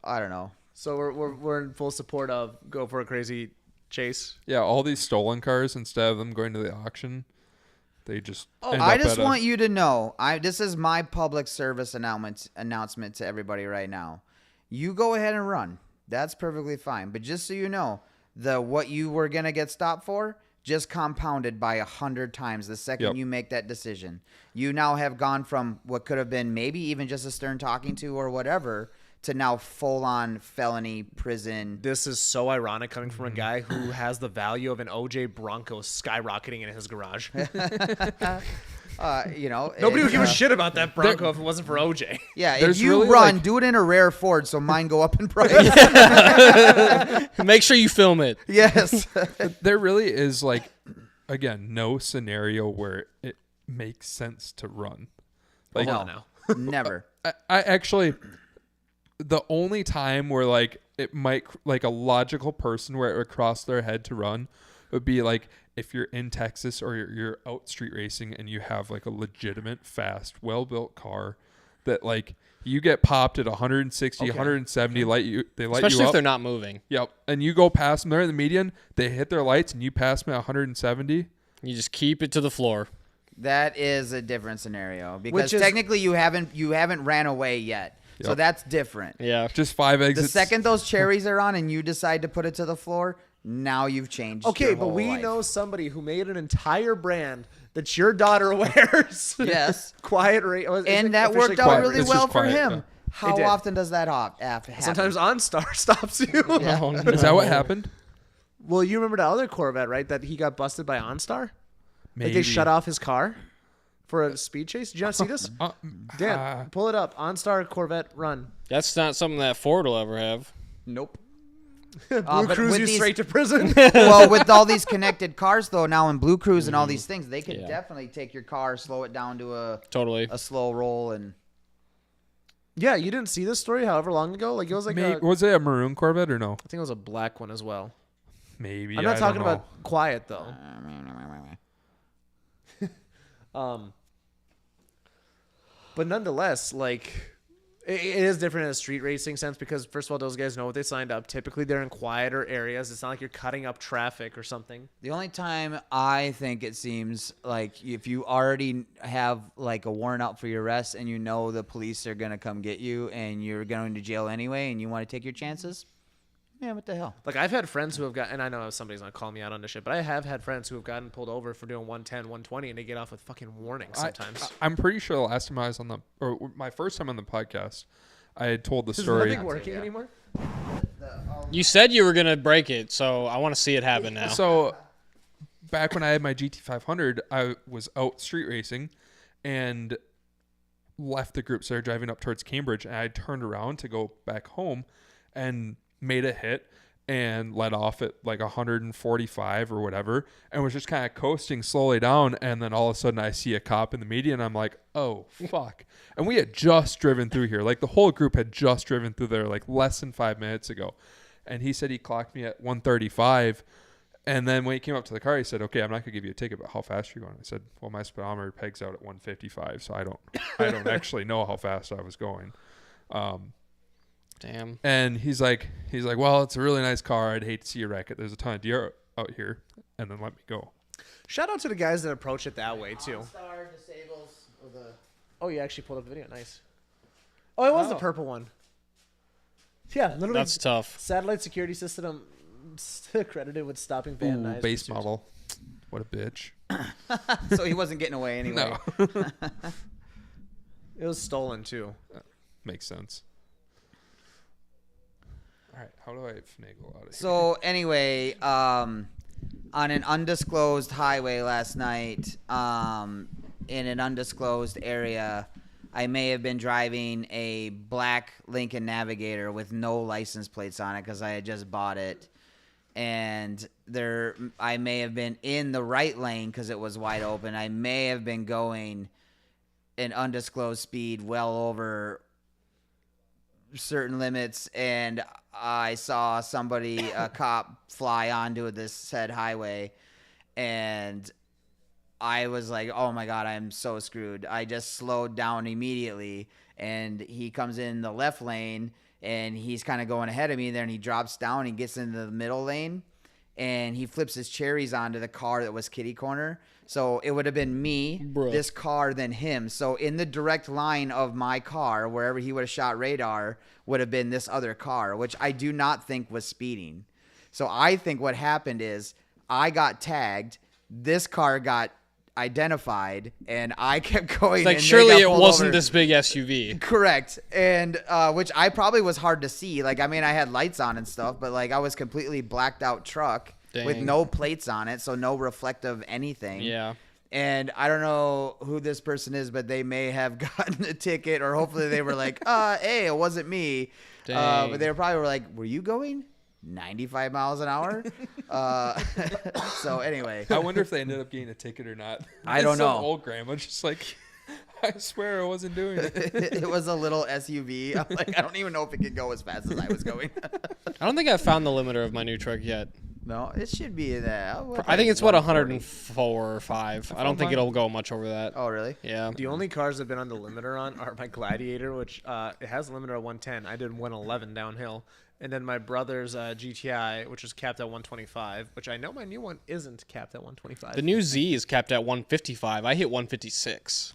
I don't know. So we're in full support of go for a crazy chase. Yeah, all these stolen cars, instead of them going to the auction, they just. end I up just at want you to know, this is my public service announcement to everybody right now. You go ahead and run. That's perfectly fine. But just so you know, what you were gonna get stopped for just compounded by 100 times the second Yep. you make that decision. You now have gone from what could have been maybe even just a stern talking to or whatever to now full on felony prison. This is so ironic coming from a guy who has the value of an OJ Bronco skyrocketing in his garage. Nobody would give a shit about that Bronco if it wasn't for OJ. Yeah, if There's you really, run, like- do it in a rare Ford so mine go up in price. Make sure you film it. Yes. There really is, like, again, no scenario where it makes sense to run. Like, Hold on now. Never. I actually, the only time where, like, it might, like, a logical person where it would cross their head to run would be, like, if you're in Texas or you're out street racing and you have, like, a legitimate, fast, well-built car that, like, you get popped at 160, 170, they light Especially you if up. they're not moving. Yep. And you go past them, they're in the median, they hit their lights, and you pass them at 170. You just keep it to the floor. That is a different scenario because Which is- technically you haven't ran away yet. So Yep. that's different. Yeah. Just 5 The exits. second those cherries are on and you decide to put it to the floor, now you've changed. Okay, your but whole we life. know somebody who made an entire brand that your daughter wears. Yes. Quiet rate. And that worked out quiet? really It's well just for quiet, him. yeah. How did. often does that happen? Sometimes OnStar stops you. Oh, no. Is that what happened? Well, you remember the other Corvette, right? That he got busted by OnStar? Maybe. Like they shut off his car for a speed chase. Did you not see this? Dan, pull it up. OnStar Corvette run. That's not something that Ford will ever have. Nope. Blue but Cruise with you these- straight to prison. Well, with all these connected cars though, now in Blue Cruise and all these things, they could Yeah. definitely take your car, slow it down to a Totally. slow roll, and Yeah, you didn't see this story however long ago? Like it was like Maybe, was it a maroon Corvette or no? I think it was a black one as well. Maybe. I'm not I talking don't know. about quiet though. But nonetheless, like it is different in a street racing sense because first of all, those guys know what they signed up. Typically, they're in quieter areas. It's not like you're cutting up traffic or something. the only time I think it seems like if you already have like a warrant out for your arrest and you know the police are gonna come get you and you're going to jail anyway and you want to take your chances, yeah, what the hell? Like I've had friends who have got, and I know somebody's not calling me out on this shit, but I have had friends who have gotten pulled over for doing 110, 120, and they get off with fucking warnings sometimes. I'm pretty sure the last time I was on or my first time on the podcast, I had told the Is story. nothing working Yeah. anymore? You said you were going to break it, so I want to see it happen now. So, back when I had my GT500, I was out street racing, and left the group. Started driving up towards Cambridge, and I turned around to go back home, and made a hit and let off at like 145 or whatever, and was just kind of coasting slowly down. And then all of a sudden, I see a cop in the median. I'm like, oh fuck! And we had just driven through here, like the whole group had just driven through there, like less than 5 minutes ago. And he said he clocked me at 135. And then when he came up to the car, he said, okay, I'm not gonna give you a ticket, but how fast are you going? I said, well, my speedometer pegs out at 155, so I don't actually know how fast I was going. Damn. And he's like, well, it's a really nice car. I'd hate to see you wreck it. There's a ton of deer out here, and then let me go. Shout out to the guys that approach it that way too. Star disables the. Oh, you actually pulled up the video. Nice. Oh, it was the purple one. Yeah, literally. That's tough. Satellite security system credited with stopping Van Ooh, Nuys base pursuit. model. What a bitch. So he wasn't getting away anyway. No. It was stolen too. Makes sense. All right, how do I finagle out of here? So anyway, on an undisclosed highway last night, in an undisclosed area, I may have been driving a black Lincoln Navigator with no license plates on it because I had just bought it. And I may have been in the right lane because it was wide open. I may have been going an undisclosed speed well over certain limits, and I saw a cop fly onto this said highway, and I was like, oh my God, I'm so screwed. I just slowed down immediately, and he comes in the left lane, and he's kind of going ahead of me there, and he drops down, he gets into the middle lane, and he flips his cherries onto the car that was kitty corner. So it would have been me, Bruh. this car, then him. So in the direct line of my car, wherever he would have shot radar, would have been this other car, which I do not think was speeding. So I think what happened is I got tagged, this car got identified, and I kept going. It's like and they surely got it pulled wasn't over. this big SUV. Correct. And which I probably was hard to see. Like, I mean, I had lights on and stuff, but like I was completely blacked out truck with Dang. no plates on it, so no reflective anything. Yeah. And I don't know who this person is, but they may have gotten a ticket, or hopefully they were like, hey, it wasn't me. Dang. But they probably were like, were you going 95 miles an hour? So anyway. I wonder if they ended up getting a ticket or not. I don't Some know. old grandma just like, I swear I wasn't doing it. It was a little SUV. I'm like, I don't even know if it could go as fast as I was going. I don't think I've found the limiter of my new truck yet. No, it should be that. I think it's what 140. 104 or 5. I don't think mine. it'll go much over that. Oh, really? Yeah. The only cars I've been on the limiter on are my Gladiator, which it has a limiter at 110. I did 111 downhill. And then my brother's GTI, which is capped at 125, which I know my new one isn't capped at 125. The new Z is capped at 155. I hit 156.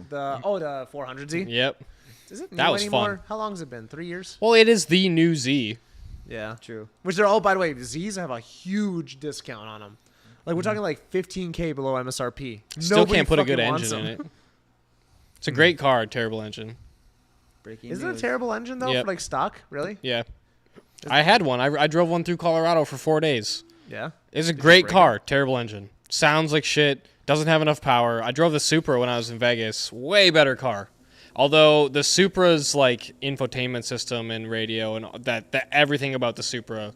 The 400Z? Yep. Is it new That was anymore? fun. How long has it been? 3 years? Well, it is the new Z. Yeah. True. Which they're all, by the way, Z's have a huge discount on them. Like, we're talking like 15K below MSRP. Still Nobody can't put a good fucking wants engine in them. it. It's a great car, terrible engine. Breaking Is it a news. terrible engine, though, Yep. for like stock? Really? Yeah. I had one. I drove one through Colorado for 4 days. Yeah. It's a Did you great break car, terrible engine. Sounds like shit, doesn't have enough power. I drove the Supra when I was in Vegas. Way better car. Although the Supra's like infotainment system and radio and that everything about the Supra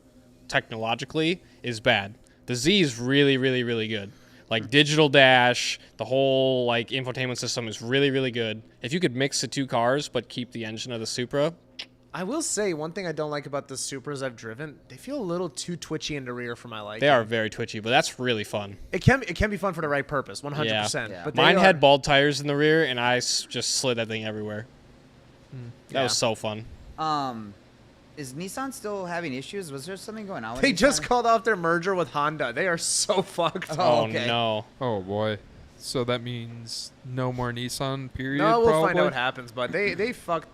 technologically is bad. The Z is really, really, really good. Like digital dash, the whole like infotainment system is really, really good. If you could mix the two cars but keep the engine of the Supra, I will say one thing I don't like about the Supras I've driven, they feel a little too twitchy in the rear for my liking. they are very twitchy, but that's really fun. It can be fun for the right purpose, 100%. Yeah. But Mine they had are- bald tires in the rear, and I just slid that thing everywhere. That was Yeah. so fun. Is Nissan still having issues? Was there something going on with They Nissan? just called off their merger with Honda. They are so fucked. Oh, Oh, okay. no. Oh boy. So that means no more Nissan period. No, we'll probably? find out what happens. But they fucked.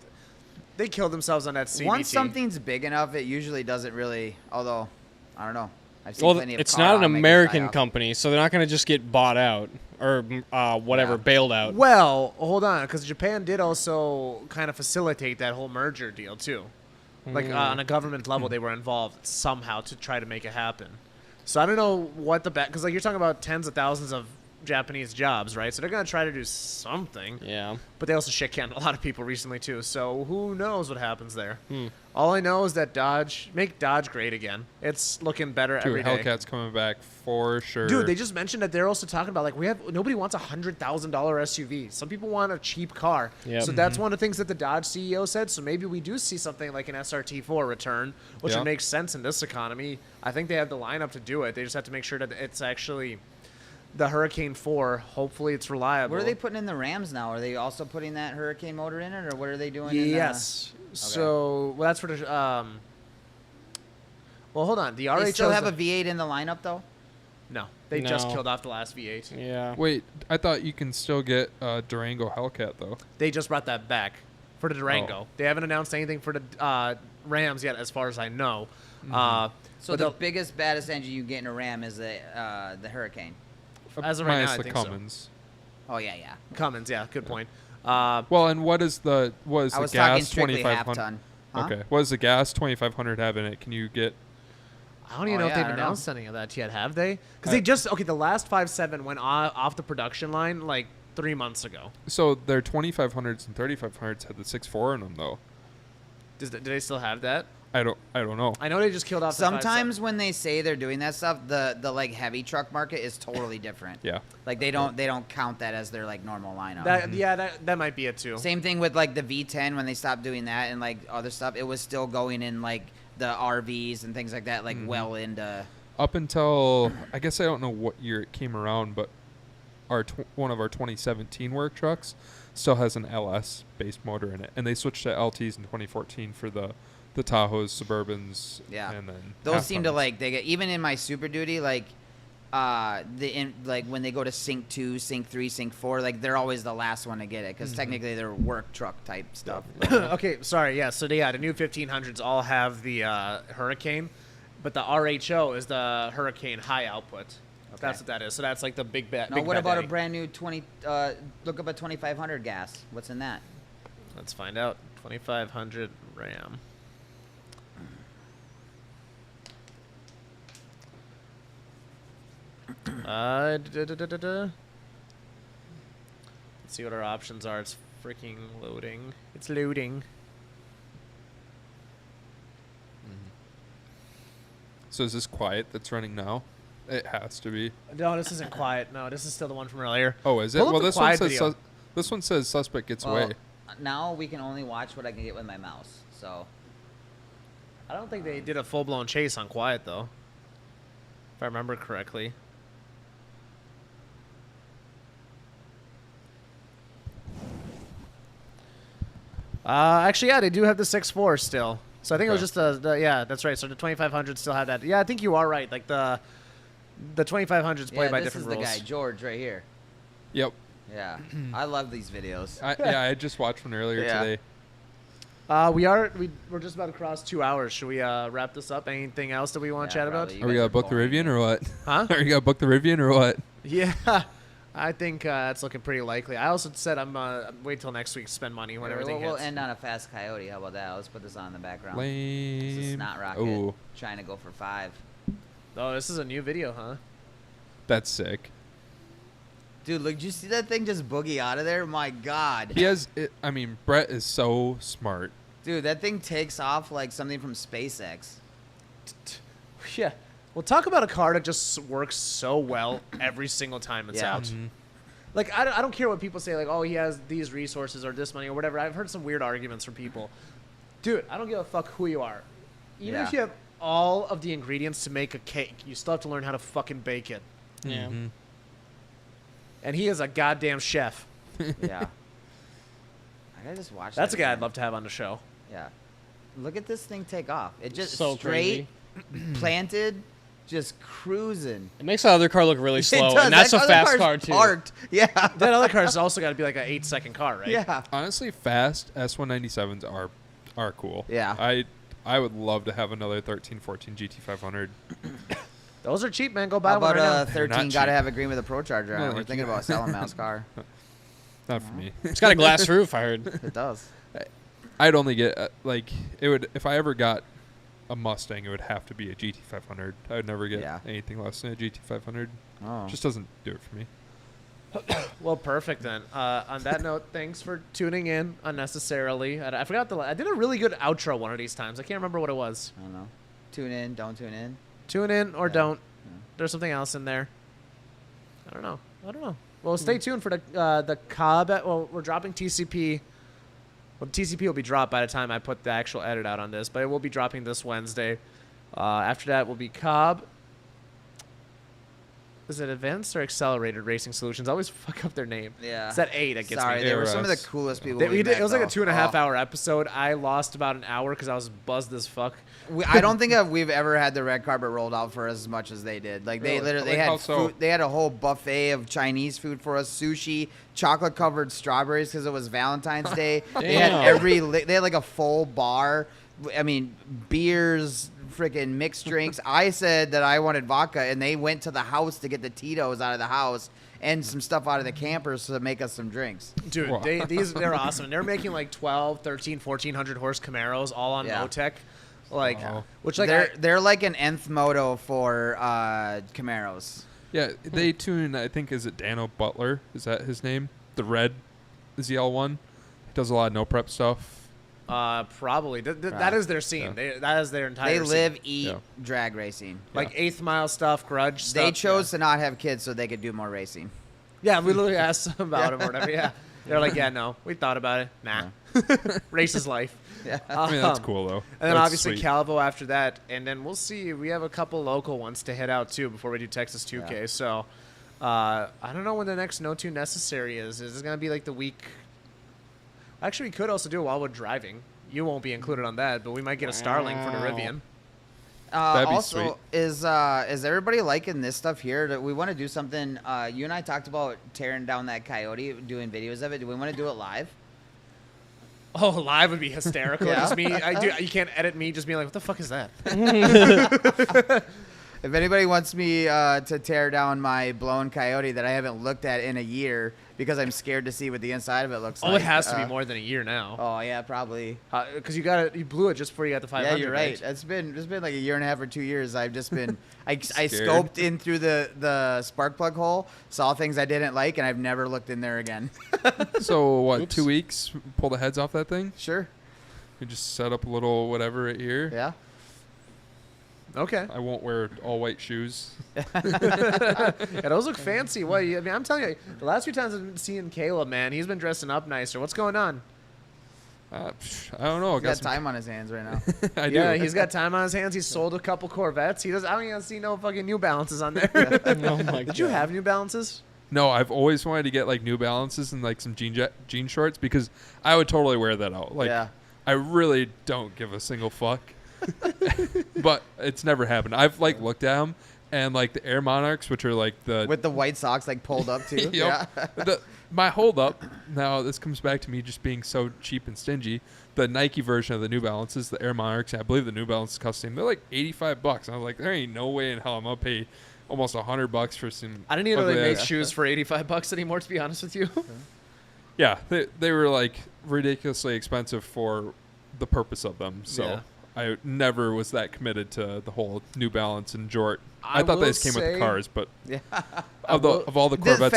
They killed themselves on that CVT. Once something's big enough, it usually doesn't really. Although, I don't know. I've seen Well, plenty of it's car not an automakers die American off. company, so they're not going to just get bought out or whatever, Yeah. bailed out. Well, hold on, because Japan did also kind of facilitate that whole merger deal too. Like on a government level, they were involved somehow to try to make it happen. So I don't know what the because like you're talking about tens of thousands of Japanese jobs, right? So they're gonna try to do something. Yeah. But they also shit canned a lot of people recently too. So who knows what happens there? Hmm. All I know is that make Dodge great again. It's looking better every Dude, day. Hellcat's coming back for sure. Dude, they just mentioned that they're also talking about like nobody wants a $100,000 SUV. Some people want a cheap car. Yep. So that's one of the things that the Dodge CEO said. So maybe we do see something like an SRT4 return, which Yeah. would make sense in this economy. I think they have the lineup to do it. They just have to make sure that it's actually the Hurricane 4. Hopefully, it's reliable. What are they putting in the Rams now? Are they also putting that Hurricane motor in it, or what are they doing? in, Yes. So well, that's for the. Well, hold on. The RH they still has have a the- V8 in the lineup though. No, they just No. killed off the last V8. Yeah. Wait, I thought you can still get Durango Hellcat though. They just brought that back for the Durango. Oh. They haven't announced anything for the Rams yet, as far as I know. So But the they'll- biggest, baddest engine you get in a Ram is the Hurricane. As of right Minus now, I the think so. Cummins. Oh yeah, yeah. Cummins, yeah, good point. Well, and what is the I was talking gas strictly half 2500? ton. Huh? Okay, what does the gas 2500 have in it? Can you get? I don't even Oh, know if yeah, they've I don't know. announced any of that yet, have they? Because they just the last 5.7 went off the production line like 3 months ago. So their 2500s and 3500s had the 6.4 in them though. Do they still have that? I don't know. I know they just killed off. Sometimes when they say they're doing that stuff, the like heavy truck market is totally different. Yeah. Like they don't count that as their like normal lineup. that might be it too. Same thing with like the V10 when they stopped doing that and like other stuff. It was still going in like the RVs and things like that, like well into. Up until I guess I don't know what year it came around, but one of our 2017 work trucks still has an LS based motor in it, and they switched to LTs in 2014 for the Tahoes, Suburbans, Yeah. and then Those seem to half-tons. like they get even in my Super Duty like like when they go to sync 2, sync 3, sync 4, like they're always the last one to get it because technically they're work truck type stuff. Okay, sorry. Yeah, so the new 1500s all have the Hurricane, but the RHO is the Hurricane high output. That's what that is. So that's like the big bet. Now, what about a brand new 20? Look up a 2500 gas. What's in that? Let's find out. 2500 Ram. Let's see what our options are. It's freaking loading. It's loading. So is this quiet that's running now? It has to be. No, this isn't quiet. No, this is still the one from earlier. Oh, is it? Pull up Well, the this one quiet says video. this one says suspect gets away. Now we can only watch what I can get with my mouse. So I don't think they did a full-blown chase on quiet, though. If I remember correctly. Actually, yeah, they do have the 6.4 still. So I think it was Okay. just yeah, that's right. So the 2500 still had that. Yeah, I think you are right. Like the 2500s play yeah, by this different is the rules. guy George right here. Yep. Yeah, I love these videos. I just watched one earlier Yeah. today. We're just about to cross 2 hours. Should we wrap this up? Anything else that we want to Yeah, chat about? probably. Are we guys gonna are book the boring. Rivian or what? Huh? Are you gonna book the Rivian or what? Yeah, I think that's looking pretty likely. I also said I'm wait till next week to spend money when everything We'll hits. end on a fast coyote. How about that? Let's put this on in the background. Lame. This is Snot Rocket Ooh, trying to go for 5. Oh, this is a new video, huh? that's sick. Dude, look! Did you see that thing just boogie out of there? My God. He has. I mean, Brett is so smart. Dude, that thing takes off like something from SpaceX. Yeah. Well, talk about a car that just works so well every single time it's Yeah. out. Like, I don't care what people say, like, oh, he has these resources or this money or whatever. I've heard some weird arguments from people. Dude, I don't give a fuck who you are. Even Yeah. if you have all of the ingredients to make a cake, you still have to learn how to fucking bake it. Yeah. Mhm. And he is a goddamn chef. Yeah. I gotta just watch That's a that guy I'd again. love to have on the show. Yeah. Look at this thing take off. It just So straight planted, just cruising. It makes the other car look really It slow, does. and that's a That other fast car's car too. Parked. Yeah. That other car's also got to be like an 8-second car, right? Yeah. Honestly, fast S197s are cool. Yeah. I would love to have another 1314 GT500. Those are cheap, man. Go buy How one about right now. 13 They're not gotta cheap. have agreement with a Pro Charger on No, it? We're thank thinking you. about selling Mal's car. Not for me. It's got a glass roof, I heard. It does. I'd only get like it would if I ever got a Mustang. It would have to be a GT500. I would never get Yeah. anything less than a GT500. Oh. Just doesn't do it for me. Well, perfect then. On that note, thanks for tuning in unnecessarily. I forgot I did a really good outro one of these times. I can't remember what it was. I don't know. Tune in, don't tune in. Tune in or Yeah. don't. Yeah. There's something else in there. I don't know. Well, stay tuned for the Cobb. Well, we're dropping TCP. Well, TCP will be dropped by the time I put the actual edit out on this, but it will be dropping this Wednesday. After that will be Cobb. Is it Advanced or Accelerated Racing Solutions? I always fuck up their name. Yeah. It's that A that gets Sorry, me. they were some of the ARS. coolest people. We we did, met, it was like a though. 2.5 Oh. hour episode. I lost about an hour because I was buzzed as fuck. I don't think we've ever had the red carpet rolled out for as much as they did. Like they Really? literally Like they how had so? food, they had a whole buffet of Chinese food for us, sushi, chocolate covered strawberries because it was Valentine's Day. They had Damn. they had like a full bar. I mean, beers, freaking mixed drinks. I said that I wanted vodka, and they went to the house to get the Tito's out of the house and some stuff out of the campers to make us some drinks. Dude, Wow. they're awesome. They're making like 12, 13, 1400 horse Camaros all on Yeah. Motec. Like, Wow. which like They're like an nth moto for Camaros. Yeah, they tune. I think is it Dano Butler? Is that his name? The red is the L1. He does a lot of no prep stuff. probably that is their scene. Yeah. That is their entire. They scene. live, eat, Yeah. drag racing. like Eighth Mile stuff, Grudge stuff. They chose to not have kids so they could do more racing. Yeah, we literally asked them about him or whatever. Yeah, they're like, yeah, no, we thought about it. Nah, race is life. Yeah. I mean, that's cool though. And then That's obviously sweet. Calvo after that, and then we'll see. We have a couple local ones to hit out too before we do Texas 2K. Yeah. So I don't know when the next No 2 Necessary is. Is it gonna be like the week Actually, we could also do it while we're driving. You won't be included on that, but we might get a Starlink for the Wow. Rivian. That'd be Also, sweet. is everybody liking this stuff here? That we want to do something. You and I talked about tearing down that coyote, doing videos of it. Do we want to do it live? Oh, live would be hysterical. Yeah. Just me. You can't edit me just being like, what the fuck is that? If anybody wants me to tear down my blown coyote that I haven't looked at in a year because I'm scared to see what the inside of it looks like. Oh, it has to be more than a year now. Oh yeah, probably. Because you blew it just before you got the 500. Yeah, you're right. It's been like a year and a half or 2 years. I've just been I Scared. scoped in through the spark plug hole, saw things I didn't like, and I've never looked in there again. So what? Oops. 2 weeks? Pull the heads off that thing. Sure. You just set up a little whatever right here. Yeah. Okay. I won't wear all white shoes. Yeah, those look fancy. What? I mean, I'm telling you, the last few times I've been seeing Caleb, man, he's been dressing up nicer. What's going on? I don't know. He's got time on his hands right now. I do. Yeah, he's got time on his hands. He's sold a couple Corvettes. He does. I don't even see no fucking New Balances on there. Oh my Did you God. have New Balances? No, I've always wanted to get like New Balances and like some jean shorts because I would totally wear that out. Like, Yeah. I really don't give a single fuck. But it's never happened. I've like looked at them and like the Air Monarchs, which are like the With the white socks like pulled up too. Yep. Yeah. My hold up. Now this comes back to me just being so cheap and stingy. The Nike version of the New Balances, the Air Monarchs, I believe the New Balance custom, they're like $85. I was like, there ain't no way in hell I'm gonna pay almost $100 for some. I didn't even know they ugly made ass- shoes for $85 anymore. To be honest with you. Yeah, they were like ridiculously expensive for the purpose of them. So Yeah. I never was that committed to the whole New Balance and Jort. I I thought they will just came with say- the cars, but Yeah. of all the Corvettes,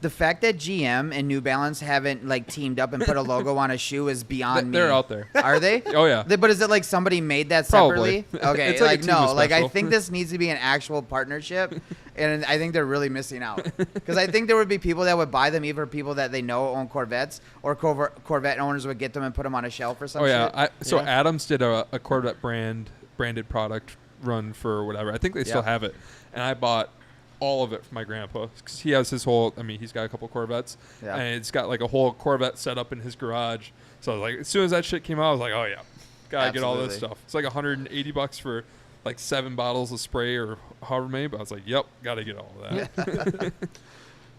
The fact that GM and New Balance haven't like teamed up and put a logo on a shoe is beyond me. they're out there. Are they? Oh yeah. But is it like somebody made that Probably. separately? Okay, It's like a no, Teva like I special. think this needs to be an actual partnership, and I think they're really missing out because I think there would be people that would buy them, either people that they know own Corvettes, or Corvette owners would get them and put them on a shelf or Oh something. yeah. So Yeah. Adams did a Corvette branded product run for whatever. I think they still Yeah. have it, and I bought all of it for my grandpa because he has his whole. I mean, he's got a couple Corvettes, Yeah. and it's got like a whole Corvette set up in his garage. So I was like, as soon as that shit came out, I was like, oh yeah, gotta get all this Absolutely. stuff. It's like $180 for like 7 bottles of spray or however many. But I was like, yep, gotta get all of that.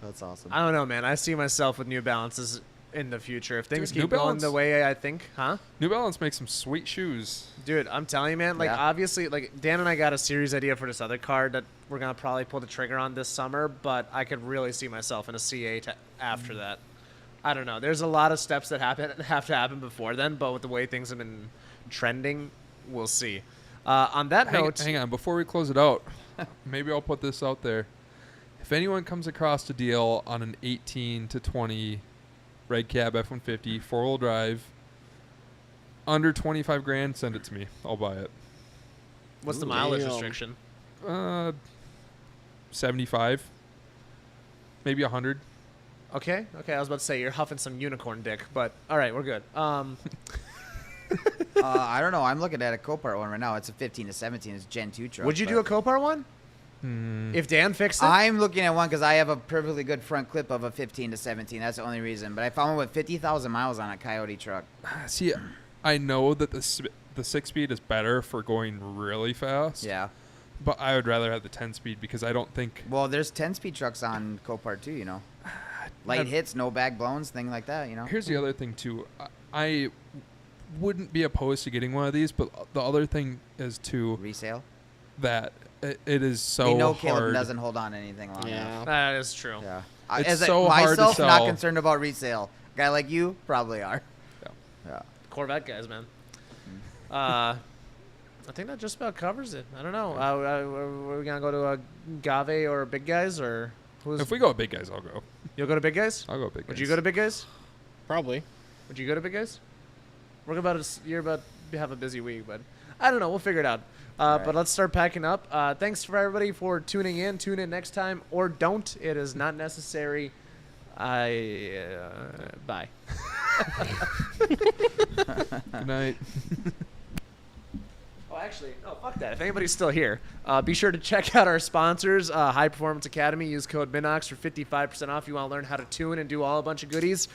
That's awesome. I don't know, man. I see myself with New Balances in the future. If things Dude, New keep going Balance- the way I think, huh? New Balance makes some sweet shoes. Dude, I'm telling you, man. Like, Yeah. obviously, like Dan and I got a series idea for this other card that we're gonna probably pull the trigger on this summer. But I could really see myself in a C8 after that. I don't know. There's a lot of steps that have to happen before then. But with the way things have been trending, we'll see. On that note, Hang on, before we close it out, maybe I'll put this out there. If anyone comes across a deal on an 18 to 20 red cab F-150 4-wheel drive under 25 grand, send it to me. I'll buy it. what's the Ooh, mileage damn. restriction? 75, maybe 100. Okay. I was about to say you're huffing some unicorn dick, but all right, we're good. I don't know. I'm looking at a Copart one right now. It's a 15 to 17. It's Gen 2 truck. Would you do a Copart one? If Dan fixed it? I'm looking at one because I have a perfectly good front clip of a 15 to 17. That's the only reason. But I found one with 50,000 miles on a Coyote truck. See, I know that the 6-speed is better for going really fast. Yeah. But I would rather have the 10-speed because I don't think. Well, there's 10-speed trucks on Copart too, you know. Light I've- hits, no bag blowns, thing like that, you know. Here's the other thing too. I wouldn't be opposed to getting one of these, but the other thing is too Resale. that it is so we know Caleb hard. doesn't hold on to anything long Yeah. enough. That is true. Yeah. It's As so hard to myself, not sell. concerned about resale. Guy like you probably are. Yeah. Yeah. Corvette guys, man. I think that just about covers it. I don't know. Are we gonna go to a Gave or Big Guys or who's? If we go with big guys, I'll go. You'll go to Big Guys. I'll go with big guys. Would you go to Big Guys? Probably. Would you go to Big Guys? You're about to have a busy week, but I don't know. We'll figure it out. Alright. But let's start packing up. Thanks for everybody for tuning in. Tune in next time or don't. It is not necessary. Bye. Good night. Oh, actually, no, fuck that. If anybody's still here, be sure to check out our sponsors, High Performance Academy. Use code MINOX for 55% off. You want to learn how to tune and do all a bunch of goodies.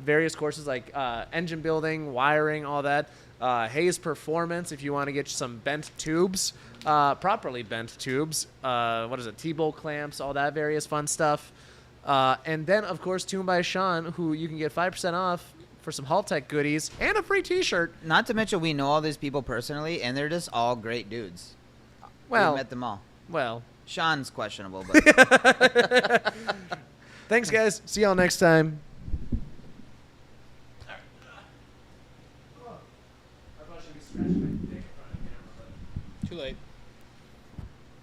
Various courses like engine building, wiring, all that. Hayes Performance, if you want to get some bent tubes, properly bent tubes. What is it? T-bolt clamps, all that various fun stuff. And then, of course, Tune by Sean, who you can get 5% off for some Haltech goodies and a free T-shirt. Not to mention, we know all these people personally, and they're just all great dudes. Well, We met them all. well. Sean's questionable, but Thanks, guys. See y'all next time. I probably should be scratching